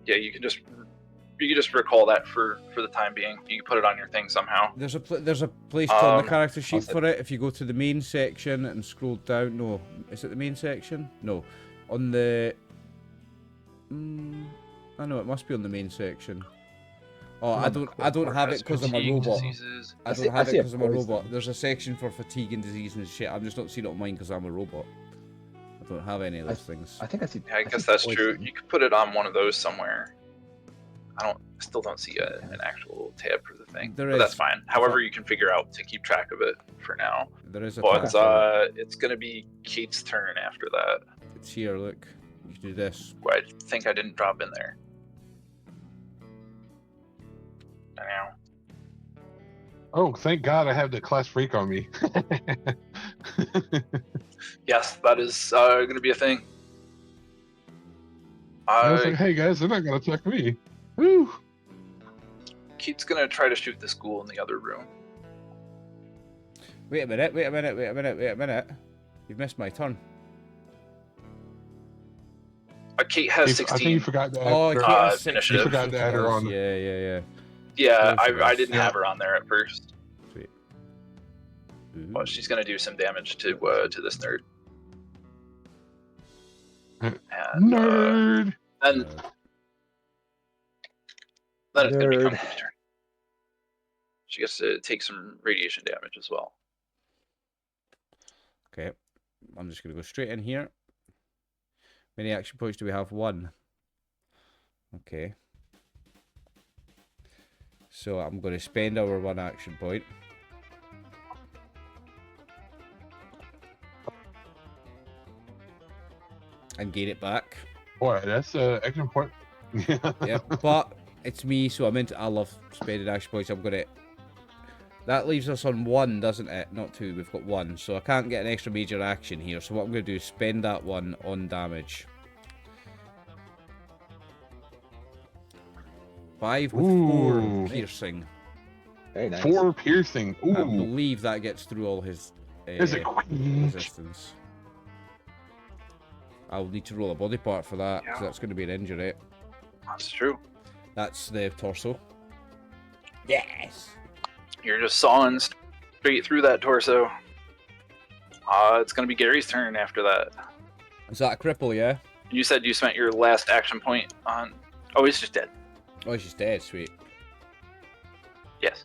Yeah, you can just recall that for the time being. You can put it on your thing somehow. There's a place on the character sheet I'll for it. If you go to the main section and scroll down, no, is it the main section? No, on the. I know it must be on the main section. Oh, I don't have it because I'm a Fatigue, robot. diseases. I I see- don't have I it see a because I'm a poison. robot. There's a section for fatigue and disease and shit. I'm just not seeing it on mine because I'm a robot. I don't have any of those things. I think I see. Yeah, I guess see that's true. poison. You could put it on one of those somewhere. I still don't see an actual tab for the thing. There but that's is. fine. However, you can figure out to keep track of it for now. There is a But tab for it. it's gonna be Kate's turn after that. It's here. Look, you can do this. Who I think I didn't drop in there. Now, Oh, thank God I have the class freak on me. yes, that is gonna be a thing. I was like, hey guys, they're not gonna attack me. Woo! Kate's gonna try to shoot this ghoul in the other room. Wait a minute. You've missed my turn. Kate has I think 16. you forgot that. Oh, Or- Kate has initiative. You forgot to add her on. Yeah. Yeah, Both of I us. didn't Yeah. have her on there at first, Sweet. but she's gonna do some damage to this nerd. And, Nerd. then it's gonna be Nerd. Company's turn. She gets to take some radiation damage as well. Okay, I'm just gonna go straight in here. Many action points do we have? 1. Okay. So I'm going to spend our 1 action point. And gain it back. Boy, that's action point. Yep. But it's me, so I love spending action points. I'm gonna. That leaves us on 1, doesn't it? Not 2. We've got 1, so I can't get an extra major action here. So what I'm gonna do is spend that 1 on damage. 5 with 4 Ooh. piercing. Very nice. 4 piercing. I Ooh. believe that gets through all his Is it? resistance. I'll need to roll a body part for that, because Yeah. that's going to be an injury. That's true. That's the torso. Yes! You're just sawing straight through that torso. It's gonna be Gary's turn after that. Is that a cripple, yeah? You said you spent your last action point on. Oh, he's just dead. Oh, she's dead, sweet. Yes.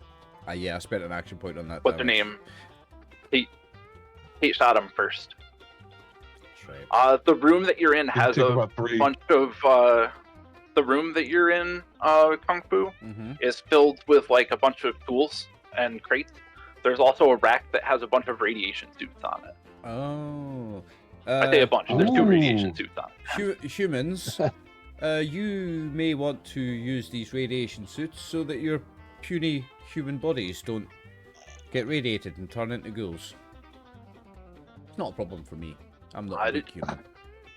Yeah, I spent an action point on that. What's her damage. name? Kate shot him first. That's right. The room that you're in has Take a about 3. bunch of. The room that you're in, Kung Fu, Mm-hmm. is filled with like a bunch of tools and crates. There's also a rack that has a bunch of radiation suits on it. Oh. I say a bunch. There's 2 Ooh. radiation suits on it. Humans, you may want to use these radiation suits so that your puny human bodies don't get radiated and turn into ghouls. It's not a problem for me. I'm not I a big did- human.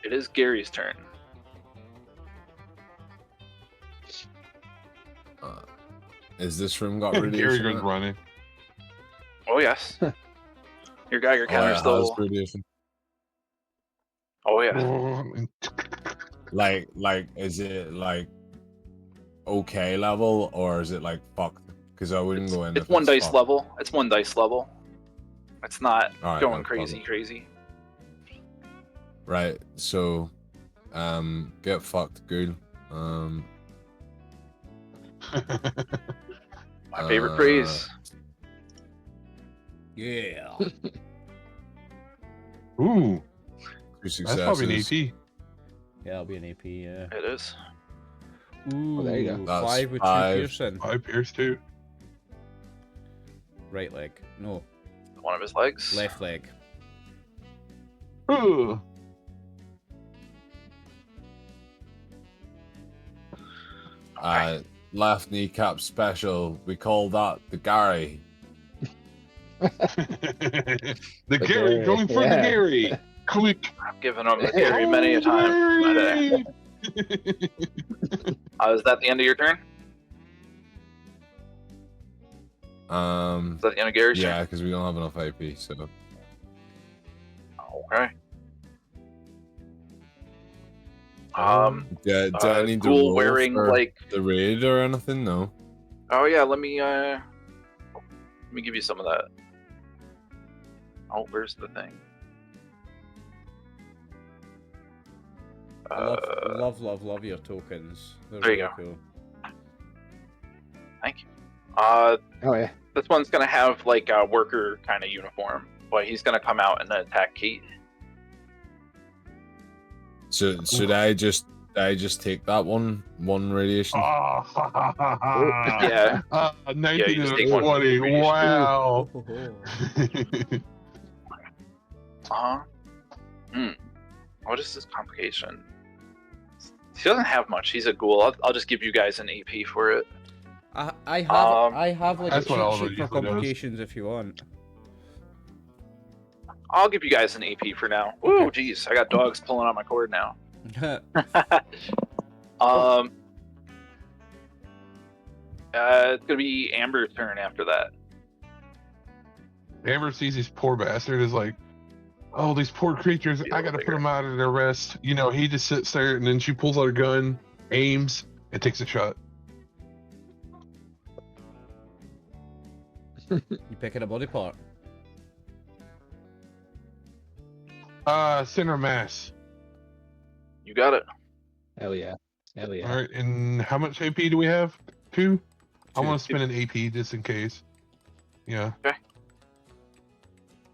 It is Gary's turn. Is this room got Gary radiation? goes in it? running. Oh yes. Your Geiger Oh, yeah, counter it still. has radiation. Oh yeah. Oh, Like, is it like okay level or is it like fucked? Because I wouldn't go in. It's if one dice fucked. level. It's 1 dice level. It's not Alright, going no crazy, problem. crazy. Right. So, get fucked, Ghoul. My favorite phrase. Yeah. Ooh, 2 that's probably an successes. AP. Yeah, it'll be an AP, yeah. It is. Ooh, there you go. That's 5 with 2 5. piercing. 5 pierce too. Right leg. No, One of his legs. left leg. Ooh. Left kneecap special. We call that the Gary. The Gary Gary, going for the yeah. Gary. Quick. I've given him the Gary many a time. in my day. Is that the end of your turn? Is that the end of Gary's Yeah, because we don't have enough AP. So, turn? Okay. do I need to Ghoul roll wearing for like. the raid or anything? No. Oh yeah, let me give you some of that. Oh, where's the thing? Love your tokens. They're There you really go. cool. Thank you. Oh yeah. This one's gonna have like a worker kind of uniform, but he's gonna come out and then attack Kate. Oh. Should I just take that one radiation? Oh, Yeah. 19 Yeah, you just and take a one 20. radiation. Wow. Uh-huh. What is this complication? He doesn't have much. He's a ghoul. I'll just give you guys an AP for it. I have like a That's what cheat Oliver sheet for usually does. complications if you want. I'll give you guys an AP for now. Ooh, jeez, I got dogs pulling on my cord now. It's gonna be Amber's turn after that. Amber sees these poor bastard is like, oh, these poor creatures, I gotta put them out of their rest. You know, he just sits there and then she pulls out her gun, aims, and takes a shot. You picking a body part? Center mass. You got it. Hell yeah. Hell yeah. All right, and how much AP do we have? 2? I Two. want to spend an AP just in case. Yeah. Okay.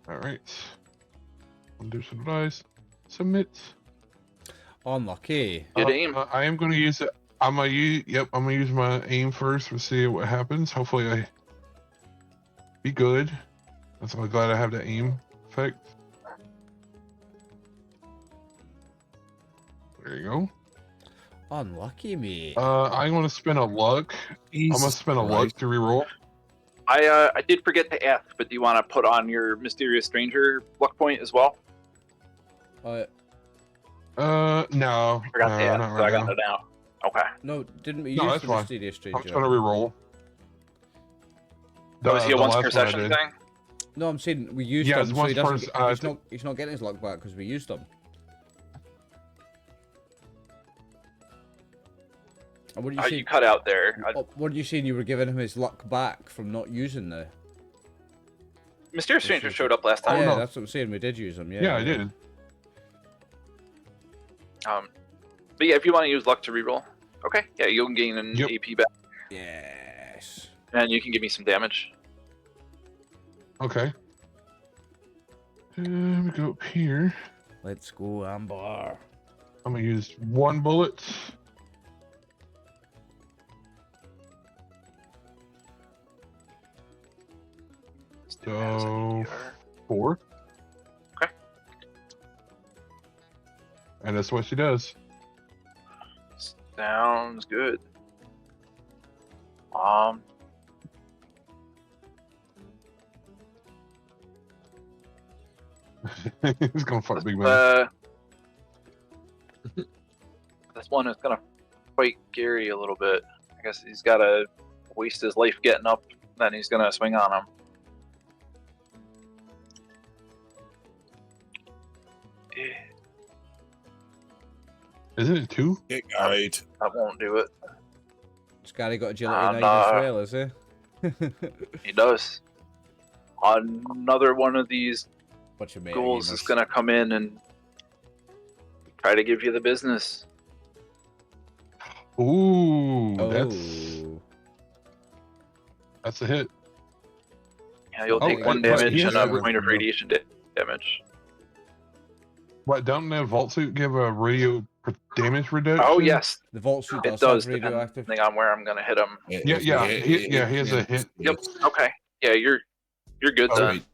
All right. Undo some dice. Submit. Unlucky. Good aim. I am going to use it. I'm gonna use. Yep, I'm gonna use my aim first to see what happens. Hopefully, I be good. That's why I'm glad I have the aim effect. There you go. Unlucky me. I'm gonna spend a luck. I'm gonna spend a luck to reroll. I did forget to ask, but do you want to put on your mysterious stranger luck point as well? Uh, No. Forgot to ask, not so I right got now. it now. Okay. no, didn't we No, use that's the fine. mysterious I'm stranger? trying to reroll. Oh, is he a The once last one I perception did. thing? No, I'm saying we used Yeah, them, it's so once he doesn't. per- He's not getting his luck back because we used them. What did you say? You cut out there. What are you saying? You were giving him his luck back from not using the. Mysterious Stranger showed up last time. Yeah, no. that's what I'm saying. We did use him. Yeah. Yeah, I did. But yeah, if you want to use luck to reroll, okay. Yeah, you'll gain an Yep. AP back, Yes. and you can give me some damage. Okay. Let me go up here. Let's go, Amber. I'm gonna use 1 bullet. So 4. Okay. And that's what she does. Sounds good. He's gonna fuck big man. This one is gonna fight Gary a little bit. I guess he's gotta waste his life getting up, then he's gonna swing on him. Isn't it 2? Get guide. That won't do it. Scotty got agility 9 Uh, as well, is he? He does. Another one of these Bunch of ghouls metagamers. is gonna come in and try to give you the business. Ooh, Oh. that's a hit. Yeah, you'll Oh, take 1 but damage he and has a a- point of radiation damage. What, don't that vault suit give a radio damage reduction? Oh yes, The vault suit it does, does, have radioactive. depending on where I'm gonna hit him. Yeah, If yeah, we hit- he has a hit. Yep. Okay. Yeah, you're good Oh, then. Sweet.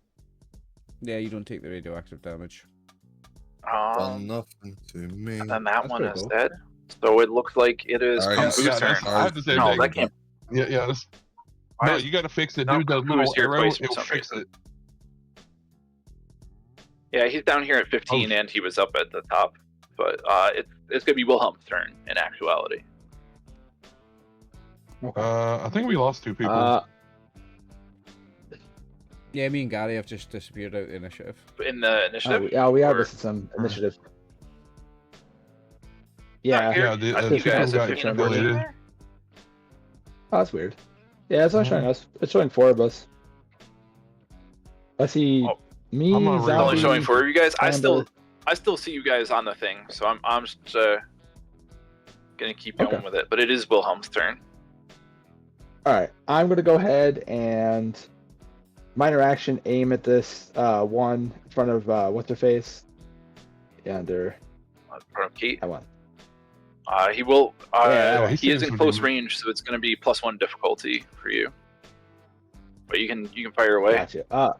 Yeah, you don't take the radioactive damage. Done nothing to me. And then that That's one pretty is cool. dead. So it looks like it is Alright, Kung yeah, Fu's yeah, turn. that's- I have to say No, that. that can't. Yeah, that's, Why no, is- you gotta fix it. No, Dude, that Kung Fu's little here arrow, twice for it'll some fix reason. it. Yeah, he's down here at 15, and he was up at the top. But it's gonna be Wilhelm's turn in actuality. I think we lost 2 people. Yeah, me and Gary have just disappeared out the initiative. In the initiative. we are or- missing some initiative. Yeah. Here, Yeah, the- I think you guys people have got 15 and 14 accumulated. there. Oh, that's weird. Yeah, it's not showing us. It's showing 4 of us. I see Oh, me, I'm on It's only Zombie, showing 4 of you guys. I Amber. still see you guys on the thing, so I'm just gonna keep going Okay. with it. But it is Wilhelm's turn. Alright, I'm gonna go ahead and minor action aim at this one in front of what's her face. Yeah, under In front of Kate. that one. He will. Yeah, he he is seems in to close be- range, so it's gonna be +1 difficulty for you. But you can fire away. Gotcha.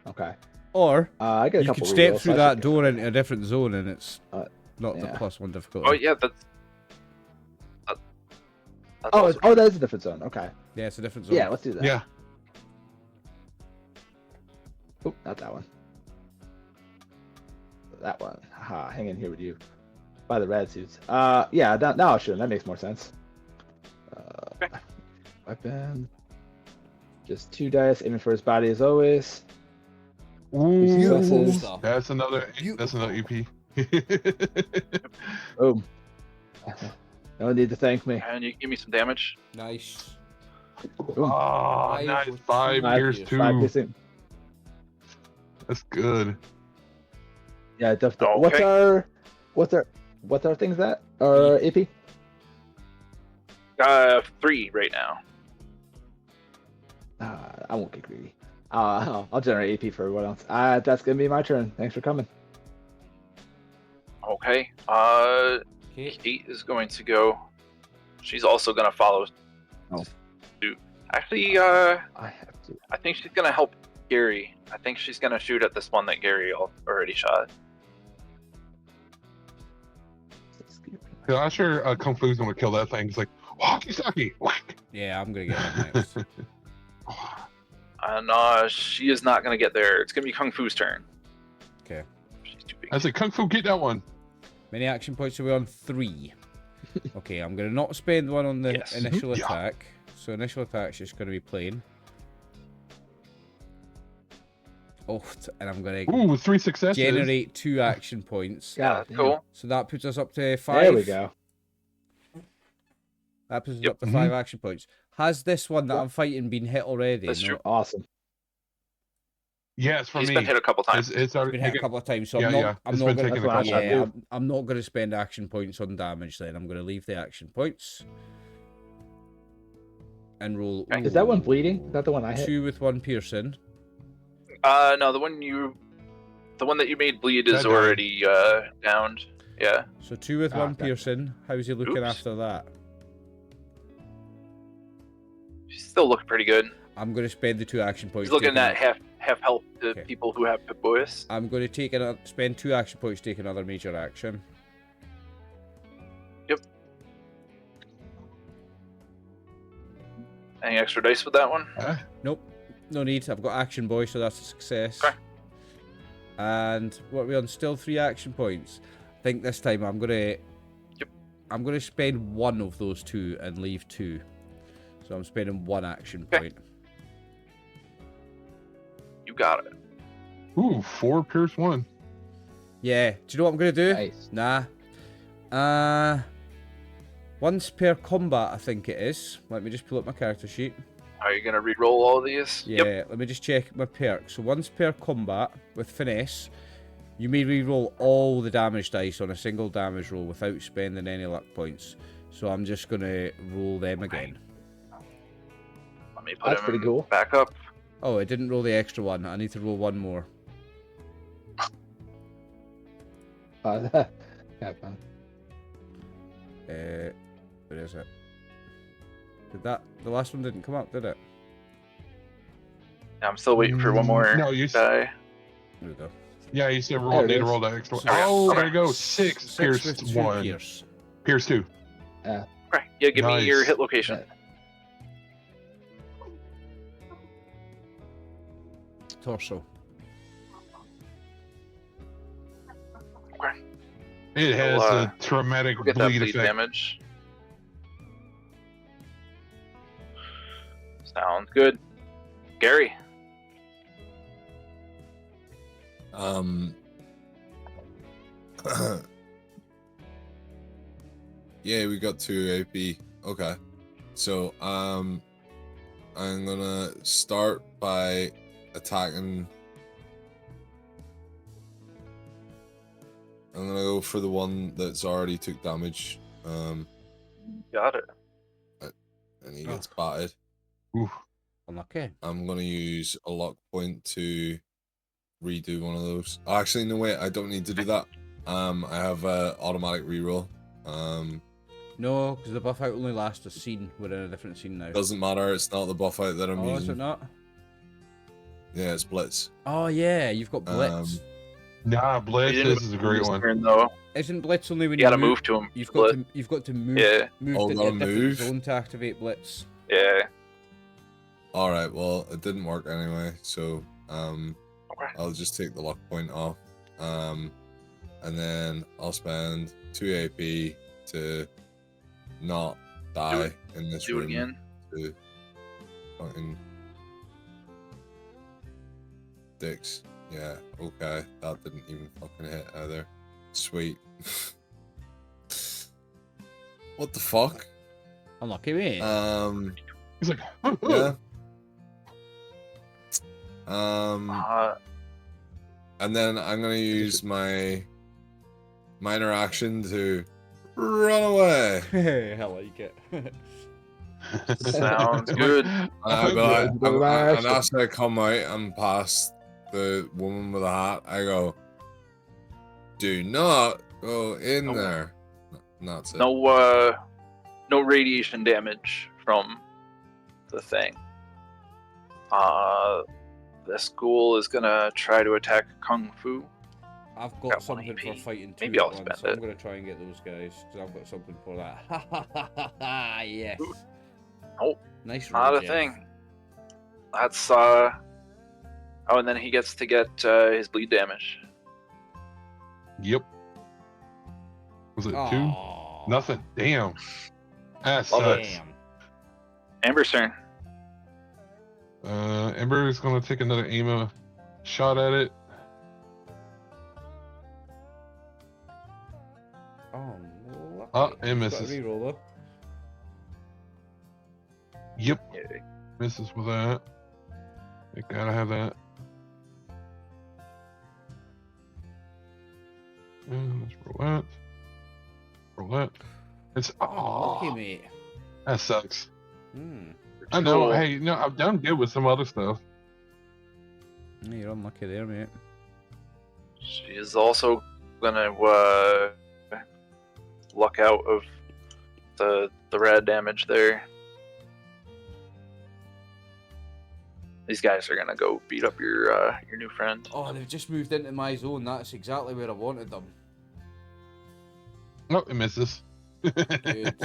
Okay. Or I get a you couple could step rerolls, through so I that should get door some. into a different zone, and it's not the yeah. +1 difficulty. Oh yeah, that's Oh, awesome. that is a different zone. Okay. Yeah, it's a different zone. Yeah, let's do that. Yeah. Oh, not that one. That one. Haha, hang in here with you. By the rad suits. Yeah, now I'll shoot him. That makes more sense. Okay. Weapon. Just 2 dice, aiming for his body as always. Ooh, successes. that's another EP. Boom. No need to thank me. And you give me some damage. Nice. Boom. Oh, nice. 5 Five years years. 2. 5 piercing. That's good. Yeah, definitely. Okay. What's our things at? Our AP? 3 right now. I won't get greedy. I'll generate AP for everyone else. That's gonna be my turn. Thanks for coming. Okay. Okay. Kate is going to go. She's also gonna follow. Oh. Suit. Actually, I have to. I think she's gonna help Gary. I think she's gonna shoot at this one that Gary already shot. Yeah, I'm sure Kung Fu's gonna kill that thing. It's like, walkie-talkie, whack. Yeah, I'm gonna get him next. And she is not gonna get there. It's gonna be Kung Fu's turn. Okay. She's too big. I said, Kung Fu, get that one. Many action points are we on? 3. Okay, I'm gonna not spend one on the Yes. initial Yeah. attack. So initial attack's just gonna be plain. Oh, and I'm gonna Ooh, 3 successes. generate 2 action points. Yeah, God that's damn. cool. So that puts us up to 5. There we go. That puts us Yep. up to 5 action points. Has this one that I'm fighting been hit already? That's true. Awesome. Yes, for He's me. been hit a couple times. It's It's already been hit a taken. couple of times, so Yeah, I'm yeah. not It's been gonna. taken a That's what I couple. shot Yeah, too. I'm not going to spend action points on damage. Then I'm going to leave the action points and roll. Okay. Is that one bleeding? Is that the one I hit? 2 with 1 piercing. No, the one that you made bleed is That died. already downed. Yeah. So 2 with Ah, 1 okay. piercing. How's he looking Oops. after that? He's still looking pretty good. I'm going to spend the 2 action points. He's looking taking at a- half health to Okay. people who have Pip Boys. I'm going to spend 2 action points, take another major action. Yep. Any extra dice with that one? Nope, no need. I've got action boy, so that's a success. Okay. And what are we on? Still 3 action points. I think this time I'm gonna. Yep. I'm gonna spend 1 of those 2 and leave 2. So I'm spending 1 action Okay. point. You got it. Ooh, 4 pierce 1. Yeah. Do you know what I'm gonna do? Nice. Nah. Once per combat, I think it is. Let me just pull up my character sheet. Are you gonna re-roll all of these? Yeah, Yep. let me just check my perks. So once per combat with finesse, you may re-roll all the damage dice on a single damage roll without spending any luck points. So I'm just gonna roll them again. Let me put That's him pretty cool. back up. Oh, I didn't roll the extra one. I need to roll 1 more. Yeah, fun. Where is it? The last one didn't come up, did it? I'm still waiting for one more No, you. die. There we go. Yeah, you said There roll. it Need to is. roll that extra. So- Oh, Okay. there you go. 6 6 pierce with 2 1. pierce. Pierce 2. Okay. Yeah, give me your Nice. hit location. Torso. It has So, a traumatic We'll get that bleed bleed effect. damage. Sounds good. Gary. Yeah, we got 2 AP. Okay. So, I'm gonna start by attacking. I'm gonna go for the one that's already took damage. Got it. And he gets battered. Oof. Unlucky. I'm gonna use a luck point to redo one of those. Oh, actually, no wait, I don't need to do that. I have a automatic reroll. No, because the buff out only lasts a scene. We're in a different scene now. Doesn't matter. It's not the buff out that I'm Oh, is it using. not? Yeah, it's Blitz. Oh yeah, you've got Blitz. Nah, Blitz, He didn't this is a great his one. turn, though. Isn't Blitz only when You gotta move to him. You've Blitz. got to move. Yeah. Move Oh, to gotta a different move? zone to activate Blitz. Yeah. All right. Well, it didn't work anyway, so Okay. I'll just take the luck point off. And then I'll spend 2 AP to not die in this Do it room. again. To fucking dicks. Yeah, okay. That didn't even fucking hit either. Sweet. What the fuck? Unlucky me. He's like, Yeah. And then I'm gonna use my minor action to run away. I like it. Sounds good. And as I come out and past the woman with the hat, I go, "Do not go in No. there." And that's it. No radiation damage from the thing. This ghoul is gonna try to attack Kung Fu. I've Got got one something AP. for fighting 2 Maybe at I'll once, spend so I'm it. gonna try and get those guys because I've got something for that. Ha ha ha ha ha! Yes. Nope. Nice. Not roll, a Jeff. thing. That's Oh, and then he gets to get his bleed damage. Yep. Was it 2? Aw. Nothing. Damn. That Love it. sucks. Damn. Amber's turn. Ember is going to take another shot at it. Oh, lucky. Oh, it He's got a misses. reroll though. Yep. Yeah. Misses with that. You gotta have that. And let's roll that. Roll that. It's Lucky, oh, mate. that sucks. Hmm. I know. Cool. Hey, no, I've done good with some other stuff. Yeah, you're unlucky there, mate. She's also gonna luck out of the rad damage there. These guys are gonna go beat up your new friend. Oh, they've just moved into my zone. That's exactly where I wanted them. Oh, it misses. Good.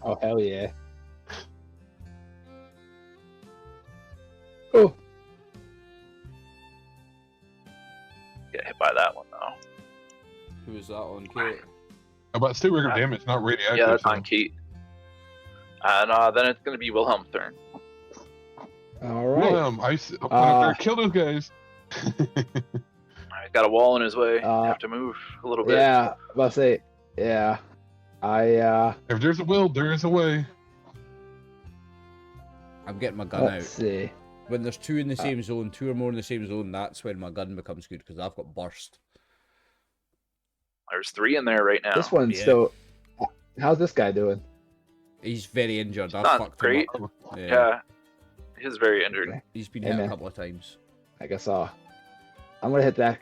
Oh, hell yeah. Oh, Get hit by that one though. Who was that on, Kate? But still regular damage, not radioactive. Yeah, that's so. on Kate. And then it's gonna be Wilhelm's turn. all right. Wilhelm, kill those guys. He's got a wall in his way. Have to move a little bit. Yeah, I'm about to say, yeah. If there's a will, there is a way. I'm getting my gun Let's out. see. When there's two in the same zone, two or more in the same zone, that's when my gun becomes good because I've got burst. There's 3 in there right now. This one's Yeah. still. How's this guy doing? He's very injured. I've not fucked great. him up. Yeah, he's very injured. He's been Hey, hit man. a couple of times. I guess I'm gonna hit that.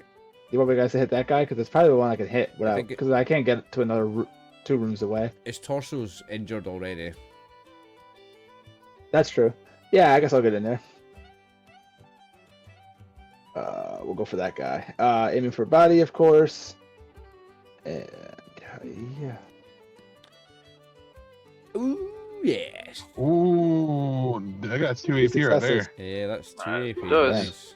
You want me guys to hit that guy? Because it's probably the one I can hit without. think it- Because I can't get to another 2 rooms away. His torso's injured already. That's true. Yeah, I guess I'll get in there. We'll go for that guy. Aiming for body, of course. And yeah. Ooh, yes. Ooh, I got 2 AP right there. Successes. Yeah, that's 2 That AP. does. Nice.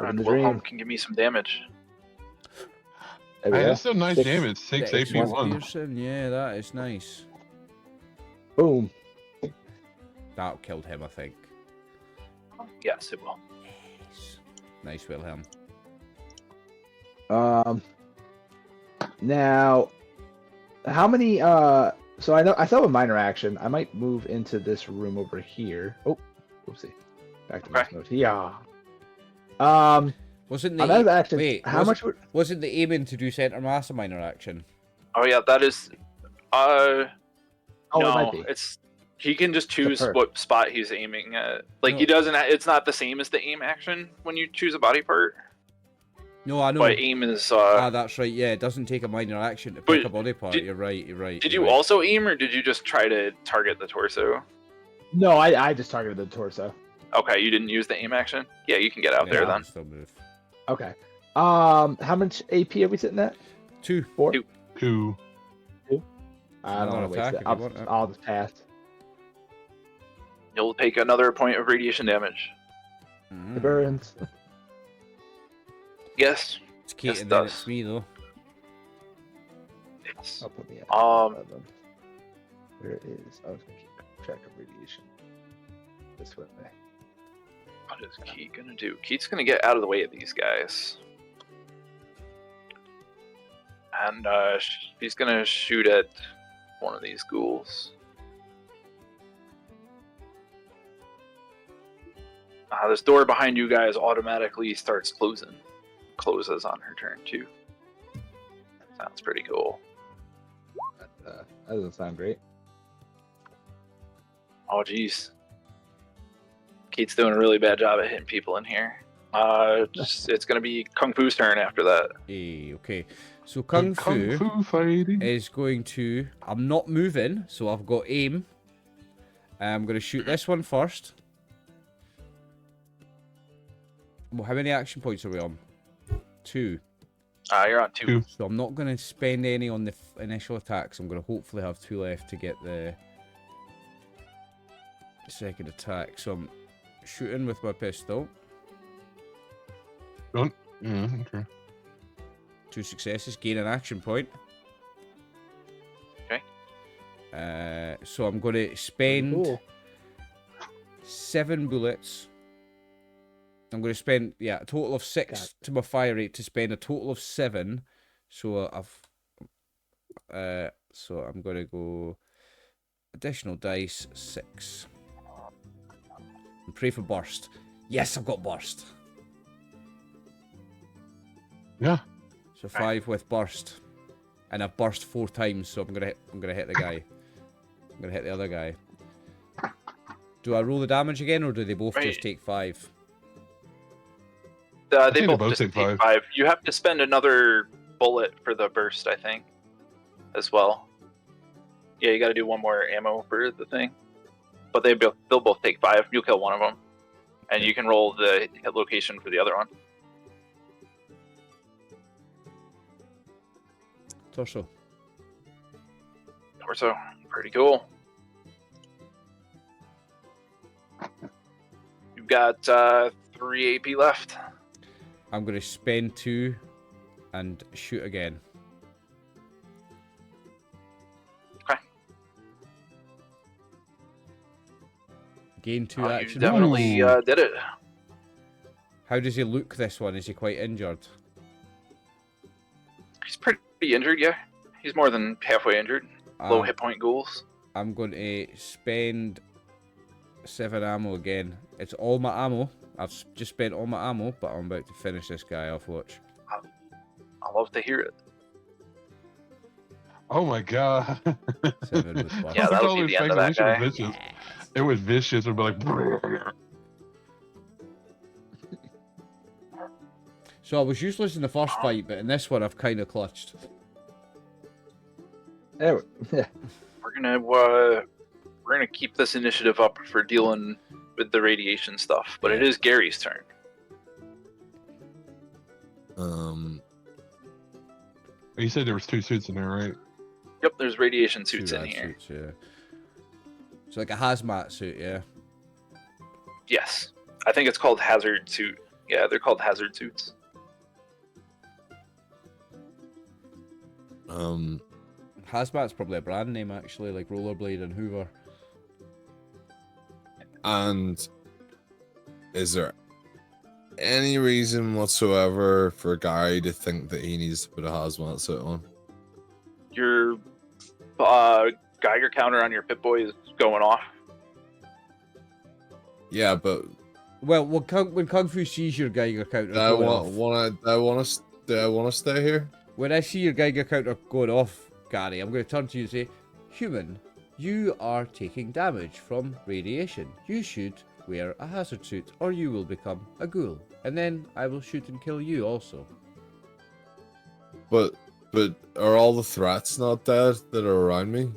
Living the Wilhelm dream. can give me some damage. There we Hey, go. that's still nice 6. damage. 6 The AP extra 1. piercing, yeah, that is nice. Boom. That killed him, I think. Yes, it will. Yes. Nice, Wilhelm. Now, how many? So I still have a minor action. I might move into this room over here. Oh, oopsie. Back to my Okay. notes. Yeah. Wasn't I'm out of the action. wait? How much? Wasn't the aiming to do center mass a minor action? Oh yeah, that is. Oh, it No, might be. it's he can just choose perk. what spot he's aiming at. Like No. he doesn't. It's not the same as the aim action when you choose a body part. No, I know. But aim is. That's right. Yeah, it doesn't take a minor action to But pick a body part. did- You're right. You're right. Did you're you right. also aim, or did you just try to target the torso? No, I just targeted the torso. Okay, you didn't use the aim action. Yeah, you can get out Yeah, there I can then. still move. Okay. How much AP are we sitting at? 2. 4. 2. 2. I don't Another want to waste attack it. if you want it. I'll just pass. You'll take another point of radiation damage. Mm. It burns. Yes. It's Kate Yes, and it then does. it's me though. Yes. I'll put me at 11. Where is? I was gonna keep track of radiation. This way. What is Keith gonna do? Keith's gonna get out of the way of these guys. And he's gonna shoot at one of these ghouls. This door behind you guys automatically starts closing. Closes on her turn too. Sounds pretty cool. That doesn't sound great. Oh jeez. Keith's doing a really bad job at hitting people in here. It's gonna be Kung Fu's turn after that. Hey, okay. So Kung Fu fighting. is going to. I'm not moving, so I've got aim. I'm going to shoot this one first. Well, how many action points are we on? 2. You're on 2. So I'm not going to spend any on the initial attacks. I'm going to hopefully have 2 left to get the second attack. So I'm shooting with my pistol. Yeah, okay. 2 successes, gain an action point. Okay. So I'm going to spend Cool. 7 bullets. I'm going to spend, a total of 6 to my fire rate to spend a total of 7. So so I'm going to go Additional dice, 6. And pray for burst. Yes, I've got burst. Yeah. So 5 with burst. And I've burst 4 times, so I'm gonna hit the guy. I'm gonna hit the other guy. Do I roll the damage again, or do they both just take 5? They both just take 5. You have to spend another bullet for the burst, I think, as well. Yeah, you got to do one more ammo for the thing. But they'll both take 5. You'll kill one of them, and you can roll the hit location for the other one. Torso. Torso, pretty cool. You've got 3 AP left. I'm going to spend 2 and shoot again. Okay. Gain 2 You action. definitely did it. How does he look, this one? Is he quite injured? He's pretty injured, yeah. He's more than halfway injured. Low hit point ghouls. I'm going to spend 7 ammo again. It's all my ammo. I've just spent all my ammo, but I'm about to finish this guy off. Watch. I love to hear it. Oh my god. 7 with burst. Yeah, that'll be the end of that guy. Vicious. It was vicious. It'd be like. So I was useless in the first fight, but in this one I've kind of clutched. There yeah. We're gonna keep this initiative up for dealing with the radiation stuff, but it is Gary's turn. You said there was 2 suits in there, right? Yep, there's radiation suits 2 in rad here. suits, yeah. It's like a hazmat suit, yeah. Yes, I think it's called hazard suit. Yeah, they're called hazard suits. Hazmat's probably a brand name, actually, like Rollerblade and Hoover. And is there any reason whatsoever for Gary to think that he needs to put a hazmat suit on? Your Geiger counter on your Pip-Boy is going off. Yeah, but Well, when Kung Fu sees your Geiger counter do I going off, want to stay here? when I see your Geiger counter going off, Gary, I'm going to turn to you and say, Human, you are taking damage from radiation. You should wear a hazard suit, or you will become a ghoul. And then I will shoot and kill you also. But are all the threats not dead that are around me?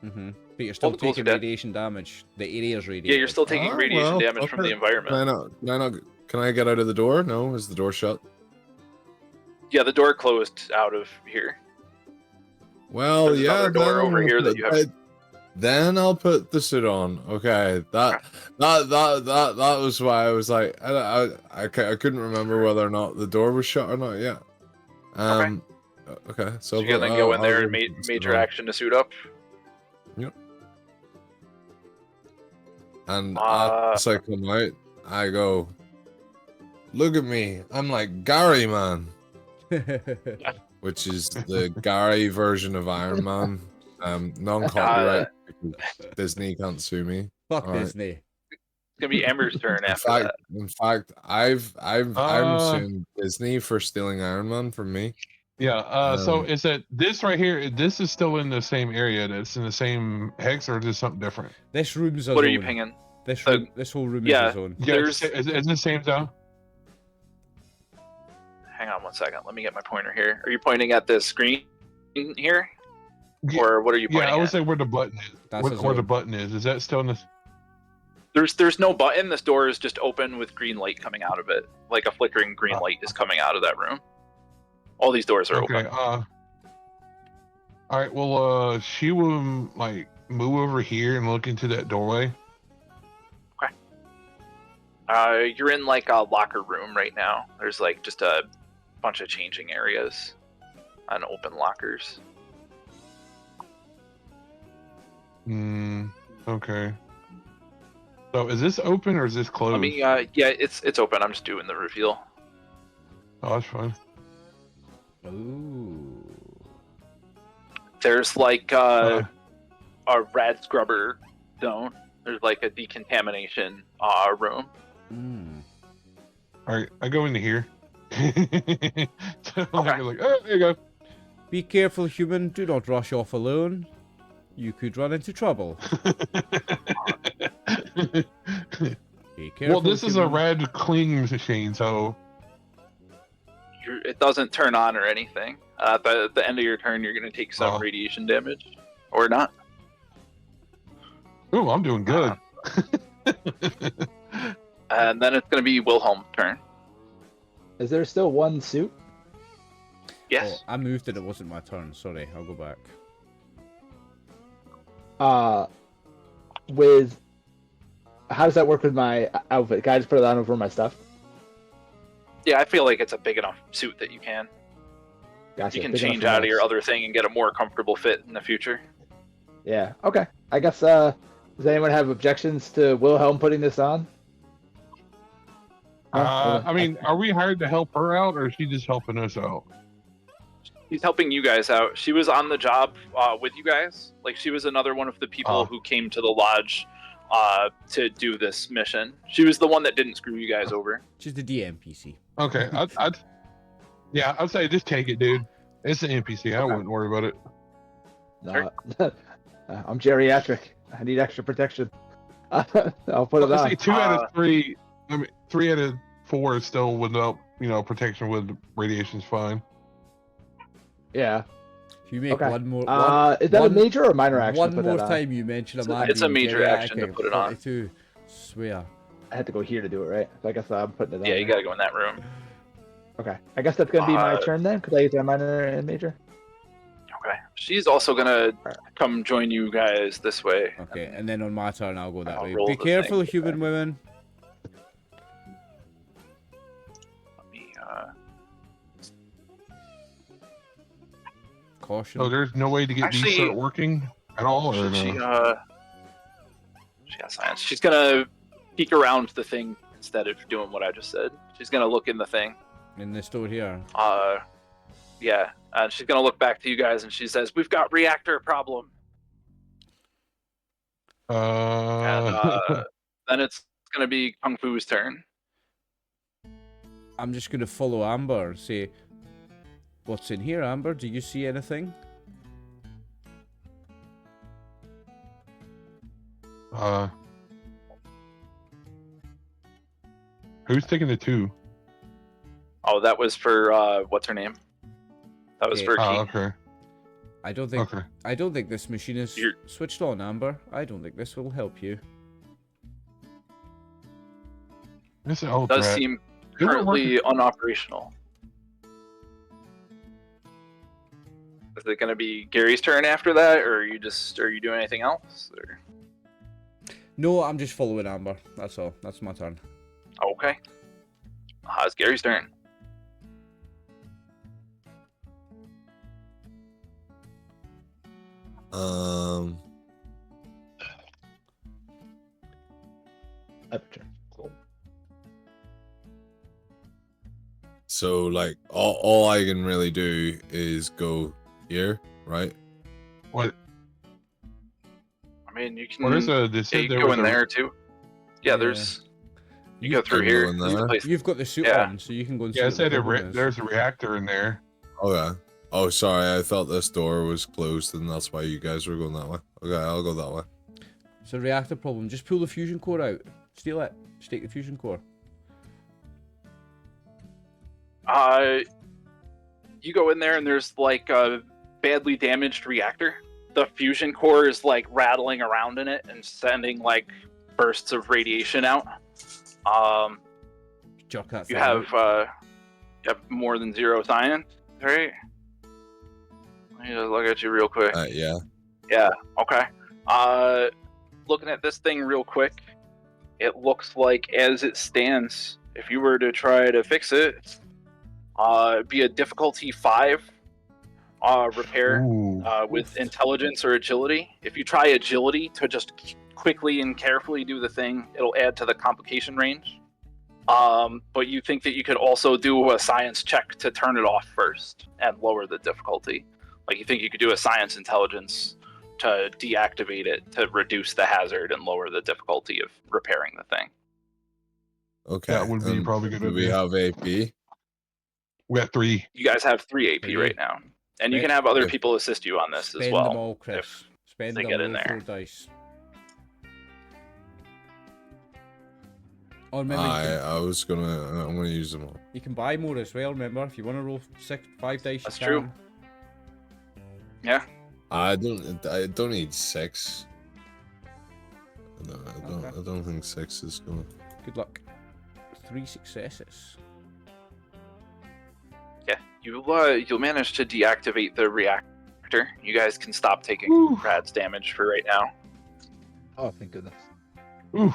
Mm-hmm. But you're still the ghouls taking are dead. radiation damage. The area's radiated. Yeah, you're still taking radiation damage from okay. the environment. Can I get out of the door? No, is the door shut? Yeah, the door closed out of here. Well, There's yeah. another door over here that you have. Then I'll put the suit on. Okay, that was why I was like, I couldn't remember whether or not the door was shut or not. Yeah. Okay. So you can then go in there and major action to suit up. Yep. And as I come out, I go, look at me. I'm like Gary Man. Which is the Gary version of Iron Man. Non-copyright because Disney can't sue me. Fuck All right. Disney. It's gonna be Ember's turn after that. In fact, I'm suing Disney for stealing Iron Man from me. Yeah. So is it this right here? This is still in the same area. That's in the same hex, or is this something different? This room's a What zone. are you pinging? This whole room is a zone. Yeah. There's- Is it the same zone? Hang on 1 second. Let me get my pointer here. Are you pointing at this screen here, Yeah, or what are you pointing yeah, I would at? say where the button is. That's Where a the zone. button is. Is that still in this? There's no button. This door is just open with green light coming out of it. Like a flickering green light is coming out of that room. All these doors are Okay. open. All right. Well, she will like move over here and look into that doorway. You're in like a locker room right now. There's like just a bunch of changing areas and open lockers. Okay. So is this open or is this closed? Let me. Yeah, it's open. I'm just doing the reveal. Oh, that's fine. Ooh. There's like a a rad scrubber zone. There's like a decontamination room. All right, I go into here. So Okay. you're like, oh, there you go. Be careful, human. Do not rush off alone. You could run into trouble. Be careful, Well, this is a human. rad cleaning machine, so It doesn't turn on or anything. At the end of your turn, you're going to take some radiation damage. Or not. ooh, I'm doing good. And then it's going to be Wilhelm's turn. Is there still one suit? Yes. Oh, I moved it. It wasn't my turn. Sorry. I'll go back. With how does that work with my outfit? Can I just put it on over my stuff? Yeah, I feel like it's a big enough suit that you can. Gotcha. You can big enough change for out of most. your other thing and get a more comfortable fit in the future. Yeah. Okay. I guess. Does anyone have objections to Wilhelm putting this on? I mean, are we hired to help her out, or is she just helping us out? She's helping you guys out. She was on the job with you guys. Like, she was another one of the people who came to the lodge to do this mission. She was the one that didn't screw you guys over. Just a DMPC. Okay, I'd say just take it, dude. It's an NPC. I wouldn't worry about it. No. I'm geriatric. I need extra protection. I'll put it Let's on. say 2 out of 3. I mean, 3 out of 4 is still without, protection with radiation's fine. Yeah. If you make Okay. one more... Is that a major or minor action? One to put more that on? time you mention a man It's a being major action to geriatric put it on. 42. Swear. I had to go here to do it, right? So I guess I'm putting it on. Yeah, you gotta go in that room. Okay. I guess that's gonna be my turn then, because I use a minor and major. Okay. She's also gonna come join you guys this way. Okay, and then on my turn, I'll go that I'll way. roll Be the careful, thing. human women. Let me, Caution. So there's no way to get these start working at all, or she no? has science. She's gonna peek around the thing instead of doing what I just said. She's gonna look in the thing. In the store here. Yeah, and she's gonna look back to you guys and she says, "We've got reactor problem." And then it's gonna be Kung Fu's turn. I'm just going to follow Amber and say, what's in here, Amber? Do you see anything? Who's taking the 2? Oh, that was for what's her name? That was for Key. Oh, okay. I don't think this machine is switched on, Amber. I don't think this will help you. This old Does rat. seem Is it currently unoperational. Is it going to be Gary's turn after that, or are you doing anything else? Or... No, I'm just following Amber. That's all. That's my turn. Okay. It's Gary's turn. Cool. So like all I can really do is go here, right? What? I mean, you can Well, they go in there too. Yeah, there's. You go through can here. go in there. There's a place- You've got the suit Yeah. on, so you can go and see Yeah, I what the said problem is. there's a reactor in there. Okay. Oh, sorry. I thought this door was closed, and that's why you guys were going that way. Okay, I'll go that way. It's a reactor problem. Just pull the fusion core out. Steal it. Just take the fusion core. You go in there and there's like a badly damaged reactor. The fusion core is like rattling around in it and sending like bursts of radiation out. Jerk that You thing have out. more than 0 science, right? Let me just look at you real quick. Yeah. Yeah, okay. Looking at this thing real quick, it looks like as it stands, if you were to try to fix it, it'd be a difficulty 5 repair with intelligence or agility. If you try agility to just quickly and carefully do the thing, it'll add to the complication range. But you think that you could also do a science check to turn it off first and lower the difficulty. Like you think you could do a science intelligence to deactivate it to reduce the hazard and lower the difficulty of repairing the thing. Okay. That would be probably good Do we idea. have AP? We got 3. You guys have 3 AP Three. right now, and you Spend- can have other Yep. people assist you on this Spend as well. them all, Chris. Spend they them, get in roll there. 4 dice. Or remember, I'm gonna use them all. you can buy more as well, remember? If you want to roll 5 dice, That's you true. can. Yeah. I don't need 6. Okay. I don't think 6 is gonna. Good luck. 3 successes. Yeah, you'll manage to deactivate the reactor. You guys can stop taking Whew. Rad's damage for right now. Oh, thank goodness. Ooh,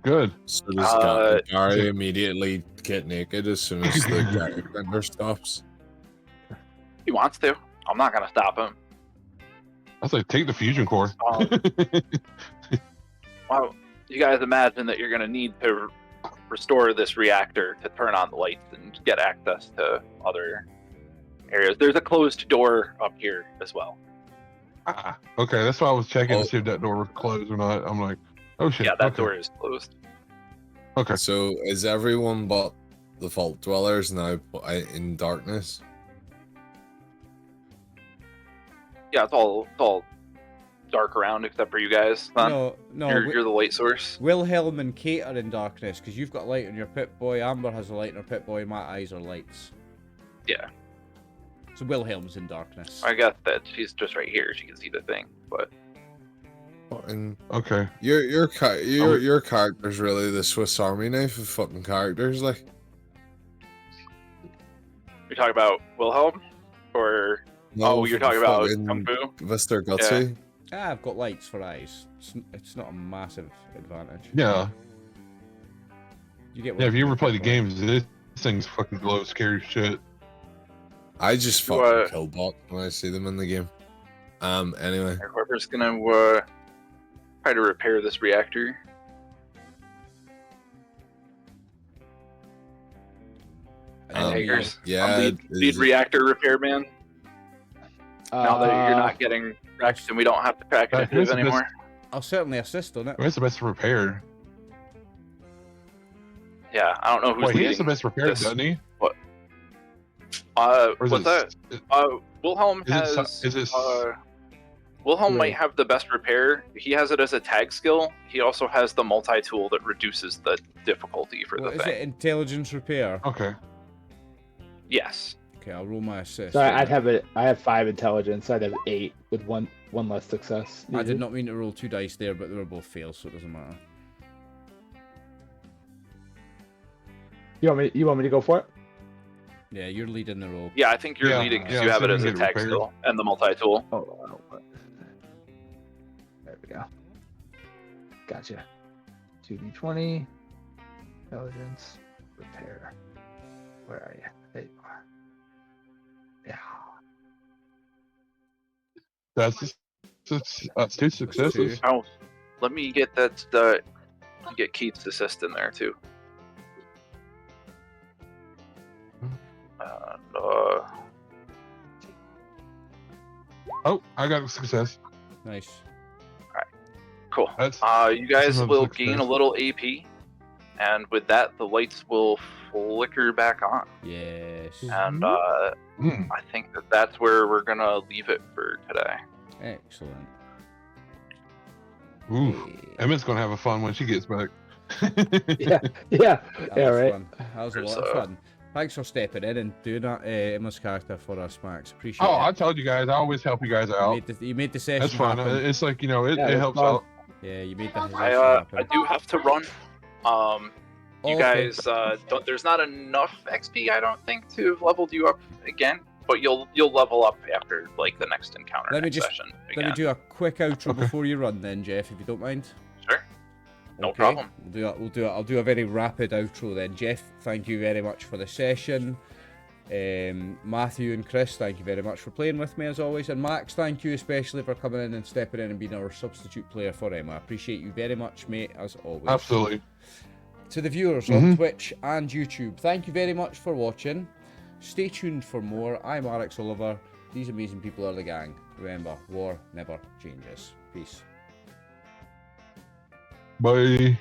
good. So does Gary yeah. immediately get naked as soon as the Gary stops? He wants to. I'm not gonna stop him. I was like, take the fusion core. Well, you guys imagine that you're gonna need to restore this reactor to turn on the lights and get access to other areas. There's a closed door up here as well. Okay, that's why I was checking Oh. to see if that door was closed or not. I'm like, oh shit. Yeah, that okay. door is closed. Okay. So is everyone but the Vault Dwellers now in darkness? Yeah, it's all dark around except for you guys. Son. No, You're the light source. Wilhelm and Kate are in darkness because you've got light on your Pip-Boy. Amber has a light on her Pip-Boy. My eyes are lights. Yeah, So Wilhelm's in darkness. I got that. She's just right here. She can see the thing. But And Okay. your character's really the Swiss Army knife of fucking characters, like. you're talking about Wilhelm, or No, you're talking about fucking Kung Fu. Mr. Gutsy. I've got lights for eyes. It's not a massive advantage. Yeah. You get Yeah, if you ever play the Pip-Boy. games, this thing's fucking glow scary shit. I just You, fucking kill bot when I see them in the game. Anyway. Whoever's gonna try to repair this reactor. Um, Hager's yeah, lead reactor repairman. Now that you're not getting wrecked and we don't have to track Here's initiative the best- anymore. I'll certainly assist on it. Where's the best repair? Yeah, I don't know who's Wait, he has leading. the best repair, this. doesn't he? What? Or is What's that? Wilhelm Is it has. is it Wilhelm Wait. might have the best repair. He has it as a tag skill. He also has the multi-tool that reduces the difficulty for What the is thing. it? Intelligence repair. okay? Yes. Okay, I'll roll my assist. So I have 5 intelligence. I'd have 8 with one less success. I did not mean to roll 2 dice there, but they were both fails, so it doesn't matter. You want me to go for it? Yeah, you're leading the roll. Yeah, I think you're Yeah, leading because yeah, you have so it we as a can get tag repaired. skill and the multi-tool. Oh. There we go. Gotcha. 2d20. Intelligence. Repair. Where are you? There you are. Yeah. That's 2 successes. Oh, let me get get Keith's assist in there too. And, Oh, I got a success. Nice. cool. That's You guys another will success. gain a little AP, and with that, the lights will flicker back on. Yes. And Mm. I think that's where we're gonna leave it for today. Excellent. Ooh, Hey. Emmett's gonna have a fun when she gets back. Yeah. That Yeah, was right. fun. That was a There's, lot of fun. Thanks for stepping in and doing that, Emma's character for us, Max. Appreciate Oh, it. I told you guys, I always help you guys out. You made the session That's fine. happen. It's like, it Yeah, it it's helps fun. out. Yeah, you made the session I happen. do have to run. You Okay. guys, there's not enough XP, I don't think, to have leveled you up again. But you'll level up after like the next encounter Let me next just- session. Let me Again. do a quick outro Okay. before you run, then, Jeff, if you don't mind. Sure. No problem. We'll do it. I'll do a very rapid outro then. Jeff, thank you very much for the session. Matthew and Chris, thank you very much for playing with me as always. And Max, thank you especially for coming in and stepping in and being our substitute player for Emma. I appreciate you very much, mate, as always. Absolutely. To the viewers on Mhm. Twitch and YouTube, thank you very much for watching. Stay tuned for more. I'm RxOliver. These amazing people are the gang. Remember, war never changes. Peace. Bye.